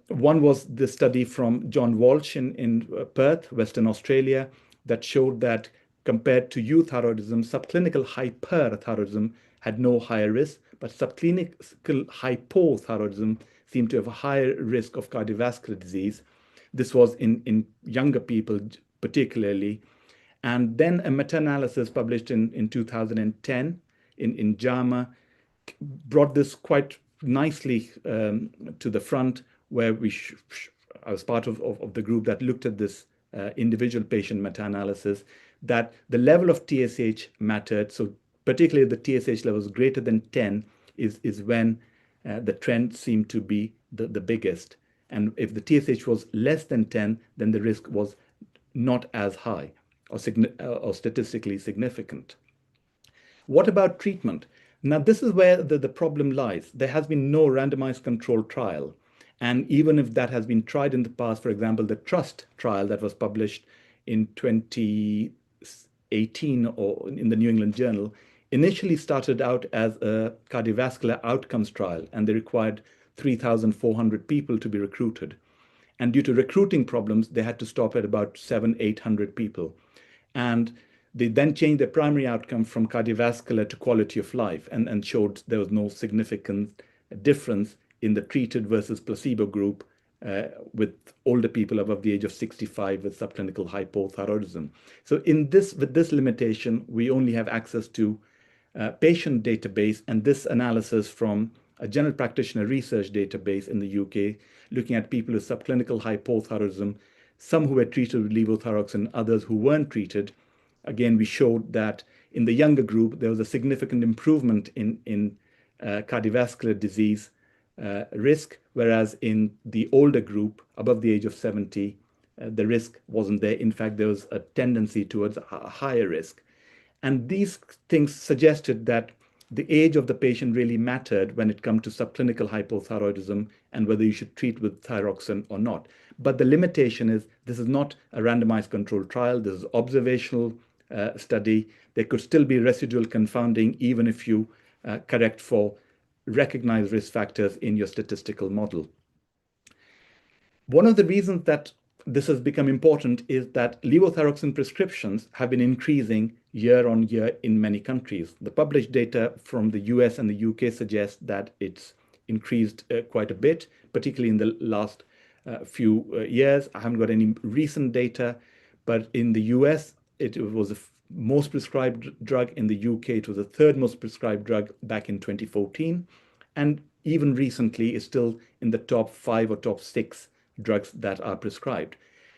One was the study from John Walsh in Perth, Western Australia, that showed that compared to euthyroidism, subclinical hyperthyroidism had no higher risk, but subclinical hypothyroidism seemed to have a higher risk of cardiovascular disease. This was in younger people particularly. And then a meta-analysis published in 2010 in JAMA brought this quite nicely to the front, where I was part of the group that looked at this individual patient meta-analysis, that the level of TSH mattered. So particularly the TSH levels greater than 10 is when the trend seemed to be the biggest. And if the TSH was less than 10, then the risk was not as high or statistically significant. What about treatment? Now, this is where the problem lies. There has been no randomized controlled trial. And even if that has been tried in the past, for example, the TRUST trial that was published in 2018 or in the New England Journal, initially started out as a cardiovascular outcomes trial, and they required 3,400 people to be recruited. And due to recruiting problems, they had to stop at about 700-800 people. And they then changed their primary outcome from cardiovascular to quality of life and showed there was no significant difference in the treated versus placebo group with older people above the age of 65 with subclinical hypothyroidism. So with this limitation, we only have access to patient database, and this analysis from a general practitioner research database in the UK, looking at people with subclinical hypothyroidism, some who were treated with levothyroxine, others who weren't treated. Again, we showed that in the younger group, there was a significant improvement in cardiovascular disease risk, whereas in the older group, above the age of 70, the risk wasn't there. In fact, there was a tendency towards a higher risk. And these things suggested that the age of the patient really mattered when it comes to subclinical hypothyroidism and whether you should treat with thyroxine or not. But the limitation is this is not a randomized controlled trial. This is observational study. There could still be residual confounding even if you correct for recognized risk factors in your statistical model. One of the reasons that this has become important is that levothyroxine prescriptions have been increasing year on year in many countries. The published data from the US and the UK suggests that it's increased quite a bit, particularly in the last few years. I haven't got any recent data, but in the US, it was the most prescribed drug. In the UK, it was the third most prescribed drug back in 2014. And even recently, it's still in the top 5 or top 6 drugs that are prescribed.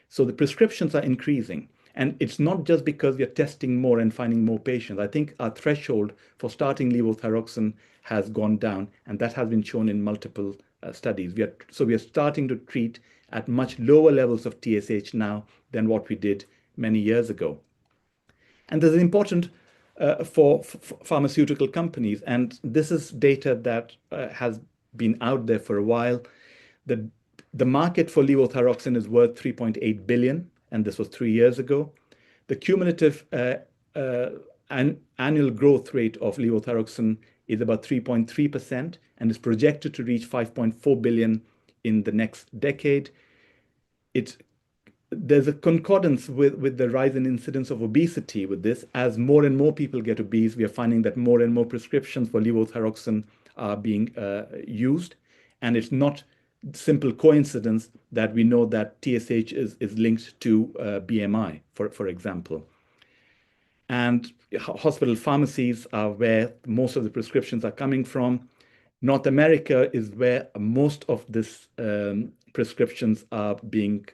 So the prescriptions are increasing. And it's not just because we are testing more and finding more patients. I think our threshold for starting levothyroxine has gone down, and that has been shown in multiple studies. We are starting to treat at much lower levels of TSH now than what we did many years ago. And this is important for pharmaceutical companies. And this is data that has been out there for a while. The market for levothyroxine is worth 3.8 billion, and this was 3 years ago. The cumulative annual growth rate of levothyroxine is about 3.3% and is projected to reach 5.4 billion in the next decade. There's a concordance with the rise in incidence of obesity with this. As more and more people get obese, we are finding that more and more prescriptions for levothyroxine are being used. And it's not simple coincidence that we know that TSH is linked to BMI, for example. And hospital pharmacies are where most of the prescriptions are coming from. North America is where most of this prescriptions are being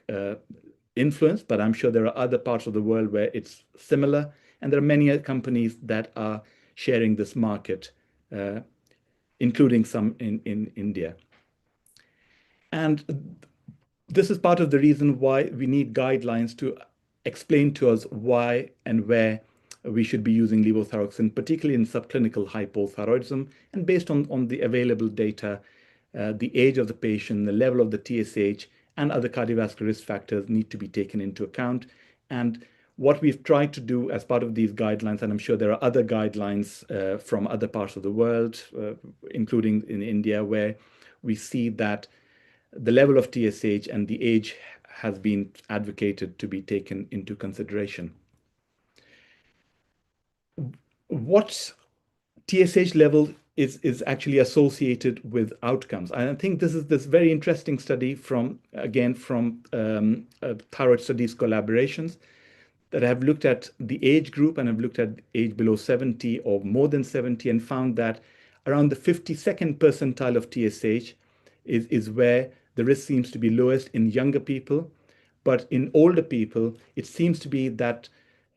influenced, but I'm sure there are other parts of the world where it's similar. And there are many companies that are sharing this market, including some in India. And this is part of the reason why we need guidelines to explain to us why and where we should be using levothyroxine, particularly in subclinical hypothyroidism. And based on the available data, the age of the patient, the level of the TSH, and other cardiovascular risk factors need to be taken into account. And what we've tried to do as part of these guidelines, and I'm sure there are other guidelines from other parts of the world, including in India, where we see that the level of TSH and the age has been advocated to be taken into consideration. What TSH level is actually associated with outcomes. And I think this is this very interesting study from Thyroid Studies collaborations that have looked at the age group and have looked at age below 70 or more than 70 and found that around the 52nd percentile of TSH is where the risk seems to be lowest in younger people. But in older people, it seems to be that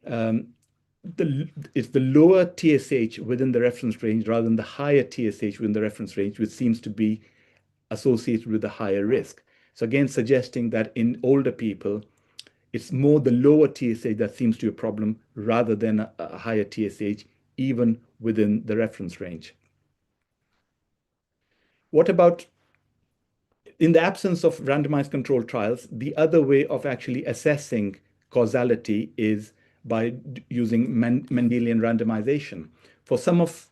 it's the lower TSH within the reference range rather than the higher TSH within the reference range, which seems to be associated with a higher risk. So again, suggesting that in older people, it's more the lower TSH that seems to be a problem rather than a higher TSH, even within the reference range. What about in the absence of randomized controlled trials? The other way of actually assessing causality is by using Mendelian randomization. For some of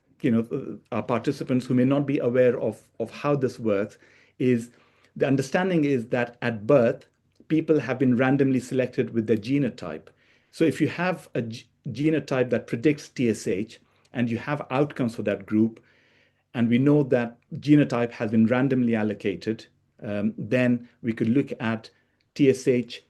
our participants who may not be aware of how this works, is the understanding is that at birth, people have been randomly selected with their genotype. So if you have a genotype that predicts TSH and you have outcomes for that group, and we know that genotype has been randomly allocated, then we could look at TSH,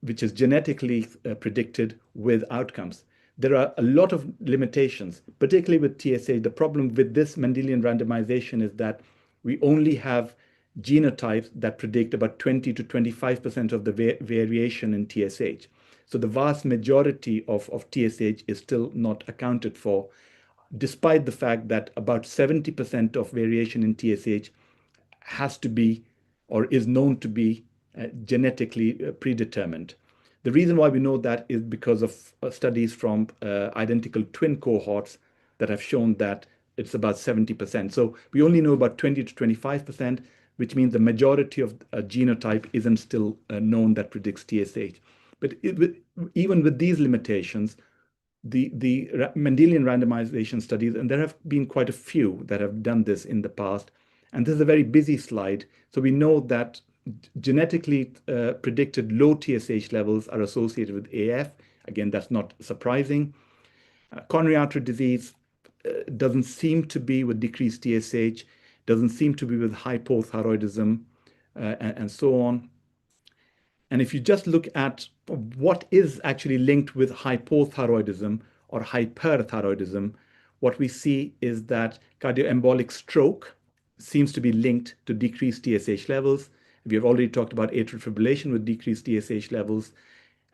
which is genetically predicted with outcomes. There are a lot of limitations, particularly with TSH. The problem with this Mendelian randomization is that we only have genotypes that predict about 20 to 25% of the variation in TSH. So the vast majority of TSH is still not accounted for, despite the fact that about 70% of variation in TSH has to be or is known to be genetically predetermined. The reason why we know that is because of studies from identical twin cohorts that have shown that it's about 70%. So we only know about 20 to 25%, which means the majority of a genotype isn't still known that predicts TSH. But even with these limitations, the Mendelian randomization studies, and there have been quite a few that have done this in the past, and this is a very busy slide. So we know that genetically predicted low TSH levels are associated with AF. Again, that's not surprising. Coronary artery disease doesn't seem to be with decreased TSH, doesn't seem to be with hypothyroidism, and so on. And if you just look at what is actually linked with hypothyroidism or hyperthyroidism, what we see is that cardioembolic stroke seems to be linked to decreased TSH levels. We have already talked about atrial fibrillation with decreased TSH levels,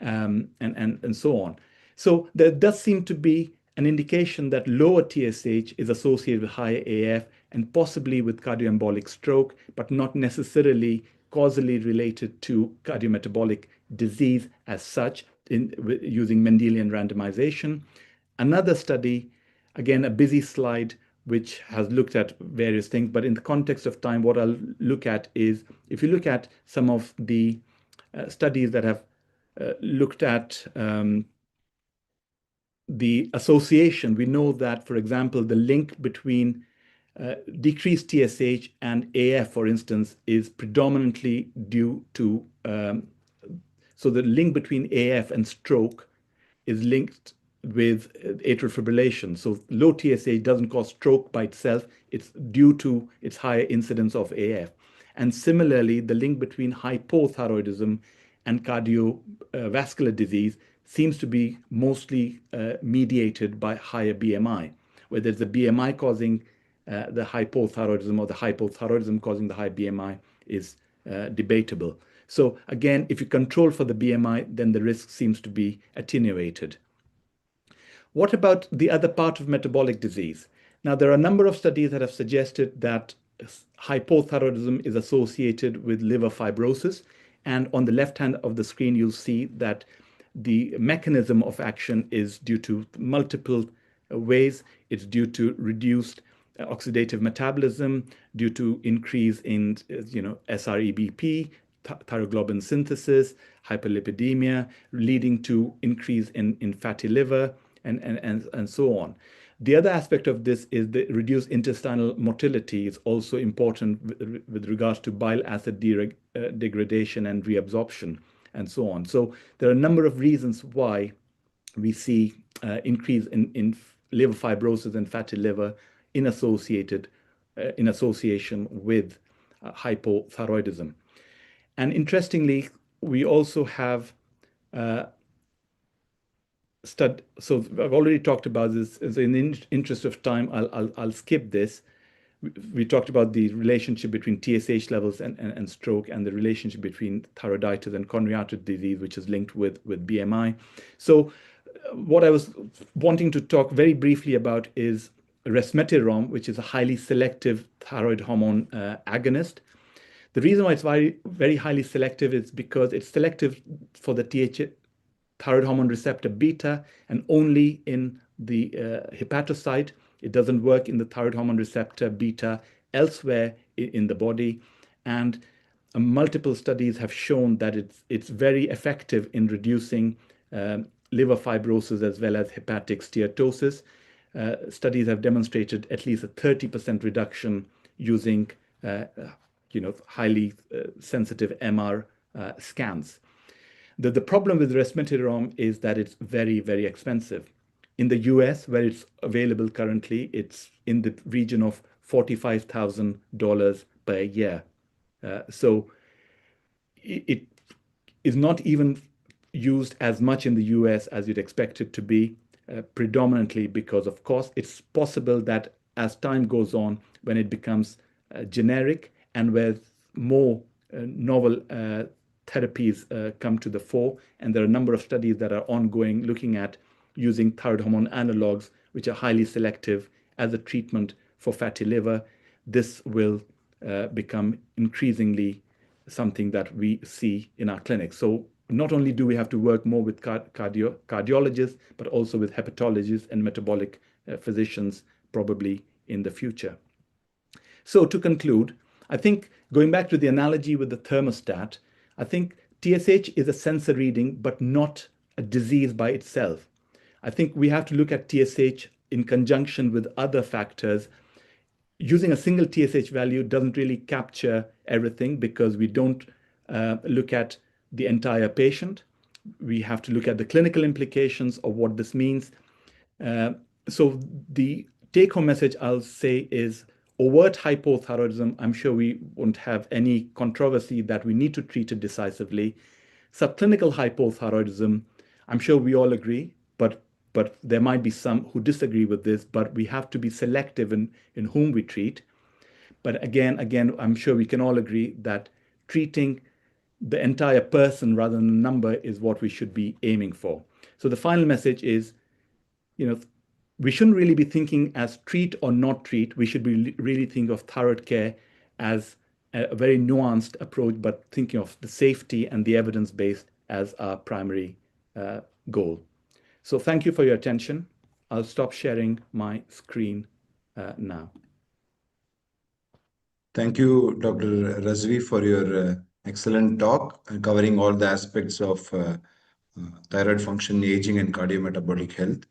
and so on. So there does seem to be an indication that lower TSH is associated with higher AF and possibly with cardioembolic stroke, but not necessarily causally related to cardiometabolic disease as such using Mendelian randomization. Another study, again, a busy slide, which has looked at various things, but in the context of time, what I'll look at is, if you look at some of the studies that have looked at the association, we know that, for example, the link between decreased TSH and AF, for instance, is predominantly due to, so the link between AF and stroke is linked with atrial fibrillation. So low TSH doesn't cause stroke by itself. It's due to its higher incidence of AF. And similarly, the link between hypothyroidism and cardiovascular disease seems to be mostly mediated by higher BMI, whether it's the BMI causing the hypothyroidism or the hypothyroidism causing the high BMI is debatable. So again, if you control for the BMI, then the risk seems to be attenuated. What about the other part of metabolic disease? Now, there are a number of studies that have suggested that hypothyroidism is associated with liver fibrosis. And on the left hand of the screen, you'll see that the mechanism of action is due to multiple ways. It's due to reduced oxidative metabolism, due to increase in SREBP, thyroglobulin synthesis, hyperlipidemia, leading to increase in fatty liver, and so on. The other aspect of this is the reduced intestinal motility is also important with regards to bile acid degradation and reabsorption and so on. So there are a number of reasons why we see increase in liver fibrosis and fatty liver in association with hypothyroidism. And interestingly, we also have so I've already talked about this. In the interest of time, I'll skip this. We talked about the relationship between TSH levels and stroke, and the relationship between thyroiditis and coronary artery disease, which is linked with BMI. So what I was wanting to talk very briefly about is resmetirom, which is a highly selective thyroid hormone agonist. The reason why it's very highly selective is because it's selective for the thyroid hormone receptor beta and only in the hepatocyte. It doesn't work in the thyroid hormone receptor beta elsewhere in the body. And multiple studies have shown that it's very effective in reducing liver fibrosis as well as hepatic steatosis. Studies have demonstrated at least a 30% reduction using highly sensitive MR scans. The problem with resmetirom is that it's very, very expensive. In the US, where it's available currently, it's in the region of $45,000 per year. So it is not even used as much in the US as you'd expect it to be, predominantly because of cost. It's possible that as time goes on, when it becomes generic and where more novel therapies come to the fore, and there are a number of studies that are ongoing looking at using thyroid hormone analogs, which are highly selective as a treatment for fatty liver. This will become increasingly something that we see in our clinics. So not only do we have to work more with cardiologists, but also with hepatologists and metabolic physicians probably in the future. So to conclude, I think going back to the analogy with the thermostat, I think TSH is a sensor reading, but not a disease by itself. I think we have to look at TSH in conjunction with other factors. Using a single TSH value doesn't really capture everything because we don't look at the entire patient. We have to look at the clinical implications of what this means. So the take-home message I'll say is overt hypothyroidism, I'm sure we won't have any controversy that we need to treat it decisively. Subclinical hypothyroidism, I'm sure we all agree, but there might be some who disagree with this, but we have to be selective in whom we treat. But again, I'm sure we can all agree that treating the entire person rather than a number is what we should be aiming for. So the final message is, we shouldn't really be thinking as treat or not treat. We should be really think of thyroid care as a very nuanced approach, but thinking of the safety and the evidence-based as our primary goal. So thank you for your attention. I'll stop sharing my screen now. Thank you, Dr. Razvi, for your excellent talk covering all the aspects of thyroid function, aging, and cardiometabolic health.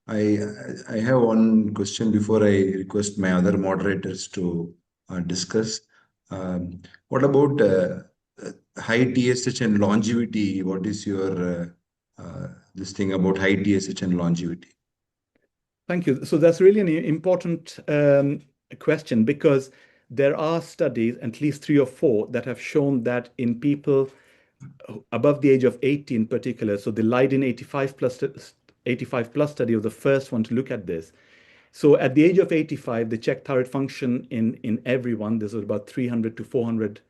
I have one question before I request my other moderators to discuss. What about high TSH and longevity? What is your this thing about high TSH and longevity? Thank you. So that's really an important question, because there are studies, at least 3 or 4, that have shown that in people above the age of 80 in particular, so the Leiden 85 plus study was the first one to look at this. So at the age of 85, they checked thyroid function in everyone. This was about 300 to 400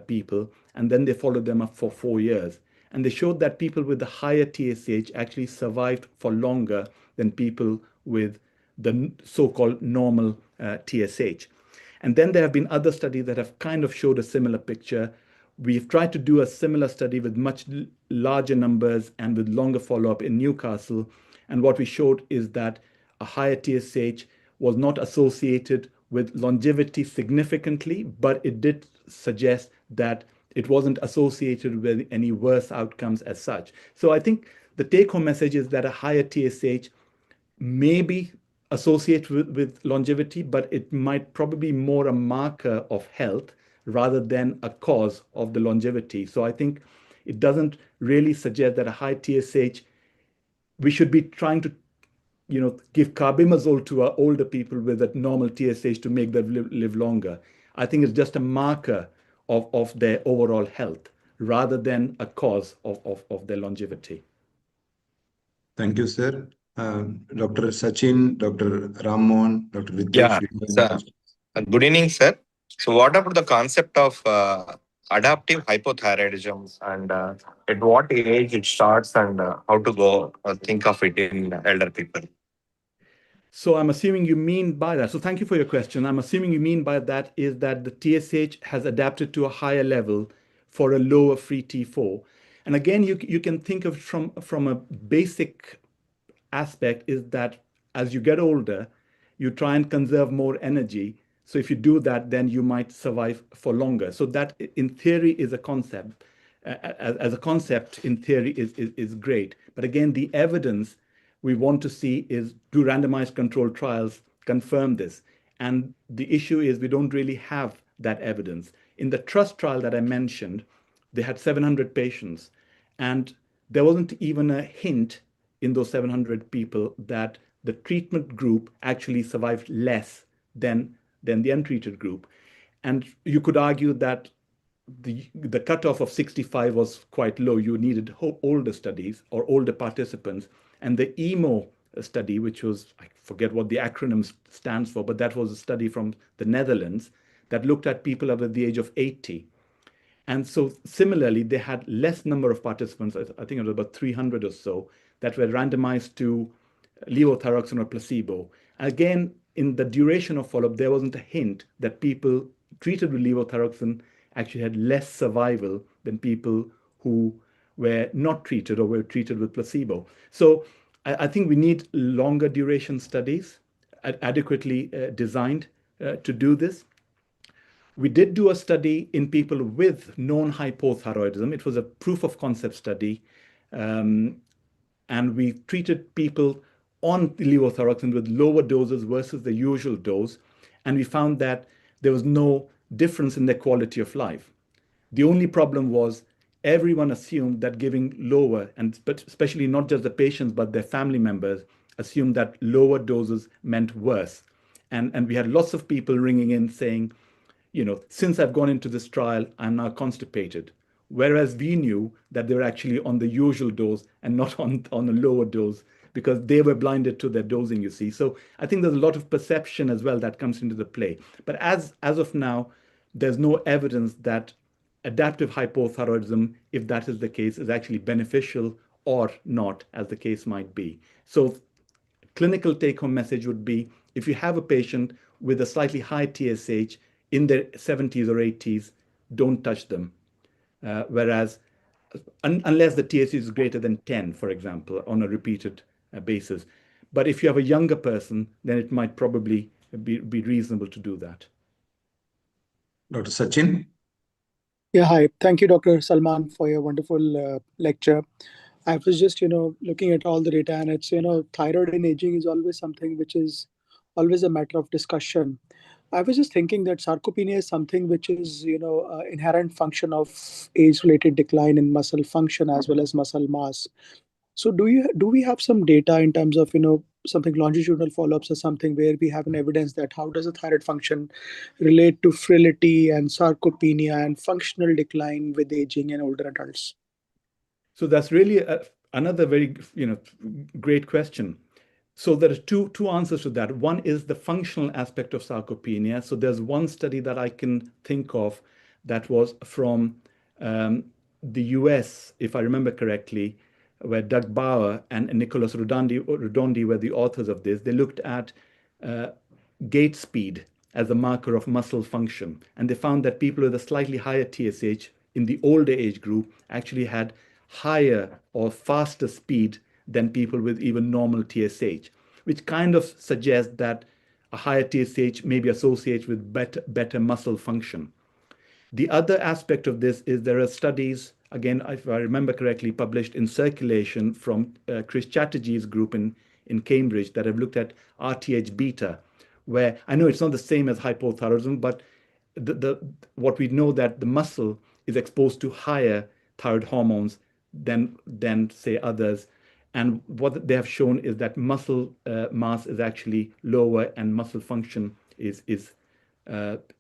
people, and then they followed them up for 4 years. And they showed that people with the higher TSH actually survived for longer than people with the so-called normal TSH. And then there have been other studies that have kind of showed a similar picture. We've tried to do a similar study with much larger numbers and with longer follow-up in Newcastle. And what we showed is that a higher TSH was not associated with longevity significantly, but it did suggest that it wasn't associated with any worse outcomes as such. So I think the take-home message is that a higher TSH may be associated with longevity, but it might probably be more a marker of health rather than a cause of the longevity. So I think it doesn't really suggest that a high TSH, we should be trying to give carbimazole to our older people with a normal TSH to make them live longer. I think it's just a marker of their overall health rather than a cause of their longevity. Thank you, sir. Dr. Sachin, Dr. Ramon, Dr. Yeah, Ritesh. good evening, sir. So, what about the concept of adaptive hypothyroidism, and at what age it starts, and how to go think of it in elder people? So I'm assuming you mean by that. So thank you for your question. I'm assuming you mean by that is that the TSH has adapted to a higher level for a lower free T4. And again, you can think of it from a basic aspect, is that as you get older, you try and conserve more energy. So if you do that, then you might survive for longer. So that in theory is a concept. As a concept, in theory, is great. But again, the evidence we want to see is, do randomized controlled trials confirm this? And the issue is we don't really have that evidence. In the TRUST trial that I mentioned, they had 700 patients, and there wasn't even a hint in those 700 people that the treatment group actually survived less than the untreated group. And you could argue that the cutoff of 65 was quite low. You needed older studies or older participants. And the EMO study, which was, I forget what the acronym stands for, but that was a study from the Netherlands that looked at people over the age of 80. And so similarly, they had less number of participants, I think it was about 300 or so, that were randomized to levothyroxine or placebo. Again, in the duration of follow-up, there wasn't a hint that people treated with levothyroxine actually had less survival than people who were not treated or were treated with placebo. So I think we need longer duration studies, adequately designed to do this. We did do a study in people with known hypothyroidism. It was a proof of concept study. And we treated people on levothyroxine with lower doses versus the usual dose. And we found that there was no difference in their quality of life. The only problem was everyone assumed that giving lower, but especially not just the patients, but their family members, assumed that lower doses meant worse. And we had lots of people ringing in saying, since I've gone into this trial, I'm now constipated. Whereas we knew that they were actually on the usual dose and not on a lower dose, because they were blinded to their dosing, you see. So I think there's a lot of perception as well that comes into the play. But as of now, there's no evidence that adaptive hypothyroidism, if that is the case, is actually beneficial or not, as the case might be. So clinical take-home message would be, if you have a patient with a slightly high TSH in their 70s or 80s, don't touch them. Whereas, unless the TSH is greater than 10, for example, on a repeated basis. But if you have a younger person, then it might probably be reasonable to do that. Dr. Sachin? Yeah, hi. Thank you, Dr. Salman, for your wonderful lecture. I was just, looking at all the data, and it's, thyroid in aging is always something which is always a matter of discussion. I was just thinking that sarcopenia is something which is, inherent function of age-related decline in muscle function as well as muscle mass. So do we have some data in terms of something longitudinal follow-ups or something where we have an evidence that how does the thyroid function relate to frailty and sarcopenia and functional decline with aging in older adults? So that's really another very great question. So there are two answers to that. One is the functional aspect of sarcopenia. So there's one study that I can think of that was from the US, if I remember correctly, where Doug Bauer and Nicholas Redondi were the authors of this. They looked at gait speed as a marker of muscle function, and they found that people with a slightly higher TSH in the older age group actually had higher or faster speed than people with even normal TSH, which kind of suggests that a higher TSH may be associated with better muscle function. The other aspect of this is there are studies, again, if I remember correctly, published in Circulation from Chris Chatterjee's group in Cambridge that have looked at RTH beta, where I know it's not the same as hypothyroidism, but what we know that the muscle is exposed to higher thyroid hormones than say others. And what they have shown is that muscle mass is actually lower and muscle function is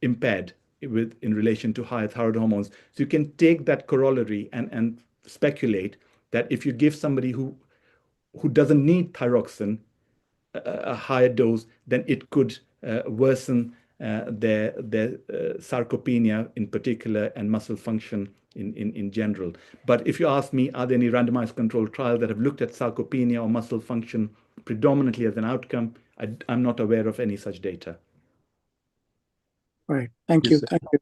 impaired in relation to higher thyroid hormones. So you can take that corollary and speculate that if you give somebody who doesn't need thyroxine a higher dose, then it could worsen their sarcopenia in particular and muscle function in general. But if you ask me, are there any randomized controlled trials that have looked at sarcopenia or muscle function predominantly as an outcome? I'm not aware of any such data. Right. Thank you. Thank you.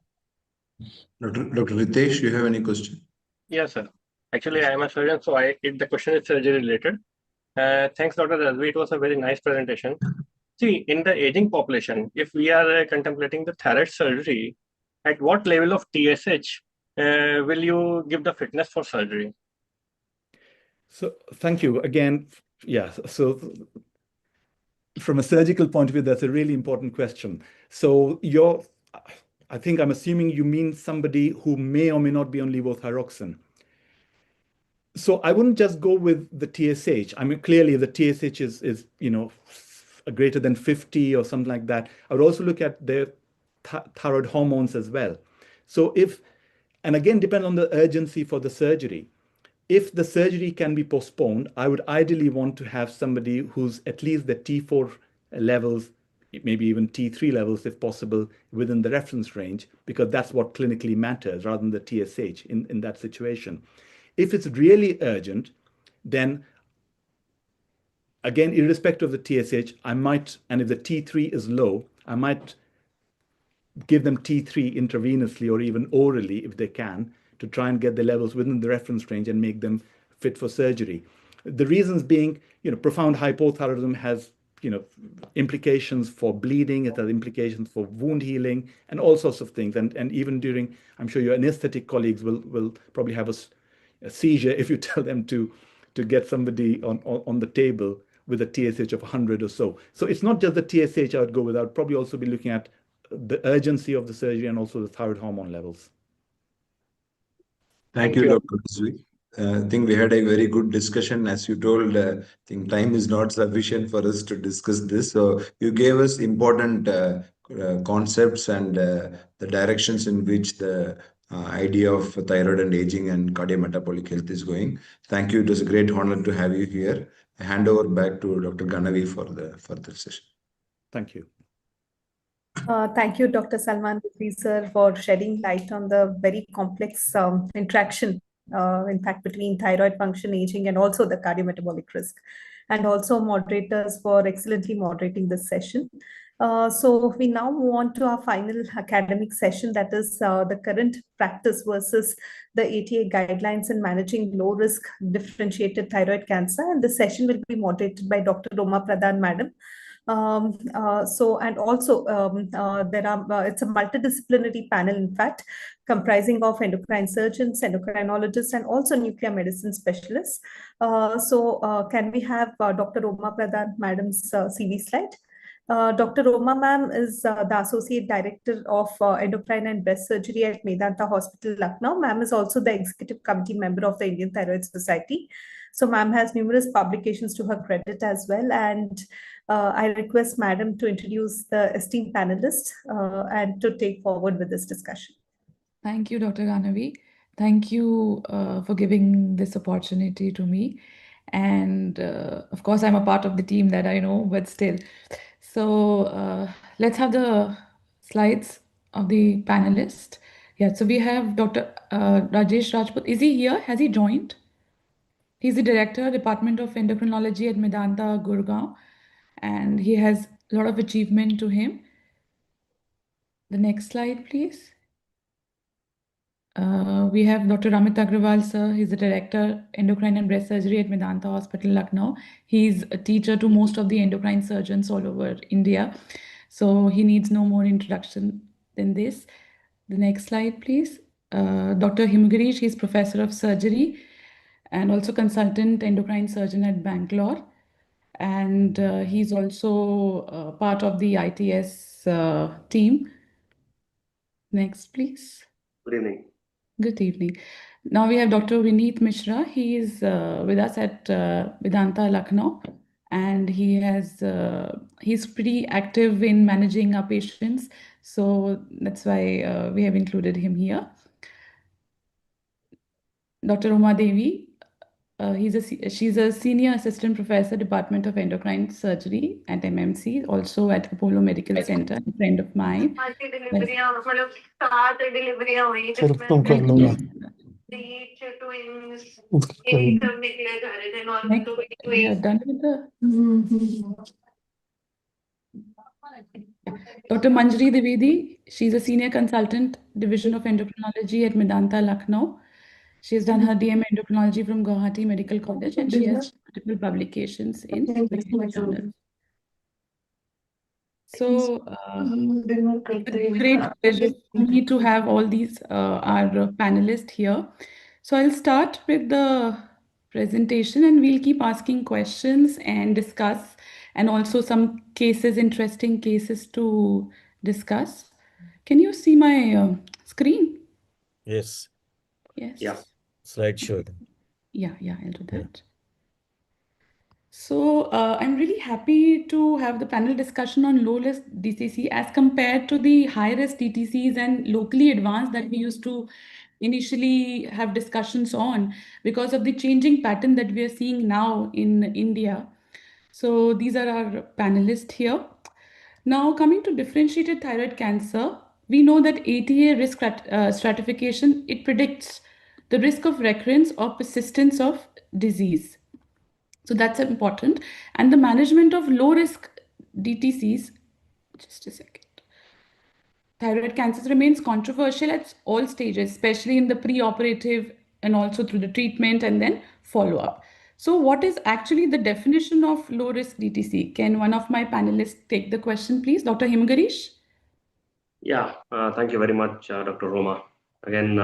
Dr. Ritesh, you have any question? Yes, sir. Actually, I am a surgeon, so the question is surgery related. Thanks, Dr. Razvi. It was a very nice presentation. See, in the aging population, if we are contemplating the thyroid surgery, at what level of TSH will you give the fitness for surgery? So thank you again. Yeah. So from a surgical point of view, that's a really important question. So I think I'm assuming you mean somebody who may or may not be on levothyroxine. So I wouldn't just go with the TSH. I mean, clearly the TSH is greater than 50 or something like that. I would also look at their thyroid hormones as well. So and again, depend on the urgency for the surgery. If the surgery can be postponed, I would ideally want to have somebody who's at least the T4 levels, maybe even T3 levels if possible, within the reference range, because that's what clinically matters rather than the TSH in that situation. If it's really urgent, then again, irrespective of the TSH, I might, and if the T3 is low, I might give them T3 intravenously or even orally if they can, to try and get the levels within the reference range and make them fit for surgery. The reasons being, profound hypothyroidism has, implications for bleeding, it has implications for wound healing and all sorts of things. And even during, I'm sure your anesthetic colleagues will probably have a seizure if you tell them to get somebody on the table with a TSH of 100 or so. So it's not just the TSH I would go with, I would probably also be looking at the urgency of the surgery and also the thyroid hormone levels. Thank you, Dr. Razvi. I think we had a very good discussion. As you told, I think time is not sufficient for us to discuss this. So you gave us important concepts and the directions in which the idea of thyroid and aging and cardiometabolic health is going. Thank you. It was a great honor to have you here. I hand over back to Dr. Ganavi for the further session. Thank you. Thank you, Dr. Salman Rizvi, sir, for shedding light on the very complex interaction, in fact, between thyroid function, aging, and also the cardiometabolic risk, and also moderators for excellently moderating this session. So we now move on to our final academic session, that is the current practice versus the ATA guidelines in managing low-risk differentiated thyroid cancer. And the session will be moderated by Dr. Roma Pradhan, Madam. It's a multidisciplinary panel, in fact, comprising of endocrine surgeons, endocrinologists, and also nuclear medicine specialists. Can we have Dr. Roma Pradhan, Madam's CV slide? Dr. Roma ma'am is the Associate Director of Endocrine and Breast Surgery at Medanta Hospital, Lucknow. Ma'am is also the Executive Committee member of the Indian Thyroid Society. So ma'am has numerous publications to her credit as well. And I request madam to introduce the esteemed panelists and to take forward with this discussion. Thank you, Dr. Ganavi. Thank you for giving this opportunity to me. And of course, I'm a part of the team that I know, but still. So let's have the slides of the panelist. Yeah, so we have Dr. Rajesh Rajput. Is he here? Has he joined? He's the director, Department of Endocrinology at Medanta, Gurgaon, and he has a lot of achievement to him. The next slide, please. We have Dr. Amit Agrawal, sir. He's the director, endocrine and breast surgery at Medanta Hospital, Lucknow. He's a teacher to most of the endocrine surgeons all over India. So he needs no more introduction than this. The next slide, please. Dr. Himgirish, he's professor of surgery and also consultant endocrine surgeon at Bangalore. And he's also part of the ITS team. Next, please. Good evening. Good evening. Now we have Dr. Vineet Mishra. He is with us at Vedanta, Lucknow, and he's pretty active in managing our patients. So that's why we have included him here. Dr. Uma Devi, she's a senior assistant professor, Department of Endocrine Surgery at MMC, also at Apollo Medical Center, a friend of mine. Next, we are done with the Dr. Manjari Dwivedi. She's a senior consultant, Division of Endocrinology at Medanta, Lucknow. She has done her DM endocrinology from Guwahati Medical College, and she has multiple publications in medical journals. So it's a great pleasure for me to have all these our panelists here. So I'll start with the presentation and we'll keep asking questions and discuss, and also some cases, interesting cases to discuss. Can you see my screen? Yes. Yes. Yeah. Slideshow. Yeah, I'll do that. So I'm really happy to have the panel discussion on low risk DCC as compared to the high risk DTCs and locally advanced that we used to initially have discussions on, because of the changing pattern that we are seeing now in India. So these are our panelists here. Now coming to differentiated thyroid cancer, we know that ATA risk stratification, it predicts the risk of recurrence or persistence of disease. So that's important. And the management of low risk DTCs, just a second. Thyroid cancers remains controversial at all stages, especially in the pre-operative and also through the treatment and then follow-up. So what is actually the definition of low risk DTC? Can one of my panelists take the question, please? Dr. Himgarish? Yeah, thank you very much, Dr. Roma. Again,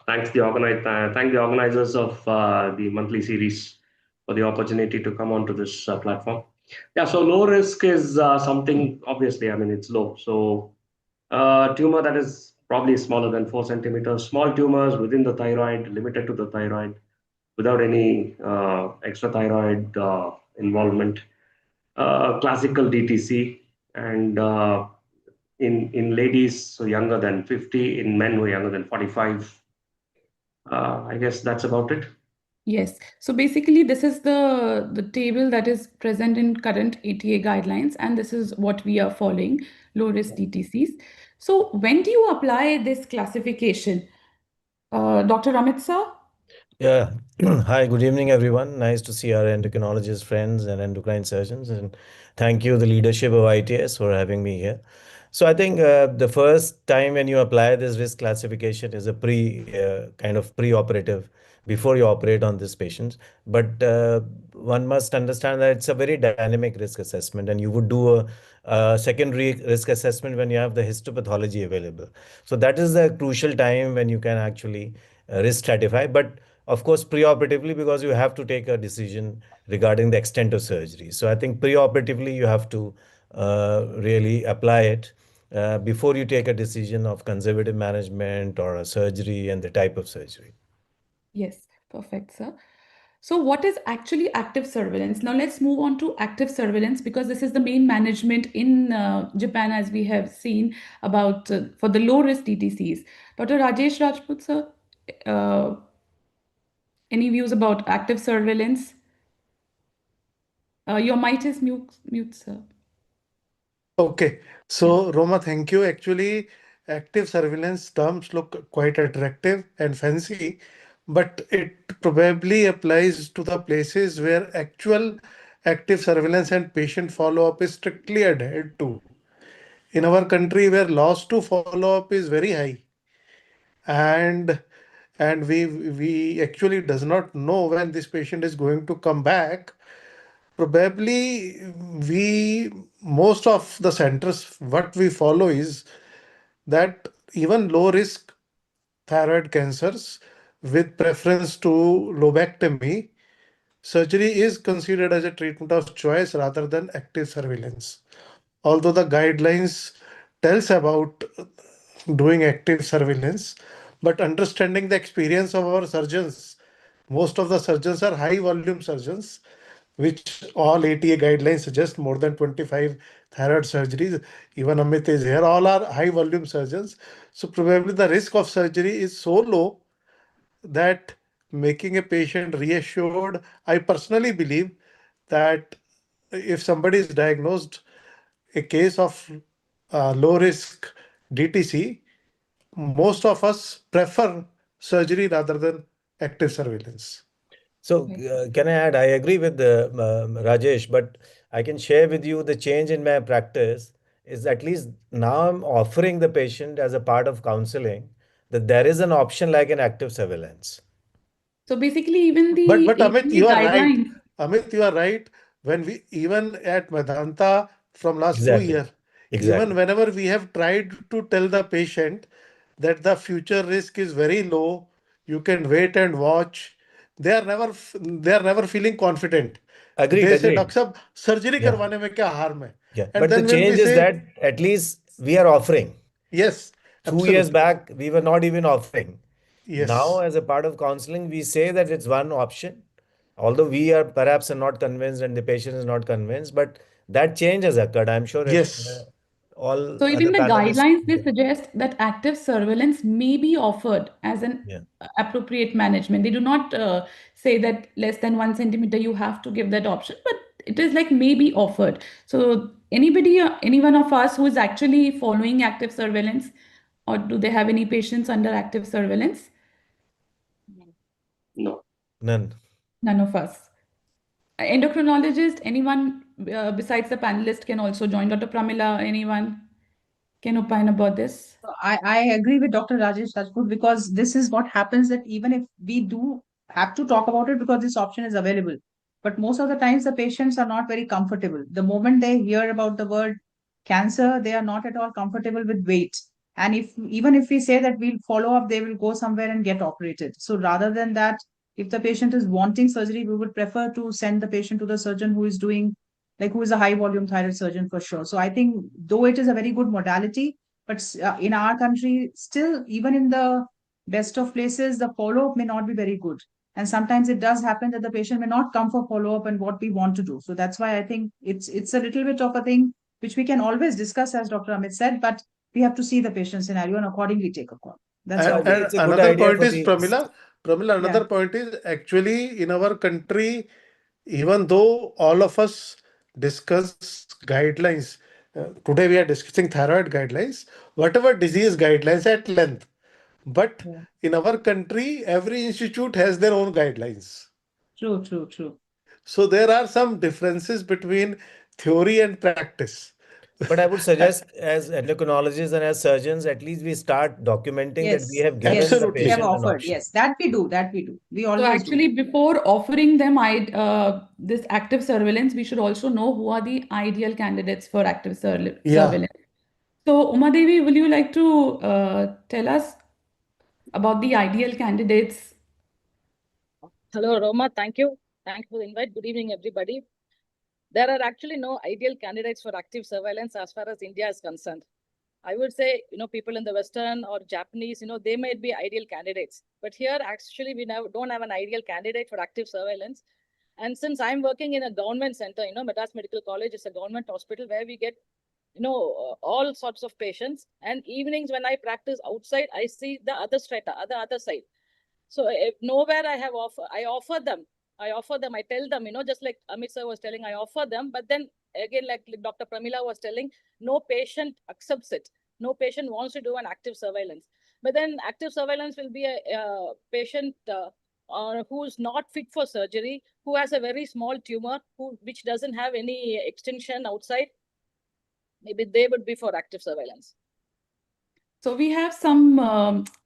thank the organizers of the monthly series for the opportunity to come onto this platform. Yeah, so low risk is something, obviously, I mean, it's low. So tumor that is probably smaller than 4 centimeters, small tumors within the thyroid, limited to the thyroid, without any extra thyroid involvement, classical DTC, and in ladies so younger than 50, in men who are younger than 45. I guess that's about it. Yes. So basically, this is the table that is present in current ATA guidelines, and this is what we are following, low risk DTCs. So when do you apply this classification? Dr. Amit sir? Yeah. Hi, good evening, everyone. Nice to see our endocrinologist friends and endocrine surgeons. And thank you, the leadership of ITS, for having me here. So I think the first time when you apply this risk classification is a kind of pre-operative, before you operate on these patients. But one must understand that it's a very dynamic risk assessment, and you would do a secondary risk assessment when you have the histopathology available. So that is the crucial time when you can actually risk stratify. But of course, pre-operatively, because you have to take a decision regarding the extent of surgery. So I think pre-operatively, you have to really apply it before you take a decision of conservative management or a surgery and the type of surgery. Yes, perfect, sir. So what is actually active surveillance? Now let's move on to active surveillance because this is the main management in Japan, as we have seen about for the low risk DTCs. Dr. Rajesh Rajput, sir, uh, any views about active surveillance? Your mic is mute, sir. Okay, so Roma, thank you. Actually, active surveillance terms look quite attractive and fancy, but it probably applies to the places where actual active surveillance and patient follow-up is strictly adhered to. In our country, where loss to follow-up is very high, and we actually does not know when this patient is going to come back. Probably we most of the centers what we follow is that even low risk thyroid cancers with preference to lobectomy, surgery is considered as a treatment of choice rather than active surveillance. Although the guidelines tells about doing active surveillance, but understanding the experience of our surgeons, most of the surgeons are high volume surgeons, which all ATA guidelines suggest more than 25 thyroid surgeries. Even Amit is here, all are high volume surgeons. So probably the risk of surgery is so low that making a patient reassured, I personally believe that if somebody is diagnosed a case of low risk DTC, most of us prefer surgery rather than active surveillance. So can I add? I agree with Rajesh, but I can share with you the change in my practice is at least now I'm offering the patient as a part of counseling that there is an option like an active surveillance. So basically, even But the Amit, APA you are right. guidelines. Amit, you are right. When we even at Medanta from last 2 Exactly. years, even Exactly. whenever we have tried to tell the patient that the future risk is very low, you can wait and watch. They are never feeling confident. Agreed. They say, Agreed. Doctor साहब, surgery Yeah. करवाने में क्या harm है? Yeah. And But the then when we change is say, that at least we are offering. yes, 2 years absolutely. back, we were not even offering. Now, Yes. as a part of counseling, we say that it's one option. Although we are perhaps not convinced and the patient is not convinced, but that change has occurred. I'm sure if Yes. all So even other the panelists. guidelines, they suggest that active surveillance may be offered as an Yeah. appropriate management. They do not say that less than 1 centimeter you have to give that option, but it is like may be offered. So anybody, any one of us who is actually following active surveillance, or do they have any patients under active surveillance? No. None. None of us. Endocrinologist, anyone besides the panelist can also join. Dr. Pramila, anyone can opine about this? I agree with Dr. Rajesh Rajput because this is what happens that even if we do have to talk about it because this option is available, but most of the times the patients are not very comfortable. The moment they hear about the word cancer, they are not at all comfortable with weight. And if even if we say that we'll follow up, they will go somewhere and get operated. So rather than that, if the patient is wanting surgery, we would prefer to send the patient to the surgeon who is doing like who is a high volume thyroid surgeon for sure. So I think though it is a very good modality, but in our country, still, even in the best of places, the follow up may not be very good. And sometimes it does happen that the patient may not come for follow up and what we want to do. So that's why I think it's a little bit of a thing which we can always discuss, as Dr. Amit said, but we have to see the patient scenario and accordingly take a call. That's So I all. think And it's a good another idea point for is, the. Pramila, Yeah. another point is actually in our country, even though all of us discuss guidelines, today we are discussing thyroid guidelines, whatever disease guidelines at length. But Yeah. in our country, every institute has their own guidelines. True, true, true. So there are some differences between theory and practice. But I would suggest, as endocrinologists and as surgeons, at least we start documenting that we Yes, have given yes, the we have patient an offered. option. Yes, that we do, that we do. We So always do. actually, before offering them this active surveillance, we should also know who are the ideal candidates for active surveillance. So, Uma Devi, will you like to tell us about the ideal candidates? Hello, Roma. Thank you. Thank you for the invite. Good evening, everybody. there are actually no ideal candidates for active surveillance as far as India is concerned. I would say, people in the Western or Japanese, they might be ideal candidates. But here, actually, we don't have an ideal candidate for active surveillance. And since I'm working in a government center, Madras Medical College is a government hospital where we get, all sorts of patients. And evenings when I practice outside, I see the other strata, other side. So if nowhere I offer them. I tell them, just like Amit sir was telling, I offer them. But then again, like Dr. Pramila was telling, no patient accepts it. No patient wants to do an active surveillance. But then active surveillance will be a patient who's not fit for surgery, who has a very small tumor, which doesn't have any extension outside. Maybe they would be for active surveillance. So we have some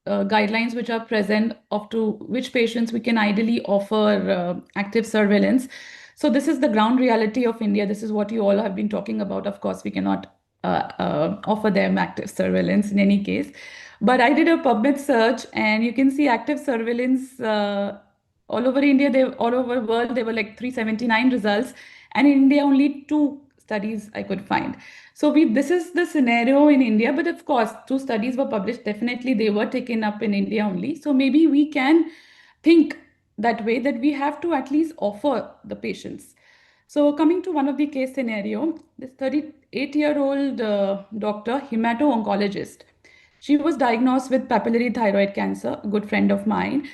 guidelines which are present of to which patients we can ideally offer active surveillance. So this is the ground reality of India. This is what you all have been talking about. Of course, we cannot offer them active surveillance in any case. But I did a PubMed search, and you can see active surveillance all over India. All over world there were like 379 results, and in India only 2 studies I could find. So this is the scenario in India, but of course, 2 studies were published. Definitely, they were taken up in India only. So maybe we can think that way, that we have to at least offer the patients. So coming to one of the case scenario, this 38-year-old doctor, hemato-oncologist. She was diagnosed with papillary thyroid cancer, a good friend of mine,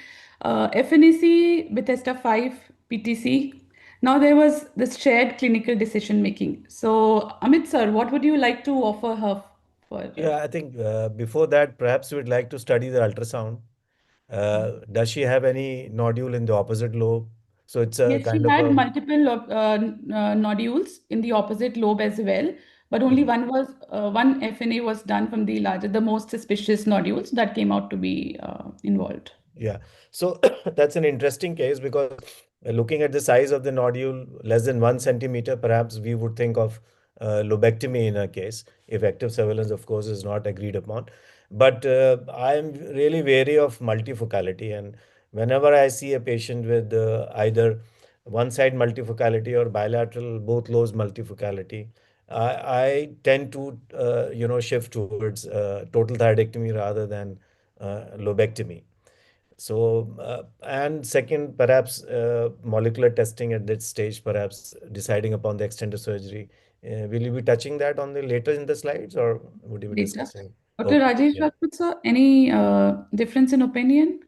FNAC Bethesda 5 PTC. Now there was this shared clinical decision making. So Amit sir, what would you like to offer her for? Yeah, I think before that, perhaps we'd like to study the ultrasound. Does she have any nodule in the opposite lobe? So it's a Yes, she kind of had a, multiple nodules in the opposite lobe as well, but only one FNA was done from the most suspicious nodules that came out to be involved. yeah. So that's an interesting case because looking at the size of the nodule, less than 1 centimeter, perhaps we would think of lobectomy in a case, if active surveillance, of course, is not agreed upon. But I am really wary of multifocality. And whenever I see a patient with either one side multifocality or bilateral, both lobes multifocality, I tend to, shift towards total thyroidectomy rather than lobectomy. So, and second, perhaps molecular testing at that stage, perhaps deciding upon the extended surgery. Will you be touching that on the later in the slides, or would you be Later. discussing? Dr. Okay, Rajesh yeah. Rajput sir, any difference in opinion?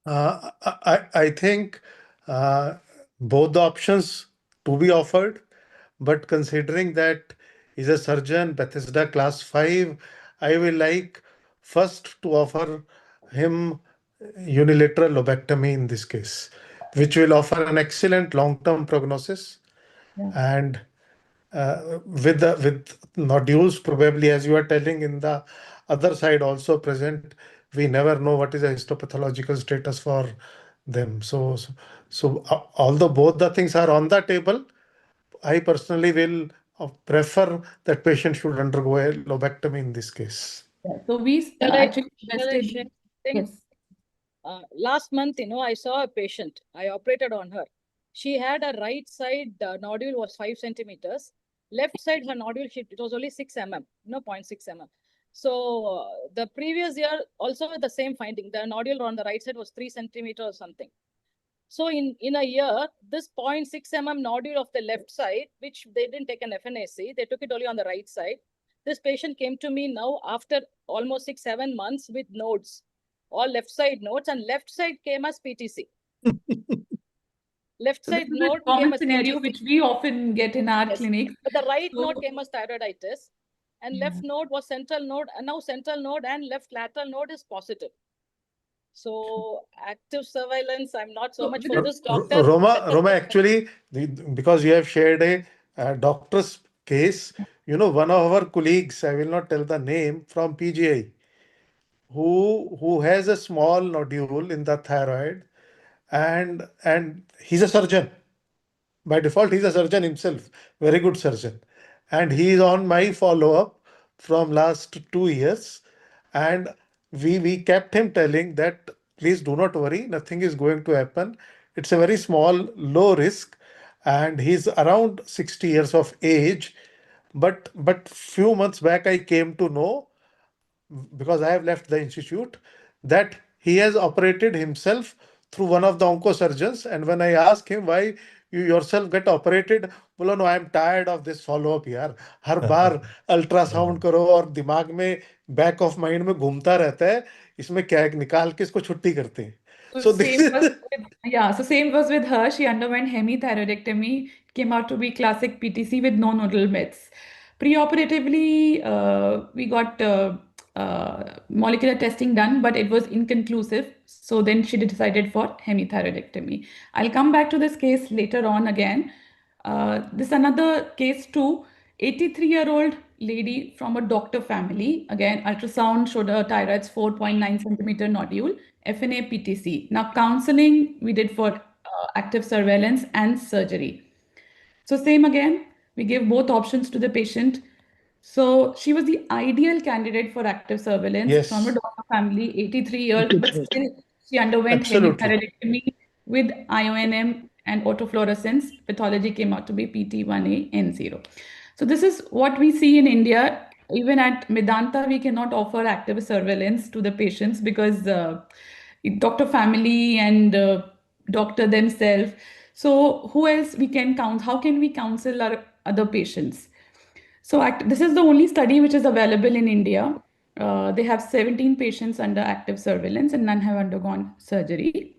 I think both the options to be offered, but considering that he's a surgeon, Bethesda class 5, I will like first to offer him unilateral lobectomy in this case, which will offer an excellent long-term prognosis. Yeah. And with nodules probably, as you are telling, in the other side also present, we never know what is the histopathological status for them. So although both the things are on the table, I personally will prefer that patient should undergo a lobectomy in this case. Yeah. So we Shall actually I share invested. something? Yes. Last month, I saw a patient. I operated on her. She had a right side nodule was 5 centimeters. Left side, her nodule, it was only 6 mm, 0.6 mm. So the previous year, also with the same finding, the nodule on the right side was 3 centimeters or something. So in a year, this 0.6 mm nodule of the left side, which they didn't take an FNAC, they took it only on the right side. This patient came to me now after almost 6-7 months with nodes, all left side nodes, and left side came as PTC. Left So this side is a node came common as scenario PTC. which we often get in our clinics. But the right So, node came as thyroiditis, and left node was central node, and now central node and left lateral node is positive. So active surveillance, I'm not so much for this doctor. Roma, actually, because you have shared a doctor's case, one of our colleagues, I will not tell the name, from PGI, who has a small nodule in the thyroid, and he's a surgeon. By default, he's a surgeon himself, very good surgeon. And he is on my follow-up from last 2 years. And we kept him telling that please do not worry, nothing is going to happen. It's a very small, low risk. and he's around 60 years of age. But few months back, I came to know, because I have left the institute, that he has operated himself through one of the oncosurgeons. And when I ask him why you yourself get operated, बोला no, I am tired of this follow up यार, हर बार ultrasound करो और दिमाग में back of mind में घूमता रहता है, इसमें क्या है, निकाल के इसको छुट्टी करते हैं. So So this same was is with, yeah, so same was with her. She underwent hemithyroidectomy, came out to be classic PTC with no nodal mets. Preoperatively, we got molecular testing done, but it was inconclusive. So then she decided for hemithyroidectomy. I'll come back to this case later on again. This another case too. 83-year-old lady from a doctor family. Again, ultrasound showed her thyroid's 4.9 centimeter nodule, FNA PTC. Now, counseling we did for active surveillance and surgery. So same again, we gave both options to the patient. So she was the ideal candidate for active surveillance from a yes, doctor family, 83-year, but still she underwent absolutely. hemithyroidectomy with IONM and autofluorescence. Pathology came out to be PT1A N0. So this is what we see in India. Even at Medanta, we cannot offer active surveillance to the patients because doctor family and doctor themselves. So who else we can count? How can we counsel our other patients? So this is the only study which is available in India. They have 17 patients under active surveillance and none have undergone surgery.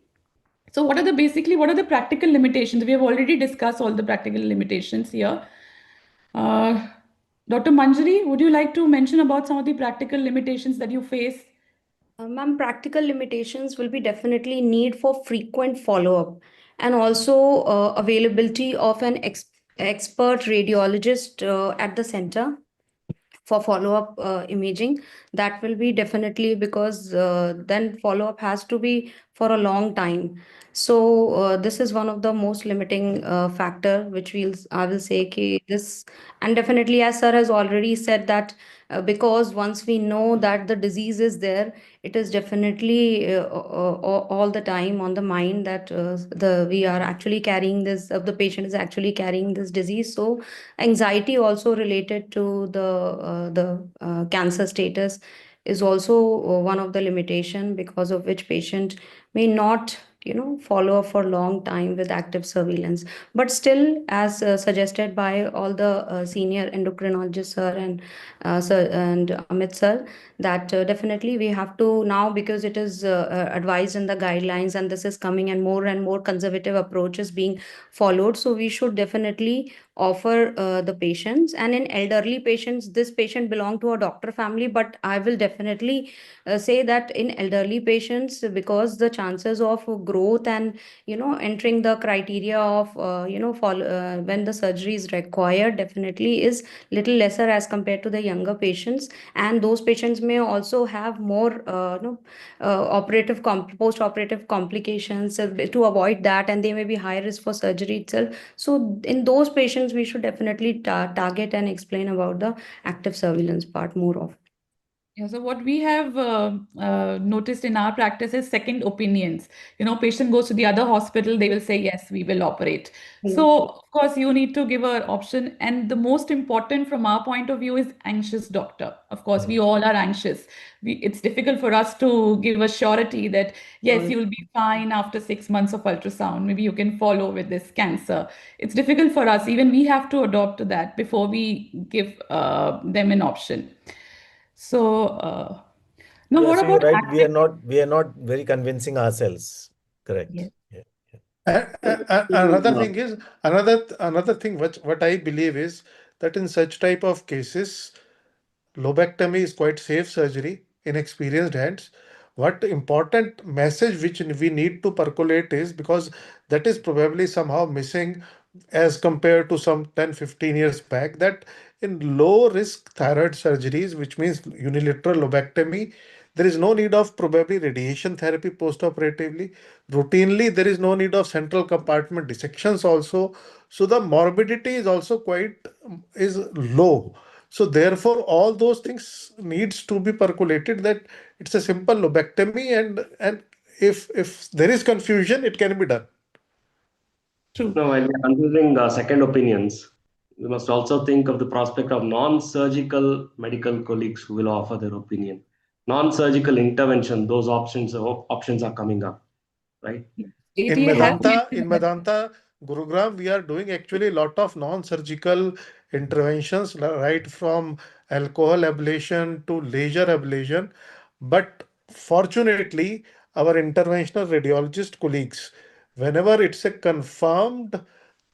So what are the practical limitations? We have already discussed all the practical limitations here. Uh, Dr. Manjari, would you like to mention about some of the practical limitations that you face? Ma'am, practical limitations will be definitely need for frequent follow-up and also availability of an expert radiologist at the center for follow-up imaging. That will be definitely because then follow-up has to be for a long time. So this is one of the most limiting factor which I will say ki this. And definitely, as sir has already said, that because once we know that the disease is there, it is definitely all the time on the mind that the we are actually carrying this, the patient is actually carrying this disease. So anxiety also related to the cancer status is also one of the limitation, because of which patient may not follow up for long time with active surveillance. But still, as suggested by all the senior endocrinologists sir and Amit sir, that definitely we have to now, because it is advised in the guidelines and this is coming and more conservative approach is being followed. So we should definitely offer the patients. And in elderly patients, this patient belong to a doctor family, but I will definitely say that in elderly patients, because the chances of growth and entering the criteria of when the surgery is required definitely is little lesser as compared to the younger patients. And those patients may also have more post operative complications to avoid that, and they may be high risk for surgery itself. So in those patients, we should definitely target and explain about the active surveillance part more of. Yeah, so what we have noticed in our practice is second opinions. Patient goes to the other hospital, they will say, yes, we will operate. So, of course, you need to give an option. And the most important from our point of view is anxious doctor. Of course, we all are anxious. It's difficult for us to give a surety that, yes, you will be fine after 6 months of ultrasound. Maybe you can follow with this cancer. It's difficult for us. Even we have to adopt to that before we give them an option. So, now Yeah, what so you're about right. active? We are not very convincing ourselves. Correct. Yes. Yeah. Another thing is another thing which what I believe is that in such type of cases, lobectomy is quite safe surgery in experienced hands. What important message which we need to percolate is, because that is probably somehow missing as compared to some 10-15 years back, that in low risk thyroid surgeries, which means unilateral lobectomy, there is no need of probably radiation therapy post-operatively. Routinely, there is no need of central compartment dissections also. So the morbidity is also quite is low. So therefore, all those things needs to be percolated, that it's a simple lobectomy, and if there is confusion, it can be done. True. No, while we're considering second opinions, we must also think of the prospect of non-surgical medical colleagues who will offer their opinion. Non-surgical intervention, those options are coming up, right? In ATA has Medanta, Gurugram, we are doing actually a lot of non-surgical interventions, right from alcohol ablation to laser ablation. But fortunately, our interventional radiologist colleagues, whenever it's a confirmed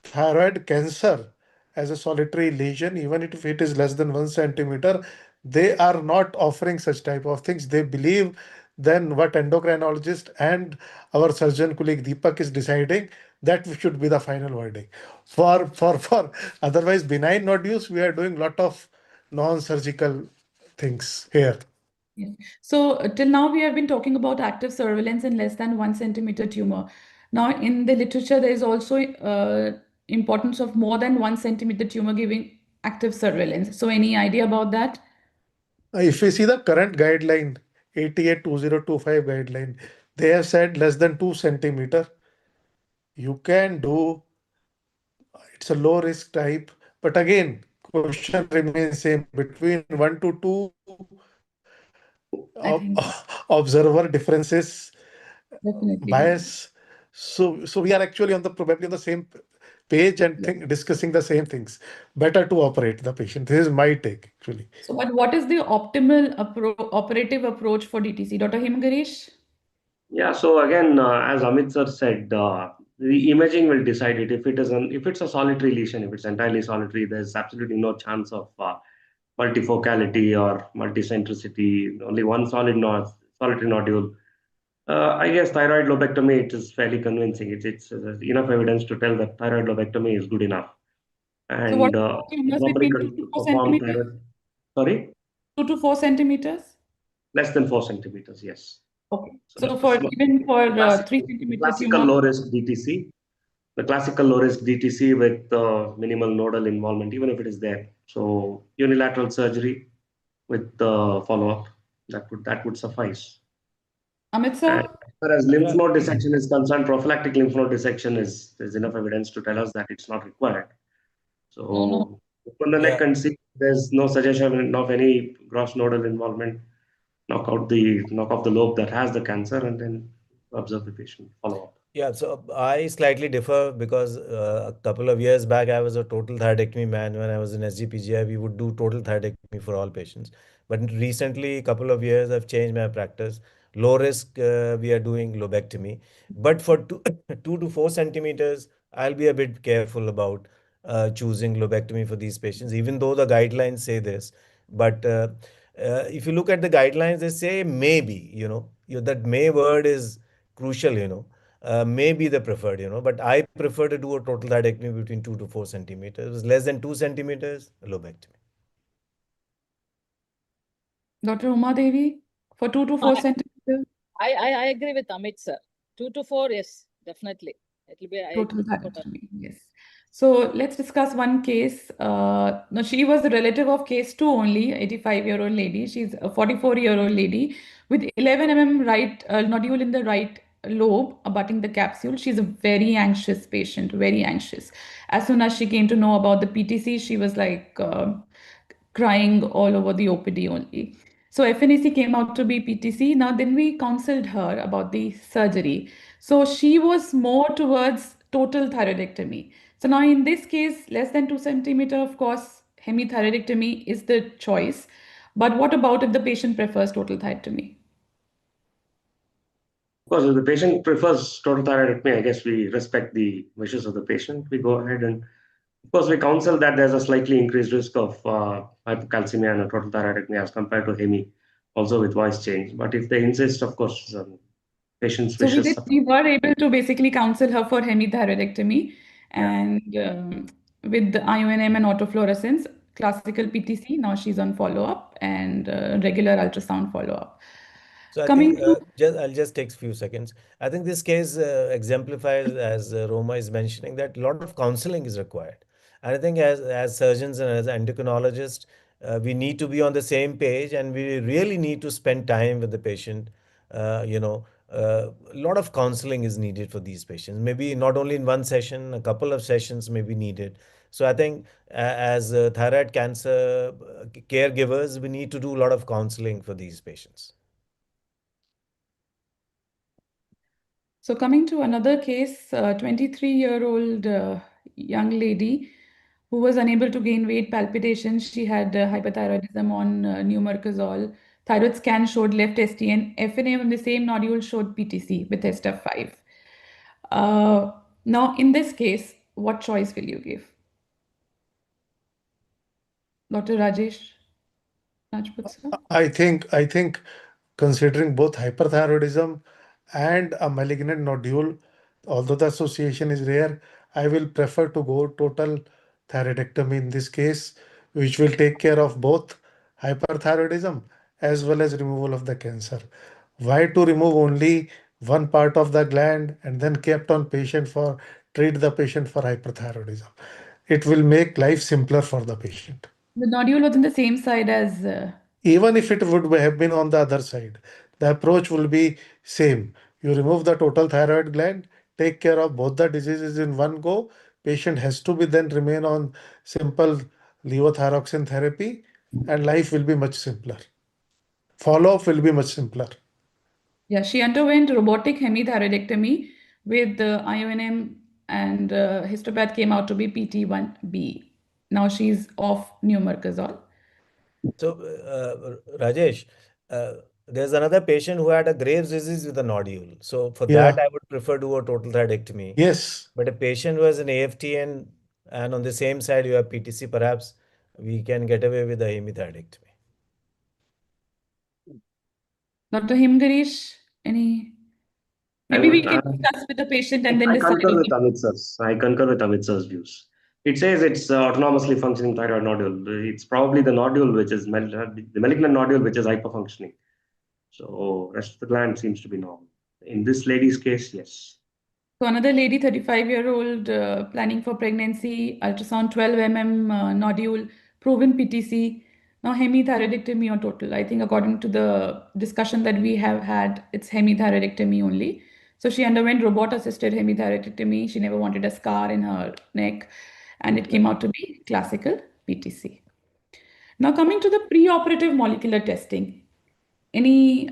thyroid cancer as a solitary lesion, even if it is less than 1 centimeter, they are not offering such type of things. They believe then what endocrinologist and our surgeon colleague Deepak is deciding, that should be the final verdict. For otherwise benign nodules, we are doing lot of non-surgical things here. Yes. So till now we have been talking about active surveillance in less than 1 centimeter tumor. Now in the literature there is also importance of more than 1 centimeter tumor giving active surveillance. So any idea about that? If we see the current guideline, 88-2025 guideline, they have said less than 2 centimeter. You can do, it's a low risk type, but again, question remains same between 1 to 2 I think observer differences, definitely. bias. So we are actually on the probably on the same page and discussing the same things. Better to operate the patient. This is my take actually. So but what is the optimal operative approach for DTC? Dr. Himagaresh? Yeah, so again, as Amit sir said, the imaging will decide it. If it's a solitary lesion, if it's entirely solitary, there's absolutely no chance of multifocality or multicentricity. Only one solitary nodule. I guess thyroid lobectomy, it is fairly convincing. It's enough evidence to tell that thyroid lobectomy is good enough. So what And tumors properly between 2 to 4 perform centimeters? thyroid. Sorry, 2 to 4 centimeters? less than 4 centimeters. Yes. Okay. So So for even for classical, 3 centimeter classical tumor, low risk DTC, the classical low risk DTC with minimal nodal involvement, even if it is there. So unilateral surgery with follow up, that would suffice. Amit And sir? as far as lymph Yeah. node dissection is concerned, prophylactic lymph node dissection there's enough evidence to tell us that it's not required. So open the neck Yeah. and see. There's no suggestion of any gross nodal involvement. Knock off the lobe that has the cancer, and then observe the patient. Follow up. Yeah, so I slightly differ because a couple of years back I was a total thyroidectomy man. When I was in SGPGI, we would do total thyroidectomy for all patients. But recently, a couple of years, I've changed my practice. Low risk, we are doing lobectomy. But for 2 to 4 centimeters, I'll be a bit careful about choosing lobectomy for these patients, even though the guidelines say this. But if you look at the guidelines, they say maybe, that may word is crucial, may be the preferred, but I prefer to do a total thyroidectomy between 2 to 4 centimeters. Less than 2 centimeters, lobectomy. Dr. Uma Devi, for 2 to 4 centimeters, I agree with Amit sir. 2 to 4, yes, definitely. It will be I total agree. thyroidectomy, yes. So let's discuss one case. No, she was the relative of case 2 only, 85-year-old lady. She's a 44-year-old lady with 11 right nodule in the right lobe abutting the capsule. She's a very anxious patient, very anxious. As soon as she came to know about the PTC, she was like crying all over the OPD only. So FNAC came out to be PTC. Now then we counseled her about the surgery. So she was more towards total thyroidectomy. So now in this case, less than 2 centimeter, of course, hemithyroidectomy is the choice. But what about if the patient prefers total thyroidectomy? Of course, if the patient prefers total thyroidectomy, I guess we respect the wishes of the patient. We go ahead and, of course, we counsel that there's a slightly increased risk of hypocalcemia and a total thyroidectomy as compared to hemi, also with voice change. But if they insist, of course, patient's So wishes. we were able to basically counsel her for hemithyroidectomy and with the IONM and autofluorescence, classical PTC. Now she's on follow-up and regular ultrasound follow-up. So I Coming think to I'll just take a few seconds. I think this case exemplifies, as Roma is mentioning, that a lot of counseling is required. And I think as surgeons and as endocrinologists, we need to be on the same page, and we really need to spend time with the patient, a lot of counseling is needed for these patients. Maybe not only in one session, a couple of sessions may be needed. So I think as thyroid cancer caregivers, we need to do a lot of counseling for these patients. So coming to another case, 23-year-old young lady who was unable to gain weight, palpitations. She had hyperthyroidism on numericazole. Thyroid scan showed left ST, and FNA on the same nodule showed PTC with SF5. Now, in this case, what choice will you give? Dr. Rajesh Rajput, sir? I think considering both hyperthyroidism and a malignant nodule, although the association is rare, I will prefer to go total thyroidectomy in this case, which will take care of both hyperthyroidism as well as removal of the cancer. Why to remove only one part of the gland and then kept on patient for treat the patient for hyperthyroidism? It will make life simpler for the patient. The nodule was on the same side as Even if it would have been on the other side, the approach will be same. You remove the total thyroid gland, take care of both the diseases in one go. Patient has to be then remain on simple levothyroxine therapy, and life will be much simpler. Follow-up will be much simpler. Yeah, she underwent robotic hemithyroidectomy with the IONM, and histopath came out to be PT1B. Now she's off numericazole. So, Rajesh, there's another patient who had a Graves' disease with a nodule. So, for that, Yeah. I would prefer do a total thyroidectomy. Yes. But a patient who has an AFT and on the same side you have PTC, perhaps we can get away with a hemithyroidectomy. Dr. Himgarish, any? Maybe we can discuss with the patient and then I decide. concur with Amit sir's. I concur with Amit sir's views. It says it's autonomously functioning thyroid nodule. It's probably the nodule which is the malignant nodule which is hyperfunctioning. So rest of the gland seems to be normal. In this lady's case, yes. So another lady, 35-year-old, planning for pregnancy, ultrasound 12 nodule, proven PTC. Now hemithyroidectomy or total. I think according to the discussion that we have had, it's hemithyroidectomy only. So she underwent robot-assisted hemithyroidectomy. She never wanted a scar in her neck, and it came out to be classical PTC. Now coming to the preoperative molecular testing. Any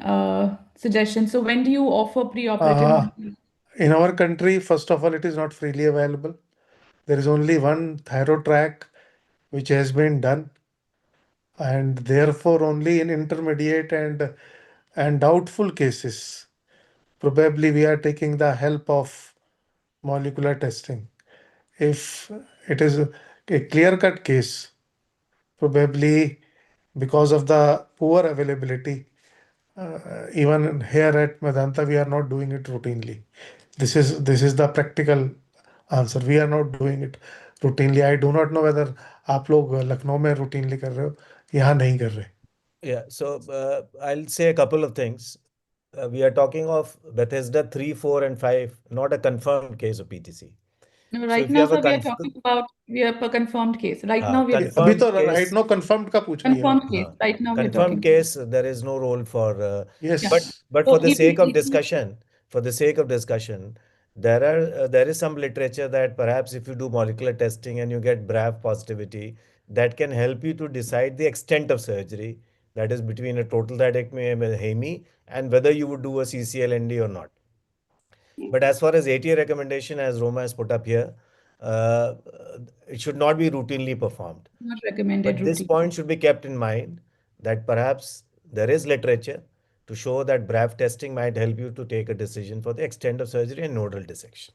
suggestions? So when do you offer preoperative molecular? In our country, first of all, it is not freely available. There is only one thyroid track which has been done, and therefore only in intermediate and doubtful cases, probably we are taking the help of molecular testing. If it is a clear-cut case, probably because of the poor availability, even here at Medanta, we are not doing it routinely. This is the practical answer. We are not doing it routinely. I do not know whether आप लोग लखनऊ में routinely कर रहे हो, यहाँ नहीं कर रहे. Yeah, so I'll say a couple of things. We are talking of Bethesda 3, 4, and 5, not a confirmed case of PTC. No, So right if you now, have a sir, we are talking about per confirmed case. Right now, we are अभी confirmed तो case, right now confirmed का पूछ रही है. confirmed case. Right now, we are confirmed talking. case, there is no role for. Yes. But So for the if sake we- of discussion, there is some literature that perhaps if you do molecular testing and you get BRAF positivity, that can help you to decide the extent of surgery. That is between a total thyroidectomy and a HEMI, and whether you would do a CCLND or not. But as far as ATA recommendation, as Roma has put up here, uh, it should not be routinely performed. Not recommended But this routine. point should be kept in mind that perhaps there is literature to show that BRAF testing might help you to take a decision for the extent of surgery and nodal dissection.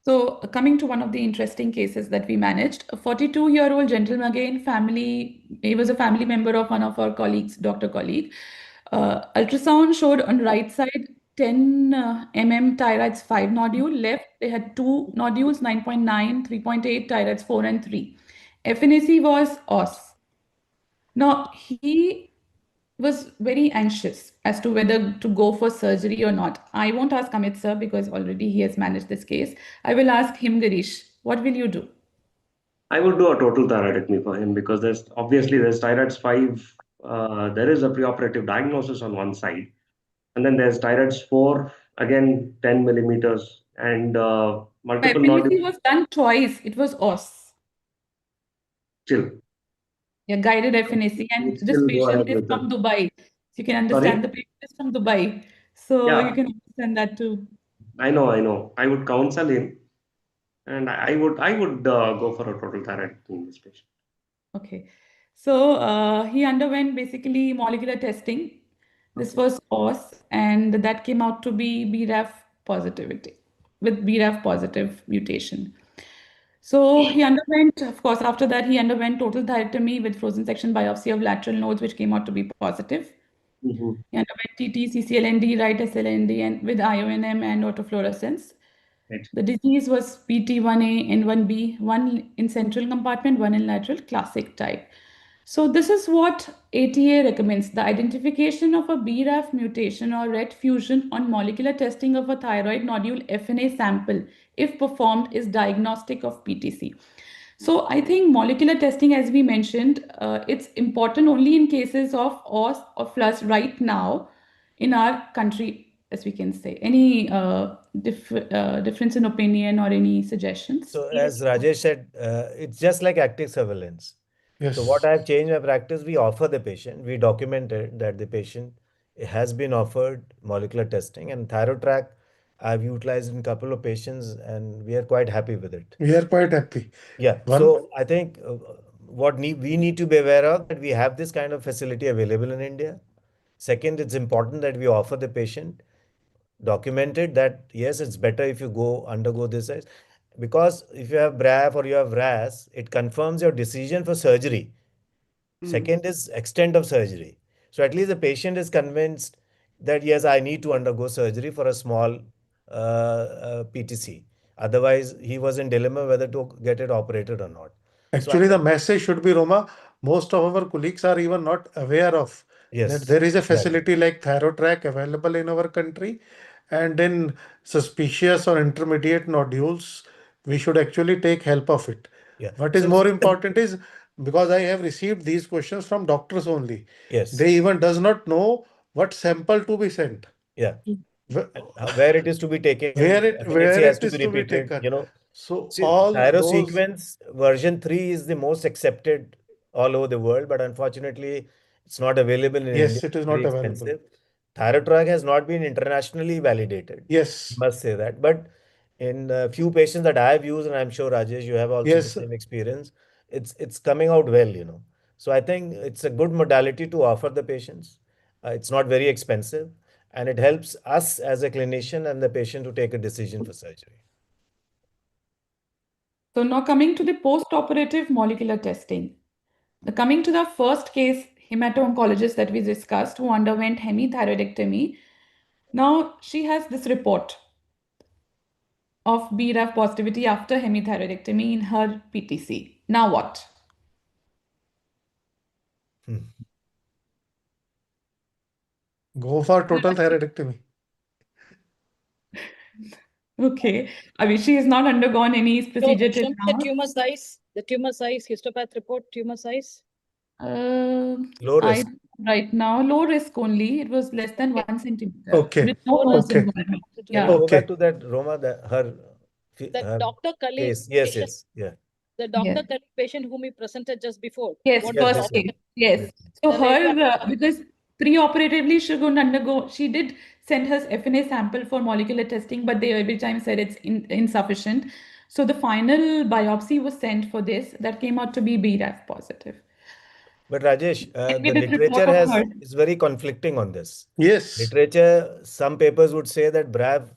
So coming to one of the interesting cases that we managed, a 42-year-old gentleman, again, he was a family member of one of our colleagues, doctor colleague. Ultrasound showed on right side 10 thyroids 5 nodule. Left, they had 2 nodules, 9.9, 3.8, thyroids 4 and 3. FNAC was OS. Now, he was very anxious as to whether to go for surgery or not. I won't ask Amit sir because already he has managed this case. I will ask him, Girish, what will you do? I would do a total thyroidectomy for him because there's thyroids 5. There is a preoperative diagnosis on one side. And then there's Thyroid's 4, again 10 millimeters, and multiple FNAC nodules. was done twice. It was OS. Still, Yeah, guided FNAC. And you this still go patient ahead is with from it. Dubai. So you can understand the Sorry? patient is from Dubai. So you Yeah, can understand that too. I know, I know. I would counsel him, and I would go for a total thyroid in this patient. Okay. So he underwent basically molecular testing. This was OS, and that came out to be BRAF positivity with BRAF positive mutation. So he underwent, of course, after that, he underwent total thyroidectomy with frozen section biopsy of lateral nodes, which came out to be positive. Mhm. He underwent TT, CCLND, right SLND, and with IONM and autofluorescence. Right. The disease was PT1A and 1B, one in central compartment, one in lateral, classic type. So this is what ATA recommends, the identification of a BRAF mutation or RET fusion on molecular testing of a thyroid nodule FNA sample, if performed, is diagnostic of PTC. So I think molecular testing, as we mentioned, it's important only in cases of OS or FLUS right now in our country, as we can say. Any difference in opinion or any suggestions? So as Rajesh said, it's just like active surveillance. So what Yes. I've changed my practice, we offer the patient, we documented that the patient has been offered molecular testing, and thyroid track I've utilized in a couple of patients and we are quite happy with it. We are quite happy. Yeah. One, So I think we need to be aware of that we have this kind of facility available in India. Second, it's important that we offer the patient documented that yes, it's better if you go undergo this because if you have BRAF or you have RAS, it confirms your decision for surgery. Second is extent of surgery. So at least the patient is convinced that yes, I need to undergo surgery for a small PTC. Otherwise, he was in dilemma whether to get it operated or not. So I actually, the think message should be, Roma, most of our colleagues are even not aware of that yes, there is a exactly. facility like ThyroTrack available in our country. And in suspicious or intermediate nodules, we should actually take help of it. Yeah. What is So more important is, because I have received these questions from doctors only, yes, they even does not know what sample to be sent. yeah. Wh- And where it is to be taken, FNAC where has it to be is to be repeated, taken. you know. So See, all Thyro those, sequence version 3 is the most accepted all over the world, but unfortunately, it's not available in India. yes, it is Very not available. expensive. Thyrotrack has not been internationally validated. I Yes, must say that. But in a few patients that I have used, and I'm sure Rajesh, you have also the yes. same experience, it's coming out well, you know. So I think it's a good modality to offer the patients. It's not very expensive, and it helps us as a clinician and the patient to take a decision for surgery. So now coming to the post-operative molecular testing. Coming to the first case, hemato-oncologist that we discussed who underwent hemithyroidectomy. Now she has this report of BRAF positivity after hemithyroidectomy in her PTC. Now what? Hmm. Go for total thyroidectomy. Okay. I mean, she has not undergone any So procedure till show me now. the tumor size, histopath report, tumor size. Low I risk. right now low risk only. It was less than 1 centimeter Okay, with no Low nurse risk. okay, involvement. Can you Yeah. go back okay. to that, Roma, The her Dr. Khalid case? Yes, patient, yes, yeah. the Yes. Dr. Khalid patient whom we presented just before. Yes, What Yes, was first this Dr. one. case. Khalid? Yes. So The radio. her because pre-operatively she couldn't undergo. She did send her FNA sample for molecular testing, but they every time said it's insufficient. So the final biopsy was sent for this. That came out to be BRAF positive. But Rajesh, Send me the this report literature of has her. is very conflicting on this. Yes, Literature, some papers would say that BRAF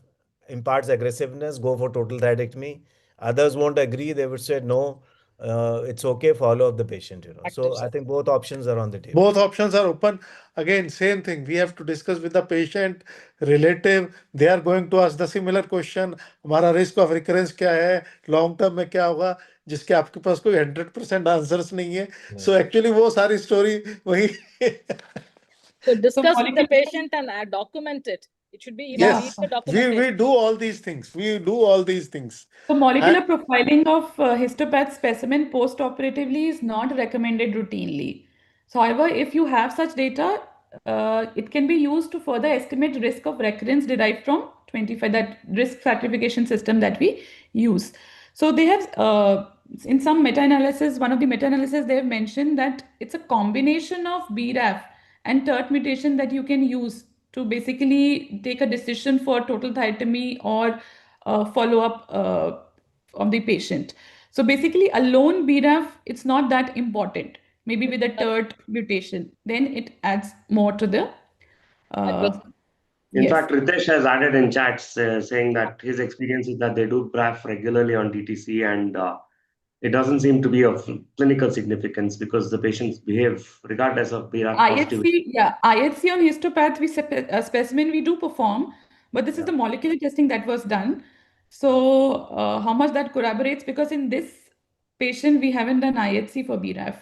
imparts aggressiveness, go for total thyroidectomy. Others won't agree. They would say no, it's okay, follow up the patient. You know, Active so I think both options are on the table. both options are open. Again, same thing. We have to discuss with the patient, relative. They are going to ask the similar question. हमारा risk of recurrence क्या है? Long term में क्या होगा? जिसके आपके पास कोई 100% answers नहीं है. So actually वो सारी story वही. So So discuss with the molecular, patient and document it. It should be even yeah. Yes, video we documentation. do all these things. We do all these things. So And molecular profiling of histopath specimen post-operatively is not recommended routinely. So however, if you have such data, it can be used to further estimate risk of recurrence derived from 25, that risk stratification system that we use. So they have, in some meta-analysis, one of the meta-analysis, they have mentioned that it's a combination of BRAF and TERT mutation that you can use to basically take a decision for total thyroidectomy or follow-up of the patient. So basically, alone BRAF, it's not that important. Maybe with a TERT mutation, then it adds more to the. In Yes. fact, Ritesh has added in chats saying that his experience is that they do BRAF regularly on DTC, and it doesn't seem to be of clinical significance because the patients behave regardless of BRAF positivity. IHC, yeah, IHC on histopath specimen we do perform, but this is the molecular testing that was done. So how much that corroborates, because in this patient we haven't done IHC for BRAF.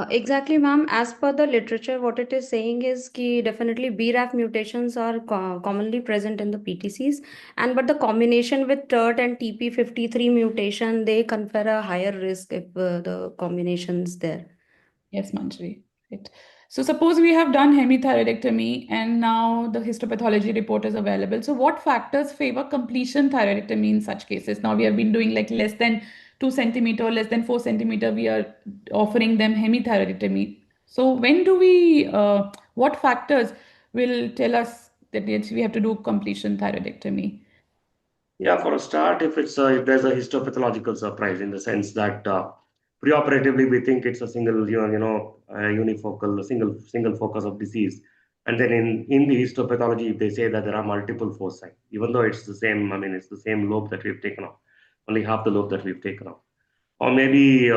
Exactly, ma'am. As per the literature, what it is saying is कि definitely BRAF mutations are commonly present in the PTCs, and but the combination with TERT and TP53 mutation, they confer a higher risk if the combinations there. Yes, Manjari. Right. So suppose we have done hemithyroidectomy and now the histopathology report is available. So what factors favor completion thyroidectomy in such cases? Now we have been doing like less than 2 centimeter, less than 4 centimeter, we are offering them hemithyroidectomy. So when do we, what factors will tell us that yes, we have to do completion thyroidectomy? Yeah, for a start, if if there's a histopathological surprise in the sense that preoperatively we think it's a single unifocal single focus of disease, and then in the histopathology they say that there are multiple foci, even though it's the same. I mean, it's the same lobe that we've taken off, only half the lobe that we've taken off, or maybe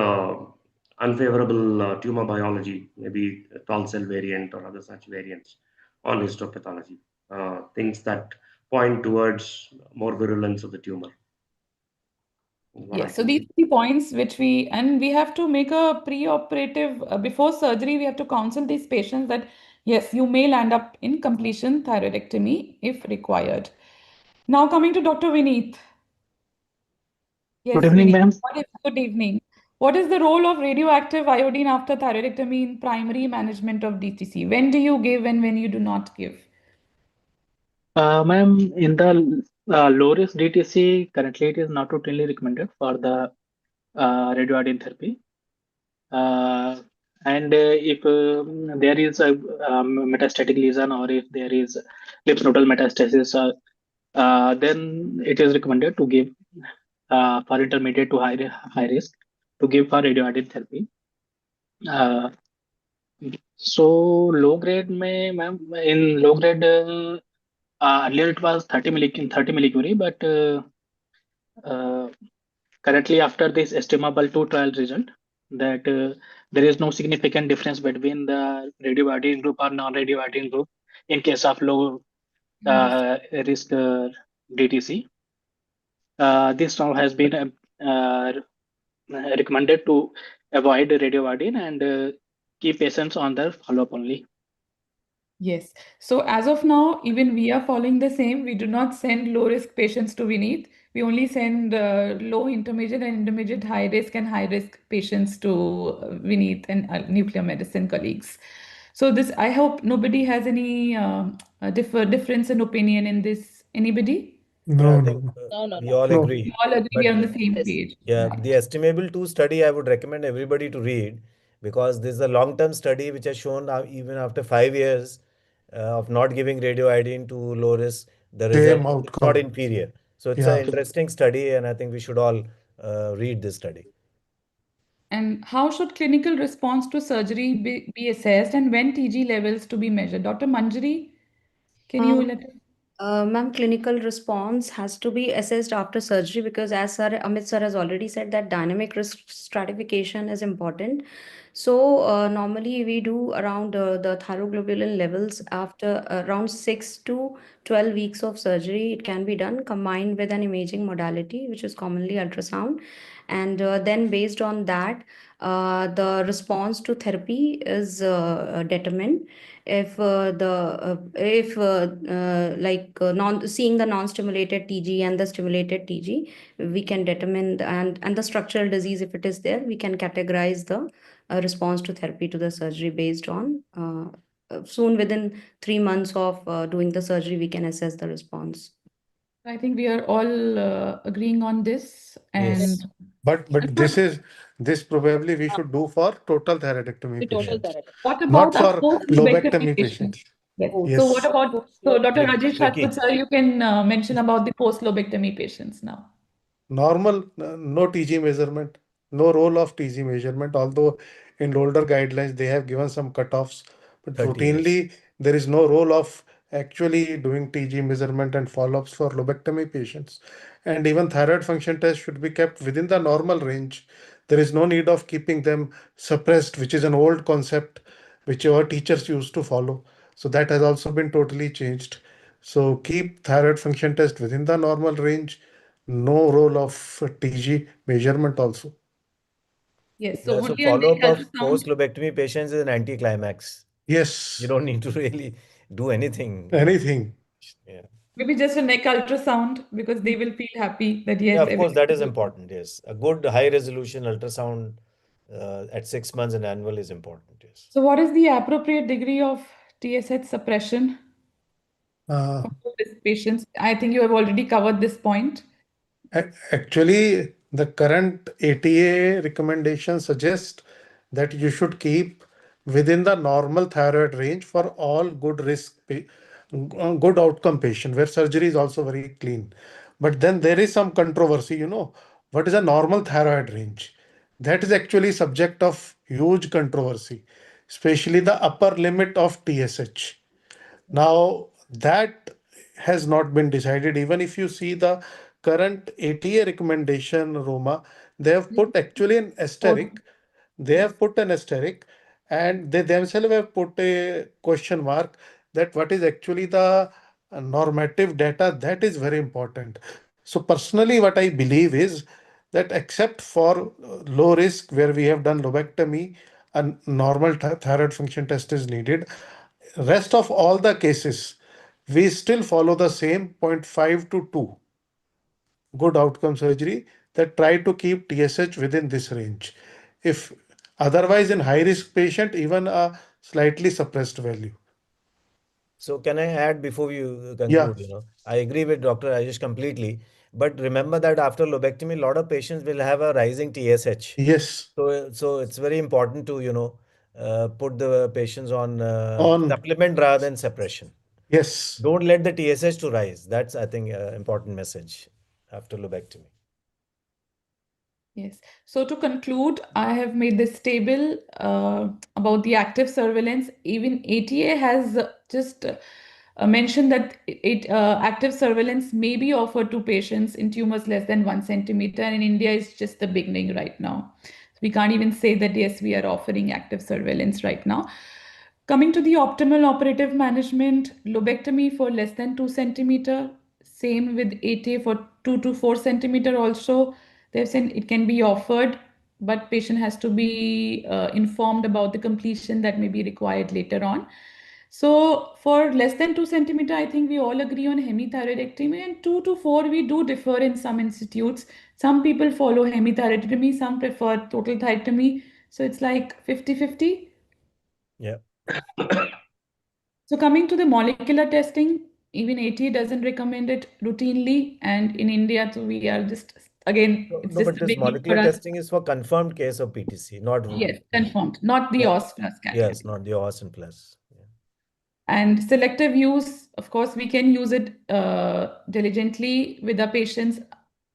unfavorable tumor biology, maybe a tall cell variant or other such variants on histopathology, things that point towards more virulence of the tumor. Yes, so these 3 points which we have to make a pre-operative, before surgery, we have to counsel these patients that, yes, you may land up in completion thyroidectomy if required. Now coming to Dr. Vineet. Yes, Good evening, Vineet. ma'am. Good evening. What is the role of radioactive iodine after thyroidectomy in primary management of DTC? When do you give and when you do not give? Ma'am, in the low risk DTC, currently it is not routinely recommended for the radioiodine therapy. And if there is a metastatic lesion or if there is lymph nodal metastasis, then it is recommended to give for intermediate to high risk to give for radioiodine therapy. So low grade may, ma'am, in low grade, earlier it was 30 millicurie, but currently after this estimable 2 trial result, that there is no significant difference between the radioiodine group or non-radioiodine group in case of low risk DTC. This now has been recommended to avoid radioiodine and keep patients on their follow-up only. Yes. So as of now, even we are following the same. We do not send low risk patients to Vineet. We only send low, intermediate, and intermediate high risk and high risk patients to Vineet and nuclear medicine colleagues. So this, I hope nobody has any difference in opinion in this. Anybody? Yeah, I think No. we all agree. We all agree, But we are on the same page. yeah, the estimable 2 study I would recommend everybody to read, because this is a long-term study which has shown even after 5 years of not giving radioiodine to low risk, the result Same is not outcome. inferior. So it's Yeah. an interesting study, and I think we should all read this study. And how should clinical response to surgery be assessed, and when TG levels to be measured? Dr. Manjari, can you let us? Ma'am, clinical response has to be assessed after surgery because, as Amit sir has already said, that dynamic risk stratification is important. So normally we do around the thyroglobulin levels after around 6 to 12 weeks of surgery. It can be done combined with an imaging modality, which is commonly ultrasound. And then based on that, the response to therapy is determined. If seeing the non-stimulated TG and the stimulated TG, we can determine and the structural disease, if it is there, we can categorize the response to therapy to the surgery based on soon within 3 months of doing the surgery, we can assess the response. I think we are all agreeing on this. And Yes. But this probably we should do for total thyroidectomy The total patients, thyroid. what not about our for post-lobectomy lobectomy patients? patients. Yes. Oh, So what Yes. about, so Dr. Rajesh Tricky. Rajput sir, you can mention about the post-lobectomy patients now. Normal, no TG measurement, no role of TG measurement, although in older guidelines they have given some cutoffs, but 30 years. routinely there is no role of actually doing TG measurement and follow-ups for lobectomy patients. And even thyroid function test should be kept within the normal range. There is no need of keeping them suppressed, which is an old concept which our teachers used to follow. So that has also been totally changed. So keep thyroid function test within the normal range, no role of TG measurement also. Yes. So Yeah, so only a neck follow-up of ultrasound. post-lobectomy patients is an anticlimax. Yes. You don't need to really do anything. Anything. Yeah. Maybe just a neck ultrasound because they will feel happy that Yeah, yes, of course, that is everything. important. Yes. A good high-resolution ultrasound at 6 months and annual is important. Yes. So what is the appropriate degree of TSH suppression Uh, for these patients? I think you have already covered this point. Actually, the current ATA recommendation suggests that you should keep within the normal thyroid range for all good good outcome patient where surgery is also very clean. But then there is some controversy, what is a normal thyroid range? That is actually subject of huge controversy, especially the upper limit of TSH. Now, that has not been decided. Even if you see the current ATA recommendation, Roma, they have put actually an asterisk. They have put an asterisk and they themselves have put a question mark that what is actually the normative data, that is very important. So personally, what I believe is that except for low risk where we have done lobectomy, a normal thyroid function test is needed. Rest of all the cases, we still follow the same 0.5 to 2 good outcome surgery that try to keep TSH within this range. If otherwise in high risk patient, even a slightly suppressed value. So can I add before you Yeah. conclude? I agree with Dr. Rajesh completely. But remember that after lobectomy, a lot of patients will have a rising TSH. Yes. So it's very important to, put the patients on On. supplement rather than suppression. Yes. Don't let the TSH to rise. That's, I think, an important message after lobectomy. Yes. So to conclude, I have made this table about the active surveillance. Even ATA has just mentioned that active surveillance may be offered to patients in tumors less than 1 centimeter, and in India is just the beginning right now. So we can't even say that yes, we are offering active surveillance right now. Coming to the optimal operative management, lobectomy for less than 2 centimeter, same with ATA for 2 to 4 centimeter also. They've said it can be offered, but patient has to be informed about the completion that may be required later on. So for less than 2 centimeter, I think we all agree on hemithyroidectomy, and 2 to 4 we do differ in some institutes. Some people follow hemithyroidectomy, some prefer total thyroidectomy. So it's like 50-50. Yeah. So coming to the molecular testing, even AT doesn't recommend it routinely, and in India, so we are just again, it's No, just but a this beginning for molecular us. testing is for confirmed case of PTC, not Yes, yeah. confirmed, not the Yeah. OS plus category. Yes, not the OS and plus. And selective use, of course, we can use it diligently with our patients.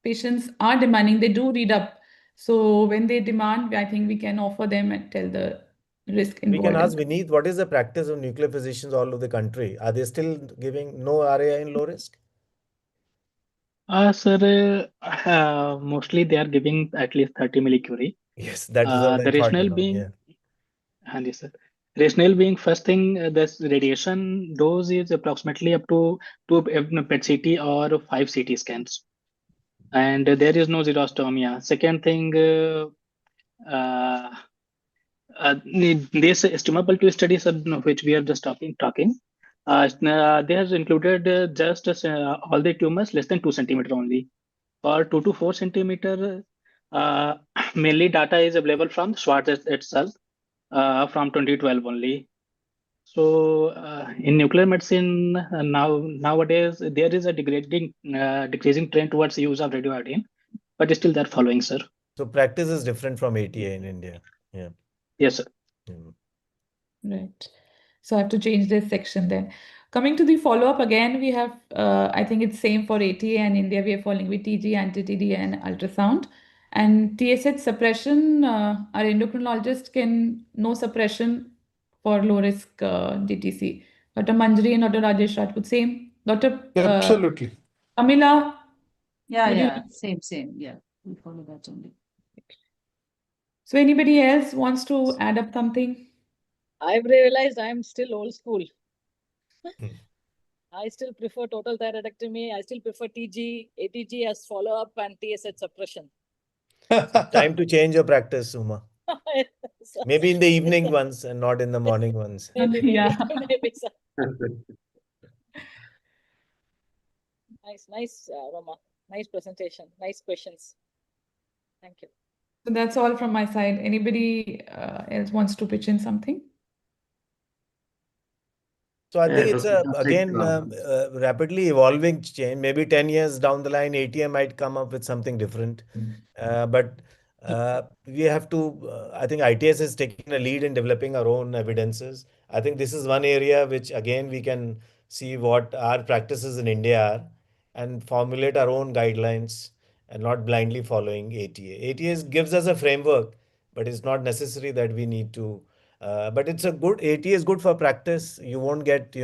Patients are demanding, they do read up. So when they demand, I think we can offer them and tell the risk We can involved in ask Vineet, what is the practice of nuclear physicians all over the country? Are they still giving no RAI in low risk? Sir, mostly they are giving at least 30 millicurie. Yes, that is what I The thought, rationale yeah. being, yes, sir. Rationale being first thing, this radiation dose is approximately up to 2 PET CT or 5 CT scans, and there is no xerostomia. Second thing, uh, this estimable to studies which we are just talking. They has included just all the tumors less than 2 centimeter only. For 2 to 4 centimeter, mainly data is available from Schwartz itself from 2012 only. So in nuclear medicine nowadays there is a decreasing trend towards use of radioiodine, but still they're following, sir. So practice is different from ATA in India. Yeah. Yes, sir. Right. So I have to change this section then. Coming to the follow-up again, we have, I think it's same for ATA and India, we are following with TG, anti-TD and ultrasound. And TSH suppression, our endocrinologist can no suppression for low-risk DTC. Dr. Manjari and Dr. Rajesh Rajput, same. Dr. Absolutely. Amila, Yeah, would you- yeah, same. Yeah, we follow that only. So anybody else wants to add up something? I've realized I'm still old school. I still prefer total thyroidectomy. I still prefer TG, ATG as follow-up and TSH suppression. Time to change your practice, Suma. Yes, Maybe in the yes, evening sir. ones and not in the morning ones. Maybe, Yeah. maybe, sir. Nice, Roma. Nice presentation. Nice questions. Thank you. So that's all from my side. Anybody else wants to pitch in something? So I Yeah, think it it's was a fantastic. again rapidly evolving change. Maybe 10 years down the line, ATM might come up with something different. But we have to. I think ITS is taking a lead in developing our own evidences. I think this is one area which again we can see what our practices in India are and formulate our own guidelines and not blindly following ATA. ATA gives us a framework, but it's not necessary that we need to. But it's a good ATA is good for practice. You won't get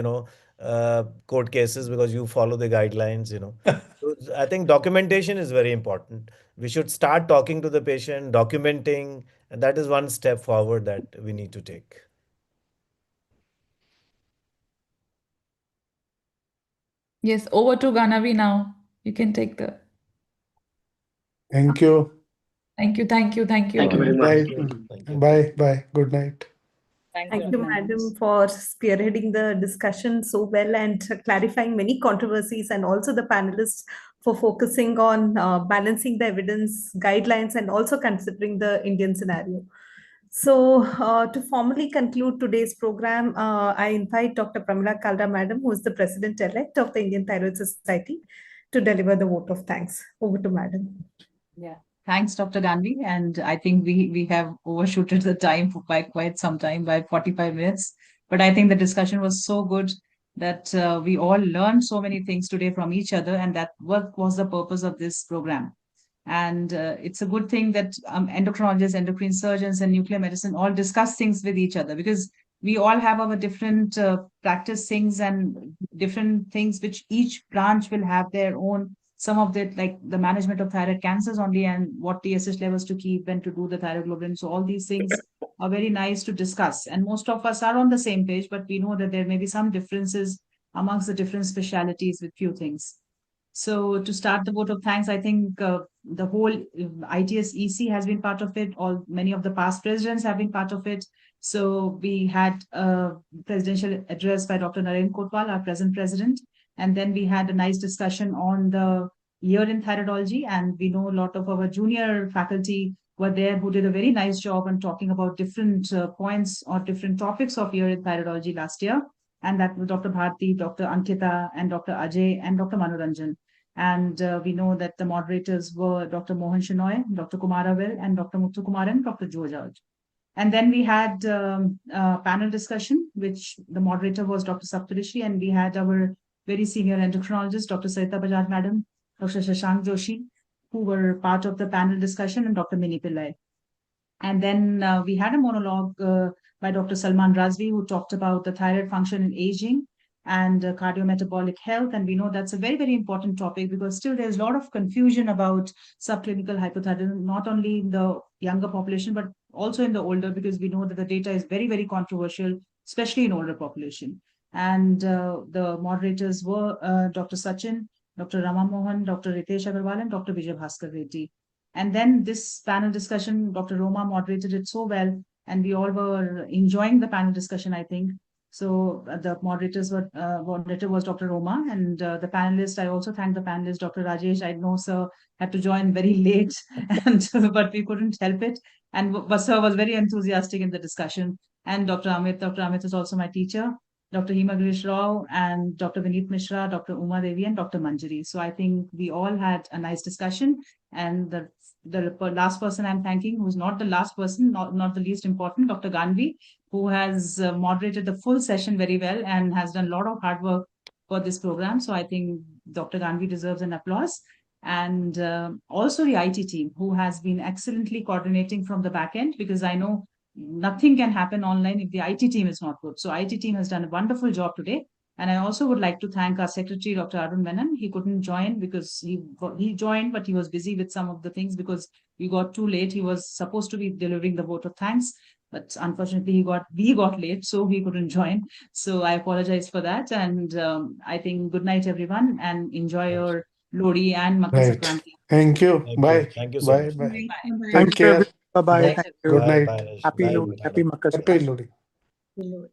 court cases because you follow the guidelines. So I think documentation is very important. We should start talking to the patient, documenting, and that is one step forward that we need to take. Yes, over to Ganavi now. You can take the. Thank you. Thank you. Thank you very much. Bye. Thank you. Bye. Bye. Good night. Thank Thank you. you, Madam, for spearheading the discussion so well and clarifying many controversies, and also the panelists for focusing on balancing the evidence guidelines and also considering the Indian scenario. So, to formally conclude today's program, I invite Dr. Pramila Kalra, Madam, who is the President-elect of the Indian Thyroid Society, to deliver the vote of thanks. Over to Madam. Yeah. Thanks, Dr. Ganvi. And I think we have overshooted the time by quite some time, by 45 minutes. But I think the discussion was so good that we all learned so many things today from each other. And that was the purpose of this program. And it's a good thing that endocrinologists, endocrine surgeons, and nuclear medicine all discuss things with each other, because we all have our different practice things and different things which each branch will have their own. Some of it, like the management of thyroid cancers only, and what TSH levels to keep and to do the thyroglobulin. So all these things are very nice to discuss. And most of us are on the same page, but we know that there may be some differences amongst the different specialities with few things. So to start the vote of thanks, I think the whole ITS EC has been part of it. Many of the past presidents have been part of it. So we had a presidential address by Dr. Naren Kotwal, our present president. And then we had a nice discussion on the year in thyroidology. And we know a lot of our junior faculty were there who did a very nice job on talking about different points or different topics of year in thyroidology last year. And that was Dr. Bharti, Dr. Ankita, and Dr. Ajay, and Dr. Manoranjan. And we know that the moderators were Dr. Mohan Shenoy, Dr. Kumaravel, and Dr. Muthu Kumar, and Dr. Joe George. And then we had a panel discussion, which the moderator was Dr. Saptarishi, and we had our very senior endocrinologist, Dr. Sarita Bajaj Madam, Dr. Shashank Joshi, who were part of the panel discussion, and Dr. Mini Pillai. And then we had a monologue by Dr. Salman Razvi, who talked about the thyroid function in aging and cardiometabolic health. And we know that's a very, very important topic, because still there's a lot of confusion about subclinical hypothyroidism, not only in the younger population, but also in the older, because we know that the data is very, very controversial, especially in older population. And the moderators were Dr. Sachin, Dr. Rama Mohan, Dr. Ritesh Agarwal, and Dr. Vijay Bhaskar Reddy. And then this panel discussion, Dr. Roma moderated it so well, and we all were enjoying the panel discussion, I think. So the moderator was Dr. Roma, and the panelist, I also thank the panelist, Dr. Rajesh. I know sir had to join very late, but we couldn't help it. And but sir was very enthusiastic in the discussion. and Dr. Amit. Dr. Amit is also my teacher, Dr. Hima Girish Rao, and Dr. Vineet Mishra, Dr. Uma Devi, and Dr. Manjari. So I think we all had a nice discussion. And the last person I'm thanking, who's not the last person, not the least important, Dr. Ganvi, who has moderated the full session very well and has done a lot of hard work for this program. So I think Dr. Ganvi deserves an applause. And also the IT team, who has been excellently coordinating from the back end, because I know nothing can happen online if the IT team is not good. So IT team has done a wonderful job today. And I also would like to thank our secretary, Dr. Arun Menon. He couldn't join because he joined, but he was busy with some of the things because we got too late. He was supposed to be delivering the vote of thanks, but unfortunately we got late, so he couldn't join. So I apologize for that. And I think good night, everyone, and enjoy your Lodi and Makar Right. Sankranti. Thank you. Thank Bye. you. Thank you so Bye. much. Bye. Bye. Take Thank you, care. everyone. Bye bye. Bye. Thank you. Good Bye, night. bye. Happy Bye, Lodi. madam. Happy Makar Happy Lodi. Lord.